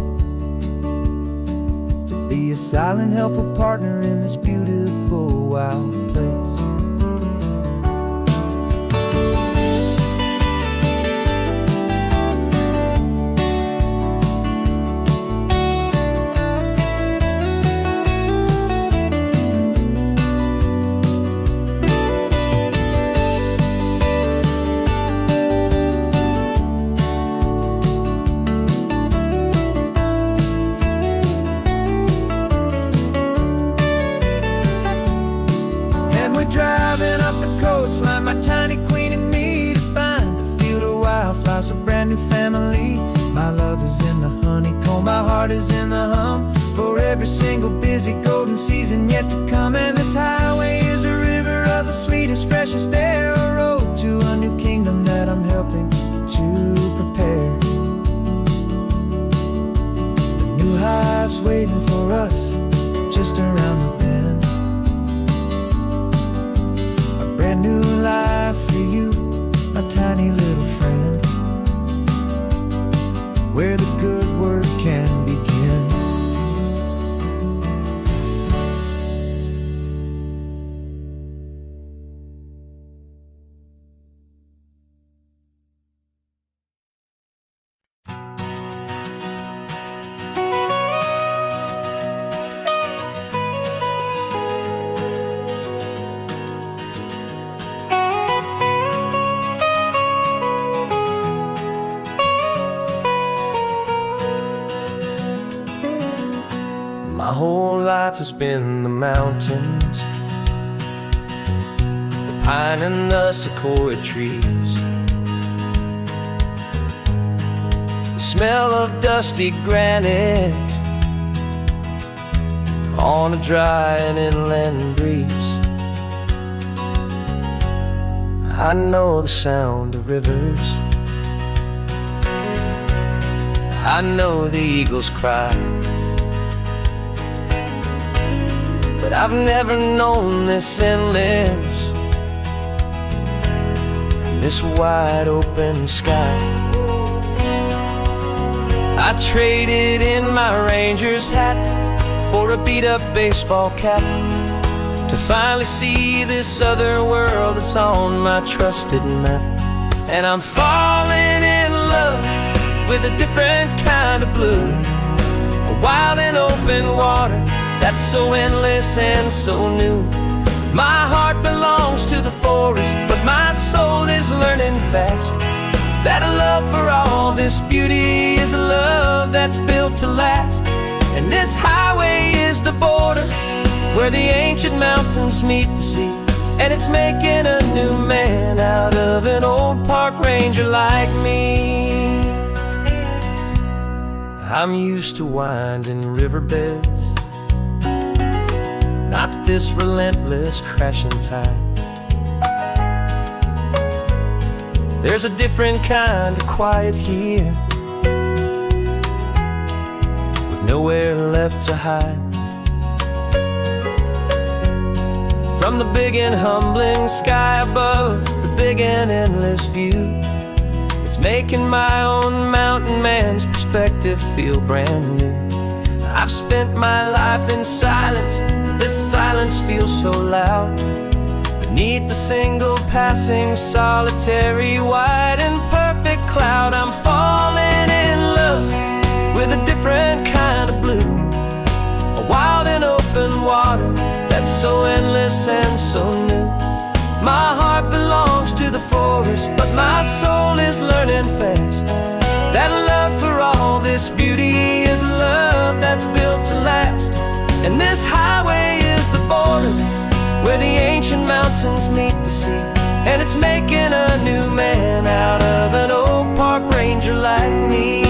to be a silent, helpful partner in this beautiful, wild place. Driving up the coastline, my tiny queen and me, to find a field of wildflowers, a brand new family. My love is in the honeycomb, my heart is in the hum, for every single busy golden season yet to come. And this highway is a river of the sweetest, freshest air, a road to a new kingdom that I'm helping to prepare. The new hive's waiting for us just around the bend. Brand new life for you, my tiny little friend, where the good work can begin. My whole life has been the mountains, the pine and the sequoia trees, the smell of dusty granite on a dry and inland breeze. I know the sound of rivers, I know the eagles cry, but I've never known this endless this wide open sky. I traded in my Rangers hat for a beat-up baseball cap, to finally see this other world that's on my trusted map. And I'm falling in love with a different kind of blue, a wild and open water that's so endless and so new. My heart belongs to the forest, but my soul is learning fast that a love for all this beauty is a love that's built to last. And this highway is the border where the ancient mountains meet the sea, and it's making a new man out of an old park ranger like me. I'm used to winding riverbeds, not this relentless crashing tide. There's a different kind of quiet here, with nowhere left to hide. From the big and humbling sky above, the big and endless view, it's making my own mountain man's perspective feel brand new. I've spent my life in silence, this silence feels so loud. Beneath the single passing solitary white and perfect cloud, I'm falling in love with a different kind of blue, a wild and open water that's so endless and so new. My heart belongs to the forest, but my soul is learning fast that a love for all this beauty is a love that's built to last. And this highway is the border where the ancient mountains meet the sea, and it's making a new man out of an old park ranger like me.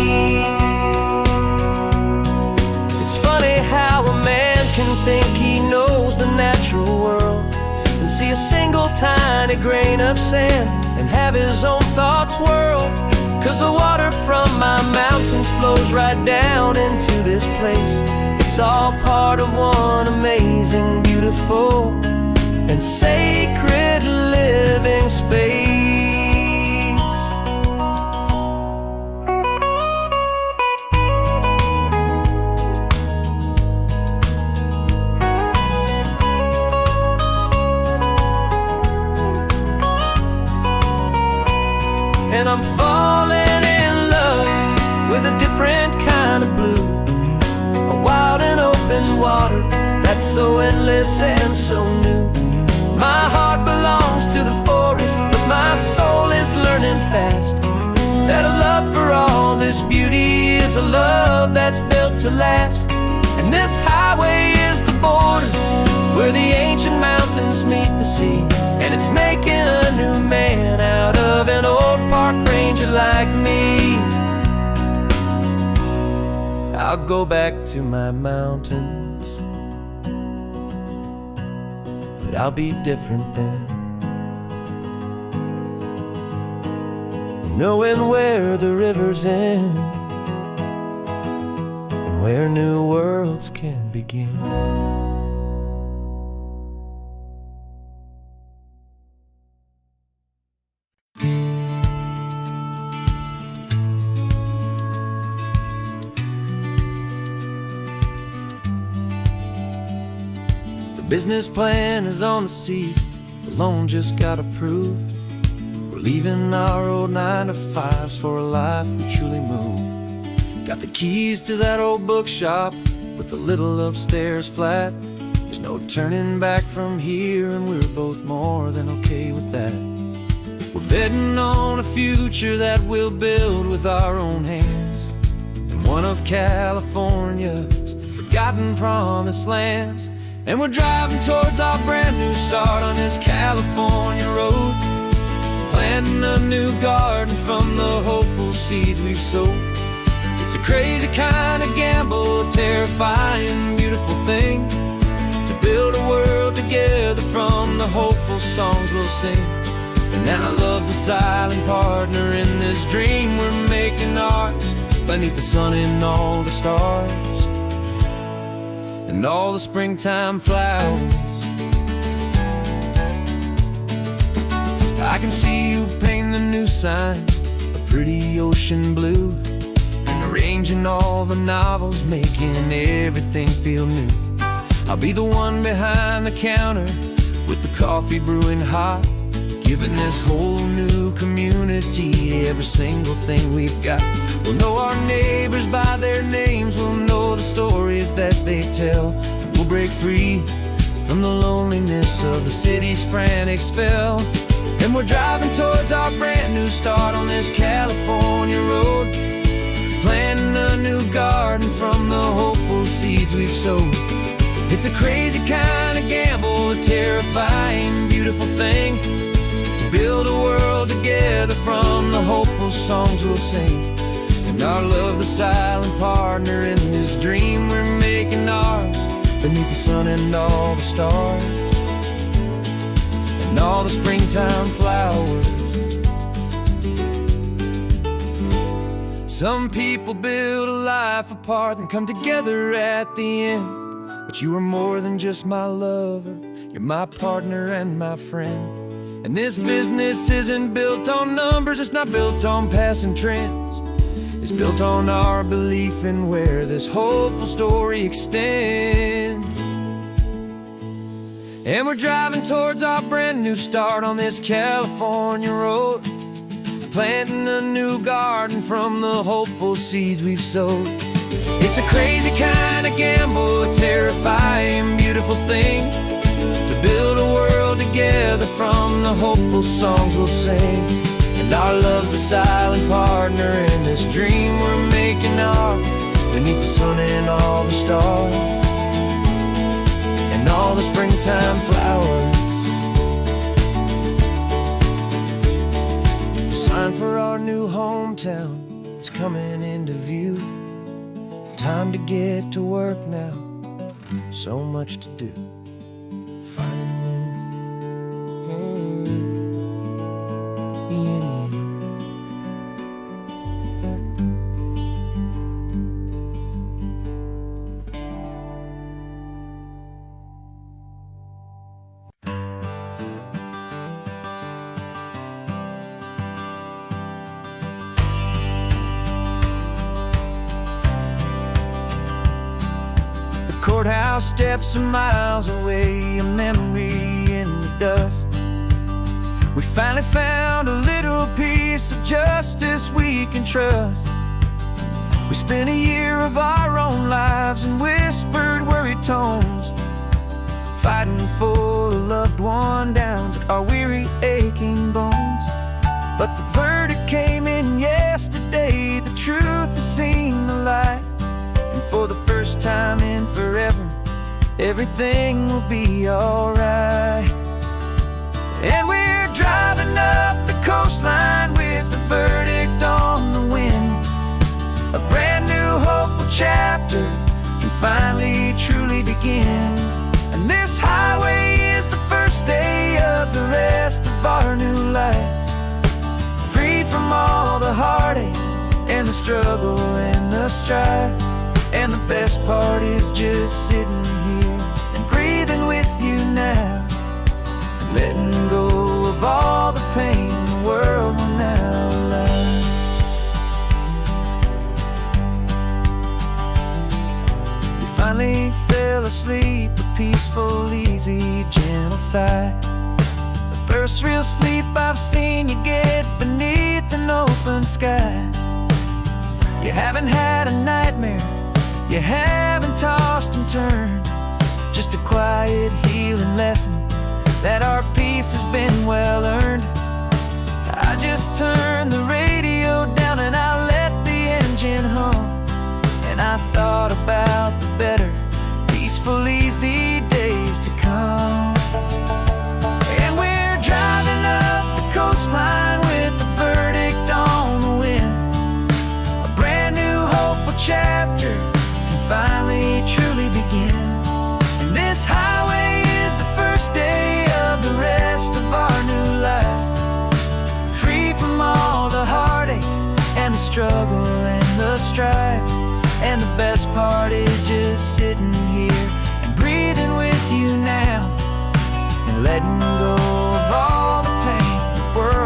It's funny how a man can think he knows the natural world and see a single tiny grain of sand and have his own thoughts whirled. 'Cause the water from my mountains flows right down into this place. It's all part of one amazing, beautiful, and sacred living space. And I'm falling in love with a different kind of blue, a wild and open water that's so endless and so new. My heart belongs to the forest, but my soul is learning fast that a love for all this beauty is a love that's built to last. And this highway is the border where the ancient mountains meet the sea, and it's making a new man out of an old park ranger like me. I'll go back to my mountains, but I'll be different then, knowing where the rivers end and where new worlds can begin. Business plan is on the seat, the loan just got approved. We're leaving our old 9-to-5s for a life we truly move. Got the keys to that old bookshop with the little upstairs flat. There's no turning back from here, and we're both more than okay with that. We're betting on a future that we'll build with our own hands, in one of California's forgotten promised lands. And we're driving towards our brand new start on this California road, planting a new garden from the hopeful seeds we've sowed. It's a crazy kind of gamble, a terrifying, beautiful thing, to build a world together from the hopeful songs we'll sing. And now love's a silent partner in this dream we're making ours, beneath the sun and all the stars and all the springtime flowers. I I can see you paint the new sign a pretty ocean blue, and arranging all the novels, making everything feel new. I'll be the one behind the counter with the coffee brewing hot, giving this whole new community every single thing we've got. We'll know our neighbors by their names, we'll know the stories that they tell, and we'll break free from the loneliness of the city's frantic spell. And we're driving towards our brand new start on this California road, planting a new garden from the hopeful seeds we've sowed. It's a crazy kind of gamble, a terrifying, beautiful thing, to build a world together from the hopeful songs we'll sing. And our love's the silent partner in this dream we're making ours, beneath the sun and all the stars, and all the springtime flowers. Some people build a life apart and come together at the end, but you are more than just my lover, you're my partner and my friend. And this business isn't built on numbers, it's not built on passing trends. It's built on our belief in where this hopeful story extends. And we're driving towards our brand new start on this California road, planting a new garden from the hopeful seeds we've sowed. It's a crazy kind of gamble, a terrifying, beautiful thing, to build a world together from the hopeful songs we'll sing. And our love's a silent partner in this dream we're making ours, beneath the sun and all the stars, and all the springtime flowers. The sign for our new hometown is coming into view. Time to get to work now, so much to do. Finding me and you. Courthouse steps are miles away, a memory in the dust. We finally found a little piece of justice we can trust. We spent a year of our own lives in whispered, worried tones, fighting for a loved one down to our weary, aching bones. But the verdict came in yesterday, the truth has seen the light. And for the first time in forever, everything will be alright. And we're driving up the coastline with the verdict on the wind. A brand new hopeful chapter can finally truly begin. And this highway is the first day of the rest of our new life, free from all the heartache and the struggle and the strife. And the best part is just sitting here and breathing with you now, and letting go of all the pain the world will now allow. We finally fell asleep, a peaceful, easy, gentle sigh. The first real sleep I've seen you get beneath an open sky. You haven't had a nightmare, you haven't tossed and turned, just a quiet healing lesson that our peace has been well earned. I just turned the radio down and I let the engine hum, and I thought about the better, peaceful, easy days to come. And we're driving up the coastline with the verdict on the wind. A brand new hopeful chapter finally truly begin. And this highway is the first day of the rest of our new life, free from all the heartache and the struggle and the strife. And the best part is just sitting here and breathing with you now, and letting go of all the pain the world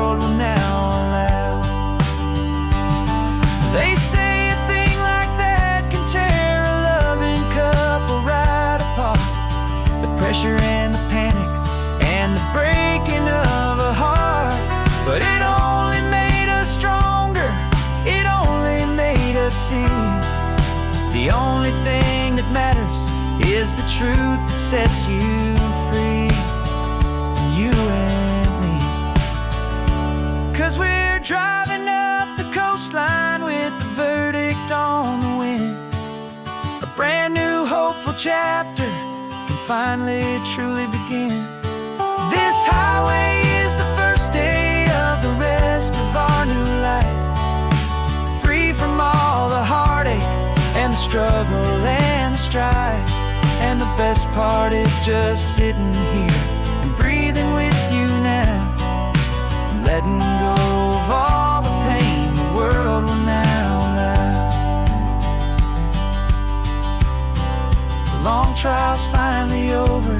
see. The only thing that matters is the truth that sets you free. You and me. 'Cause we're driving up the coastline with the verdict on the wind. A brand new hopeful chapter can finally truly begin. This highway is the first day of the rest of our new life. Free from all the heartache and the struggle and the strife. And the best part is just sitting here and breathing with you now, and letting go of all the pain the world will now allow. The long trial's finally over.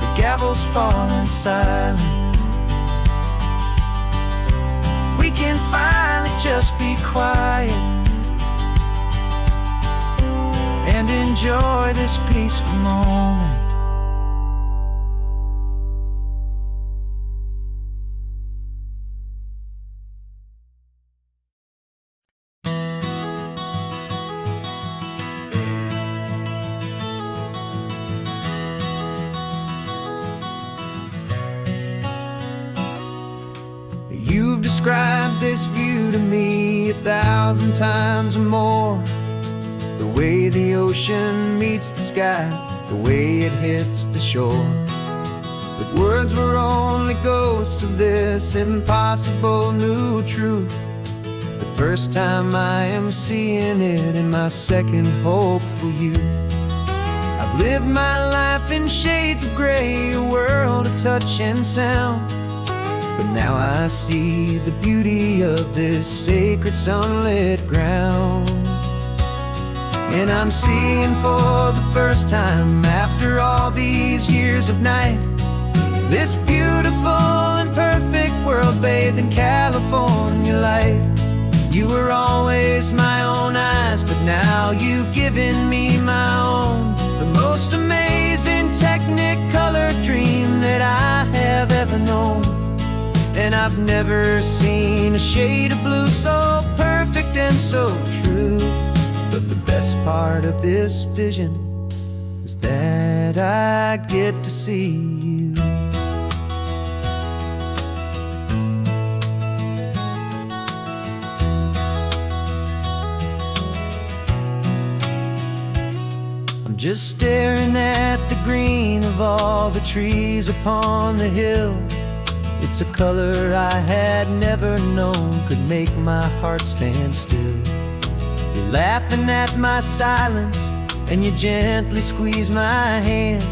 The gavel's falling silent. We can finally just be quiet and enjoy this peaceful moment. You've described this view to me 1,000 times or more. The way the ocean meets the sky, the way it hits the shore. But words were only ghosts of this impossible new truth. The first time I am seeing it in my second hopeful youth. I've lived my life in shades of gray, a world of touch and sound. But now I see the beauty of this sacred sunlit ground. And I'm seeing for the first time, after all these years of night, this beautiful and perfect world bathed in California light. You were always my own eyes, but now you've given me my own. The most amazing Technicolor dream that I have ever known. And I've never seen a shade of blue so perfect and so true. But the best part of this vision is that I get to see you. I'm just staring at the green of all the trees upon the hill. It's a color I had never known could make my heart stand still. You're laughing at my silence, and you gently squeeze my hand.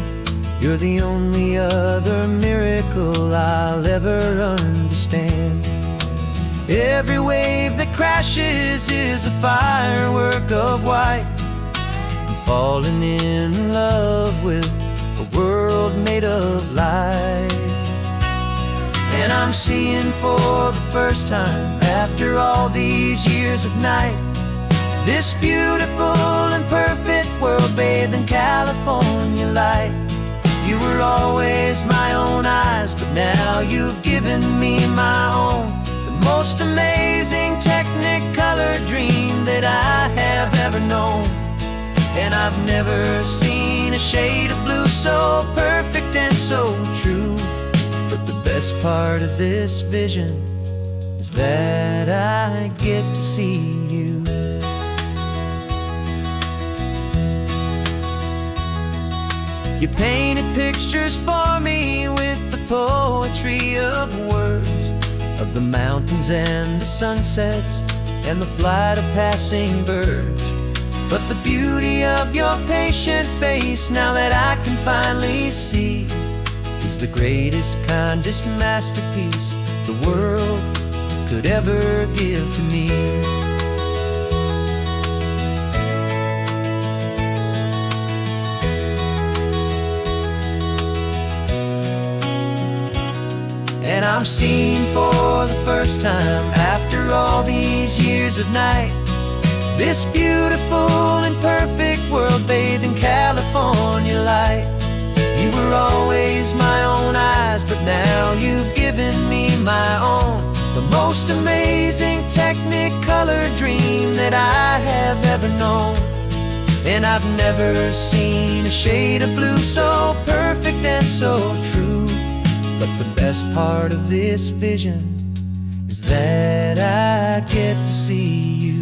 You're the only other miracle I'll ever understand. Every wave that crashes is a firework of white. I'm falling in love with a world made of light. And I'm seeing for the first time, after all these years of night, this beautiful and perfect world bathed in California light. You were always my own eyes, but now you've given me my own. The most amazing Technicolor dream that I have ever known. And I've never seen a shade of blue so perfect and so true. But the best part of this vision is that I get to see you. You painted pictures for me with the poetry of words, of the mountains and the sunsets and the flight of passing birds. But the beauty of your patient face, now that I can finally see, is the greatest, kindest masterpiece the world could ever give to me. And I'm seeing for the first time, after all these years of night, this beautiful and perfect world bathed in California light. You were always my own eyes, but now you've given me my own. The most most amazing Technicolor dream that I have ever known. And I've never seen a shade of blue so perfect and so true. But the best part of this vision is that I get to see you.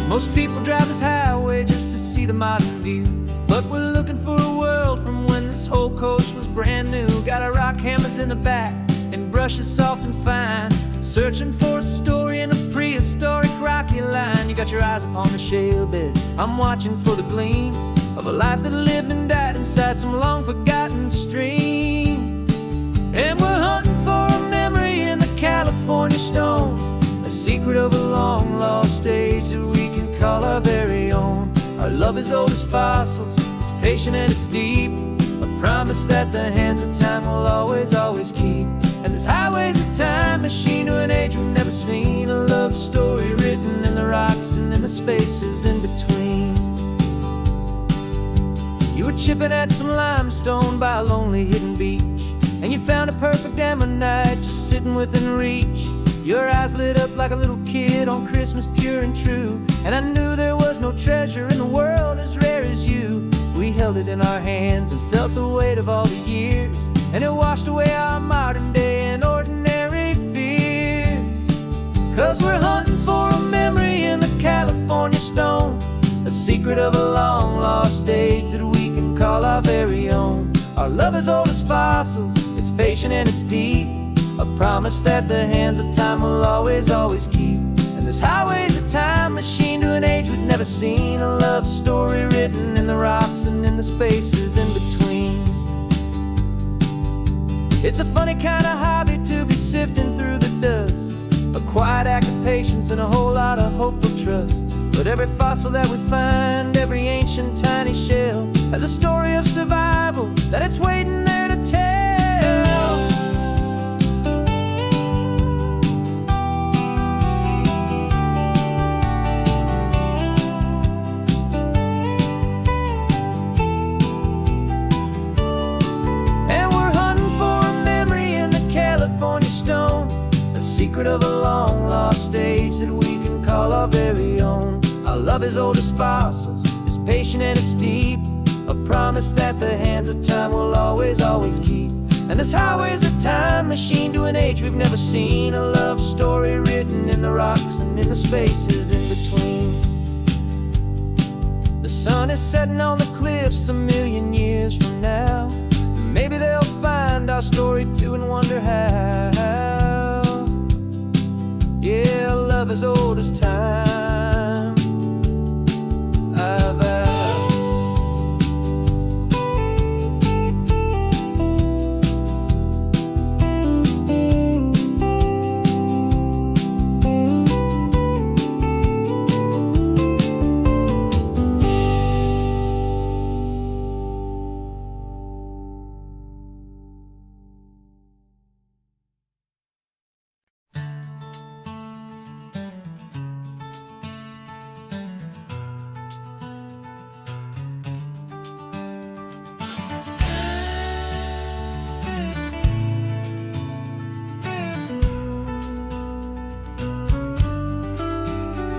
Most people drive this highway just to see the modern view, but we're looking for a world from when this whole coast was brand new. Got our rock hammers in the back and brushes soft and fine, searching for a story in a prehistoric rocky line. You got your eyes upon the shale beds, I'm watching for the gleam of a life that lived and died inside some long forgotten stream. And we're hunting for a memory in the California stone, a secret of a long lost age that we can call our very own. Our love is old as fossils, it's patient and it's deep, a promise that the hands of time will always, always keep. And this highway's a time machine to an age we've never seen, a love story written in the rocks and in the spaces in between. You were chipping at some limestone by a lonely hidden beach, and you found a perfect ammonite just sitting within reach. Your eyes lit up like a little kid on Christmas, pure and true. And I knew there was no treasure in the world as rare as you. We held it in our hands and felt the weight of all the years, and it washed away our modern day and ordinary fears. 'Cause we're hunting for a memory in the California stone, a secret of a long lost age that we can call our very own. Our love is old as fossils, it's patient and it's deep, a promise that the hands of time will always, always keep. And this highway's a time machine to an age we've never seen, a love story written in the rocks and in the spaces in between. It's a funny kind of hobby to be sifting through the dust, a quiet act of patience and a whole lot of hopeful trust. But every fossil that we find, every ancient tiny shell, has a story of survival that it's waiting there to tell. Secret of a long lost age that we can call our very own. Our love is old as fossils, it's patient and it's deep, a promise that the hands of time will always, always keep. And this highway's a time machine to an age we've never seen, a love story written in the rocks and in the spaces in between. The sun is setting on the cliffs a million years from now, maybe they'll find our story too and wonder how. Yeah, love is old as time, I vow.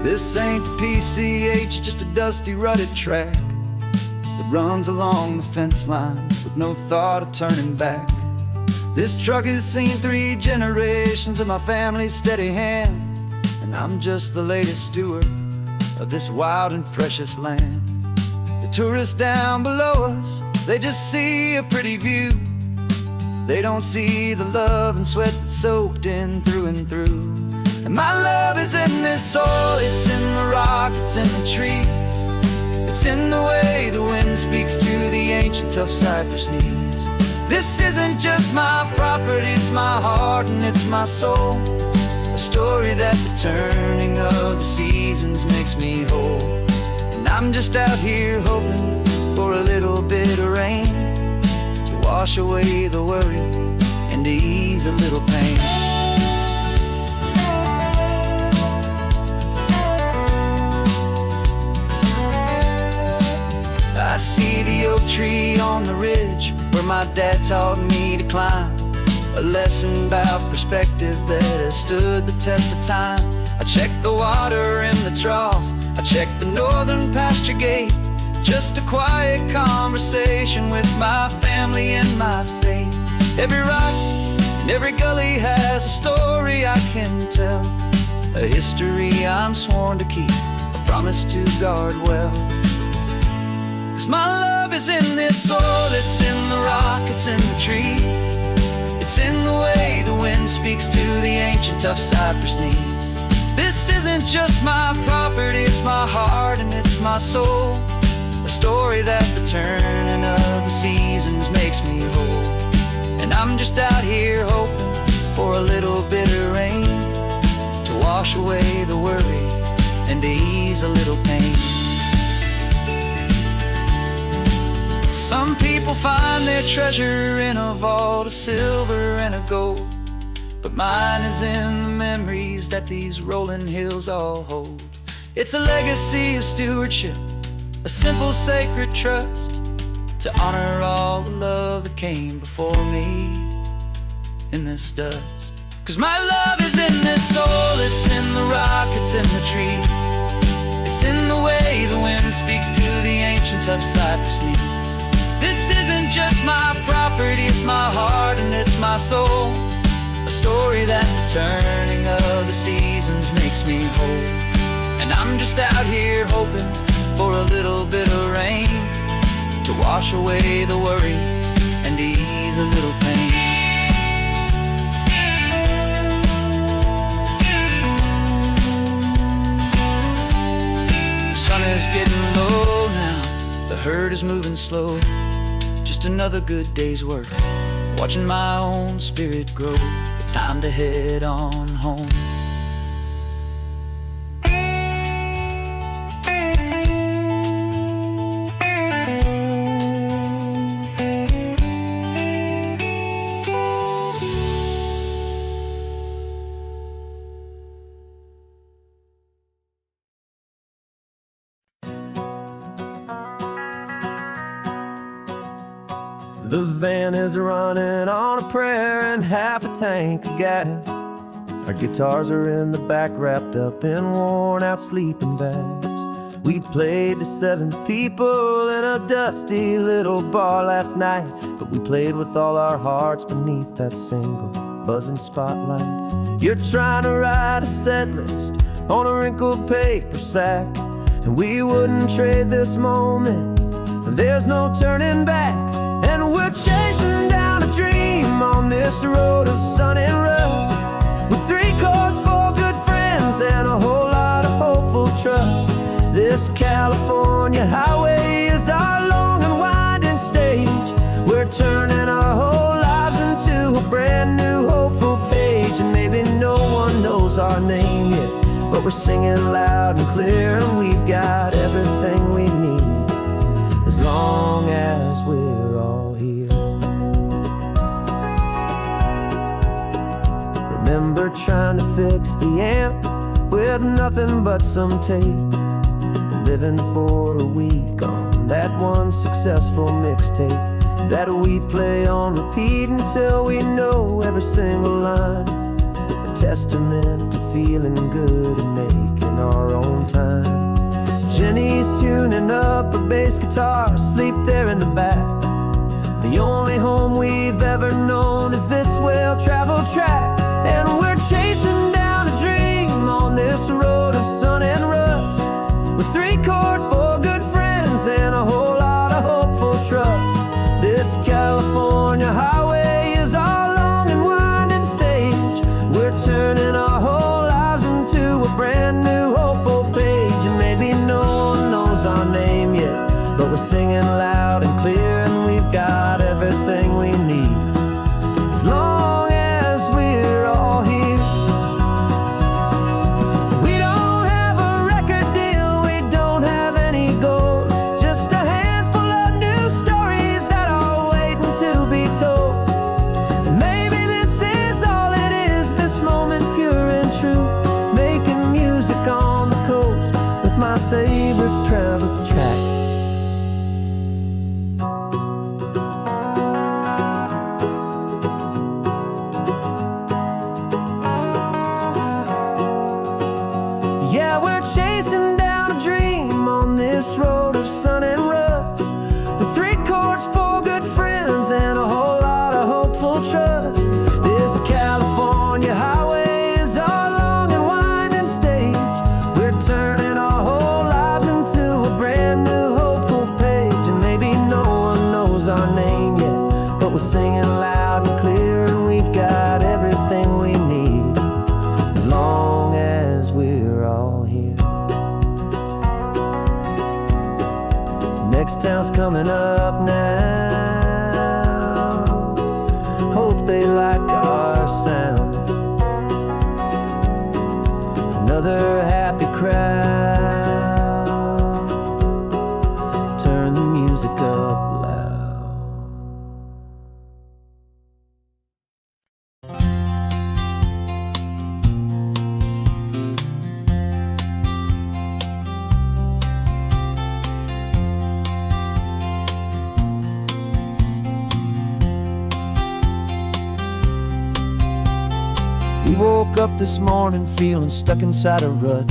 This ain't the PCH, just a dusty, rutted track that runs along the fence line with no thought of turning back. This truck has seen 3 generations of my family's steady hand, and I'm just the latest steward of this wild and precious land. The tourists down below us, they just see a pretty view. They don't see the love and sweat that's soaked in through and through. And my love is in this soil, it's in the rock, it's in the trees, it's in the way the wind speaks to the ancient tough cypress knees. This isn't just my property, it's my heart and it's my soul. a story that the turning of the seasons makes me whole. And I'm just out here hoping for a little bit of rain to wash away the worry and to ease a little pain. I see the oak tree on the ridge where my dad taught me to climb, a lesson about perspective that has stood the test of time. I check the water in the trough, I check the northern pasture gate, just a quiet conversation with my family and my faith. Every rock and every gully has a story I can tell, a history I'm sworn to keep, a promise to guard well. 'Cause my love is in this soil, it's in the rock, it's in the trees, it's in the way the wind speaks to the ancient tough cypress knees. This isn't just my property, it's my heart and it's my soul, a story that the turning of the seasons makes me whole. And I'm just out here hoping for a little bit of rain to wash away the worry and to ease a little pain. Some people find their treasure in a vault of silver and of gold, but mine is in the memories that these rolling hills all hold. It's a legacy of stewardship, a simple sacred trust, to honor all the love that came before me in this dust. 'Cause my love is in this soul, it's in the rock, it's in the trees, it's in the way the wind speaks to the ancient tough cypress knees. This isn't just my property, it's my heart and it's my soul, a story that the turning of the seasons makes me whole. And I'm just out here hoping for a little bit of rain to wash away the worry and ease a little pain. The sun is getting low now, the herd is moving slow, just another good day's work, watching my own spirit grow. Time to head on home. The van is running on a prayer and half a tank of gas. Our guitars are in the back, wrapped up in worn-out sleeping bags. We played to 7 people in a dusty little bar last night, but we played with all our hearts beneath that single buzzing spotlight. You're trying to write a set list on a wrinkled paper sack, and we wouldn't trade this moment. There's no turning back. And we're chasing down a dream on this road of sun and rust, with 3 chords, 4 good friends, and a whole lot of hopeful trust. This California highway is our long and winding stage. We're turning our whole lives into a brand new hopeful page. And maybe no one knows our name yet, but we're singing loud and clear, and we've got everything we need as long as we're all here. Remember trying to fix the amp with nothing but some tape, living for a week on that one successful mixtape that we play on repeat until we know every single line, a testament to feeling good and making our own time. Jenny's tuning up a bass guitar, asleep there in the back. The only home we've ever known is this well-traveled track. And we're chasing down a dream on this road of sun and rust, with 3 chords, 4 good friends, and a whole lot of hopeful trust. This California highway is our long and winding stage. We're turning our whole lives into a brand new hopeful page. And maybe no one knows our name yet, but we're singing loud and clear, and we've got everything we need as long as we're all here. this town's coming up now. Hope they like our sound. Another happy crowd. Turn the music up loud. We woke up this morning feeling stuck inside a rut.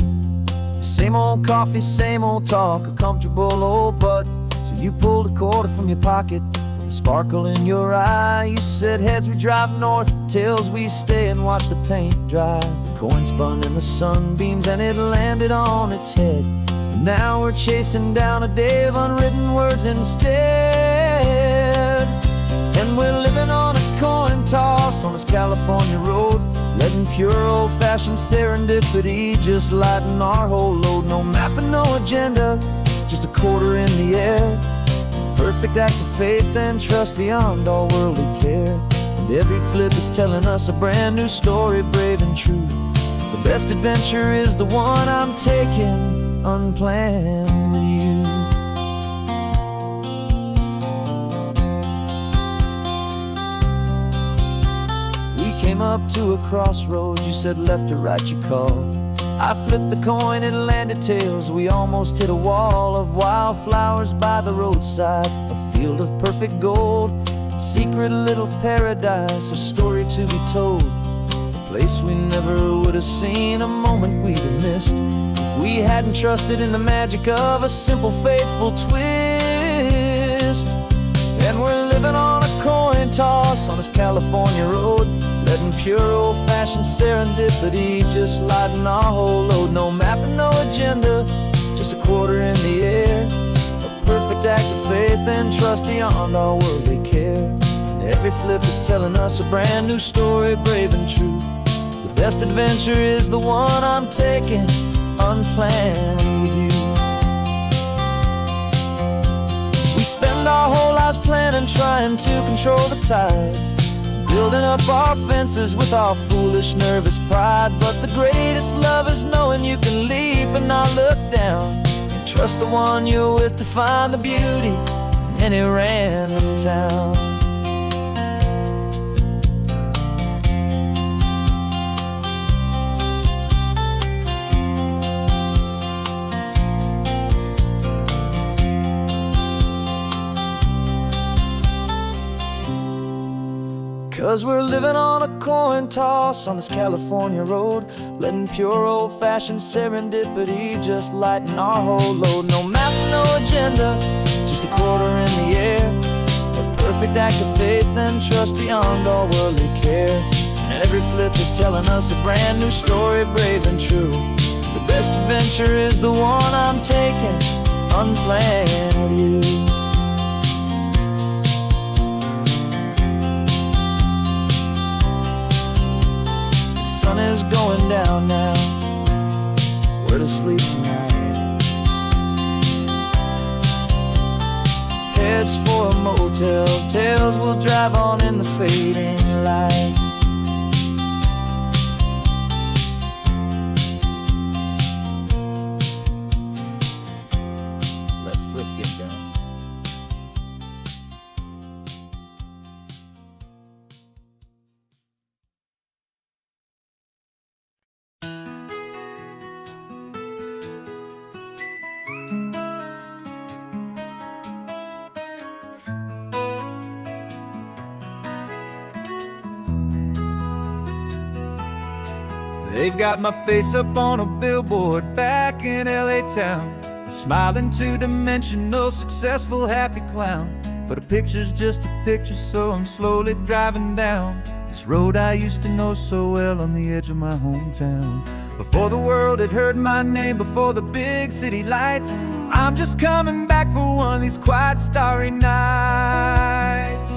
Same old coffee, same old talk, a comfortable old butt. So you pulled a quarter from your pocket with a sparkle in your eye. You said heads we drive north, tails we stay and watch the paint dry. The coin spun in the sunbeams and it landed on its head. And now we're chasing down a day of unwritten words instead. And we're living on a coin toss on this California road, letting pure old-fashioned serendipity just lighten our whole load. No map and no agenda, just a quarter in the air. Perfect act of faith and trust beyond all worldly care. And every flip is telling us a brand new story, brave and true. The best adventure is the one I'm taking, unplanned with you. Came up to a crossroads, you said left or right you called. I flipped the coin, it landed tails. We almost hit a wall of wildflowers by the roadside, a field of perfect gold, secret little paradise, a story to be told, a place we never would have seen, a moment we'd have missed if we hadn't trusted in the magic of a simple faithful twist. And we're living on a coin toss on this California road, letting pure old-fashioned serendipity just lighten our whole load. No map and no agenda, just a quarter in the air. A perfect act of faith and trust beyond our worldly care. And every flip is telling us a brand new story, brave and true. The best adventure is the one I'm taking, unplanned with you. We spend our whole lives planning, trying to control the tide, building up our fences with our foolish, nervous pride. But the greatest love is knowing you can leap and not look down, and trust the one you're with to find the beauty in any random town. Cause we're living on a coin toss on this California road, letting pure old-fashioned serendipity just lighten our whole load. No map, no agenda, just a quarter in the air. A perfect act of faith and trust beyond all worldly care. And every flip is telling us a brand new story, brave and true. The best adventure is the one I'm taking, unplanned with you. Sun is going down now, we're to sleep tonight. Heads for a motel, tails will drive on in the fading light. Let's flip get done. They've got my face up on a billboard back in LA town, smiling two-dimensional, successful, happy clown. But a picture's just a picture, so I'm slowly driving down this road I used to know so well on the edge of my hometown. Before the world had heard my name, before the big city lights, I'm just coming back for one of these quiet, starry nights.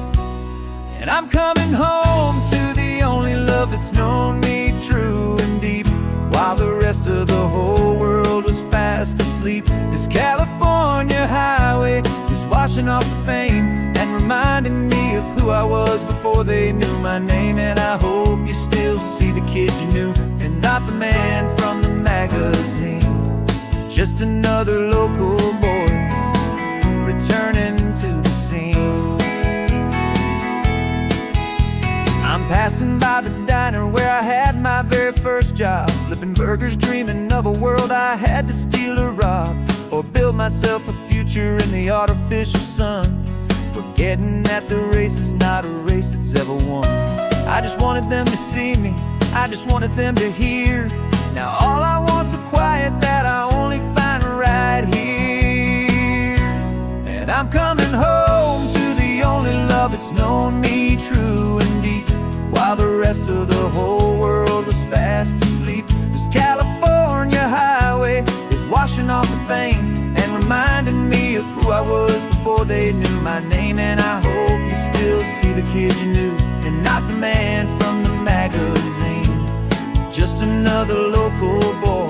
And I'm coming home to the only love that's known me true and deep, while the rest of the whole world was fast asleep. This California highway is who I was before they knew my name. And I hope you still see the kid you knew, and not the man from the magazine. Just another local boy returning to the scene. I'm passing by the diner where I had my very first job, flipping burgers, dreaming of a world I had to steal or rob, or build myself a future in the artificial sun, forgetting that the race is not a race that's ever won. I just wanted them to see me, I just wanted them to hear. Now all I want's a quiet that I only find right here. And I'm coming home to the only love that's known me true and deep, while the rest of the whole world was fast asleep. This California highway is washing off the fame and reminding me of who I was before they knew my name. And I hope you still see the kid you knew, and not the man from the magazine. Just another local boy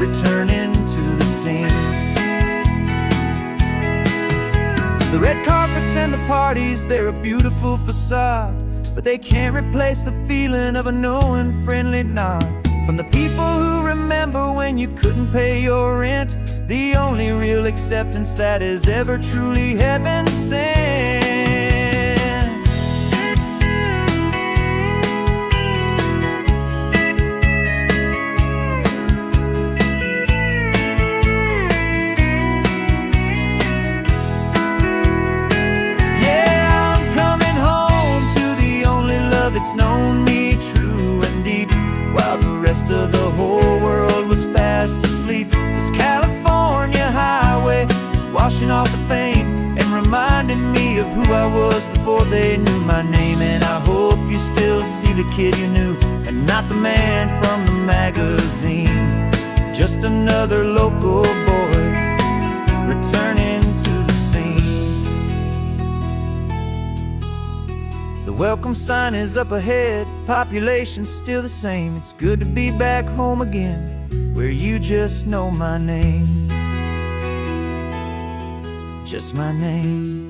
returning to the scene. The red carpets and the parties, they're a beautiful facade, but they can't replace the feeling of a knowing, friendly nod from the people who remember when you couldn't pay your rent. The only real acceptance that is ever truly heaven sent. Yeah, I'm coming home to the only love that's known me true and deep, while the rest of the whole world was fast asleep. This California highway is washing off the fame and reminding me of who I was before they knew my name. And I hope you still see the kid you knew, and not the man from the magazine. Just another local boy returning to the scene. The welcome sign is up ahead, population's still the same. It's good to be back home again, where you just know my name. Just my name.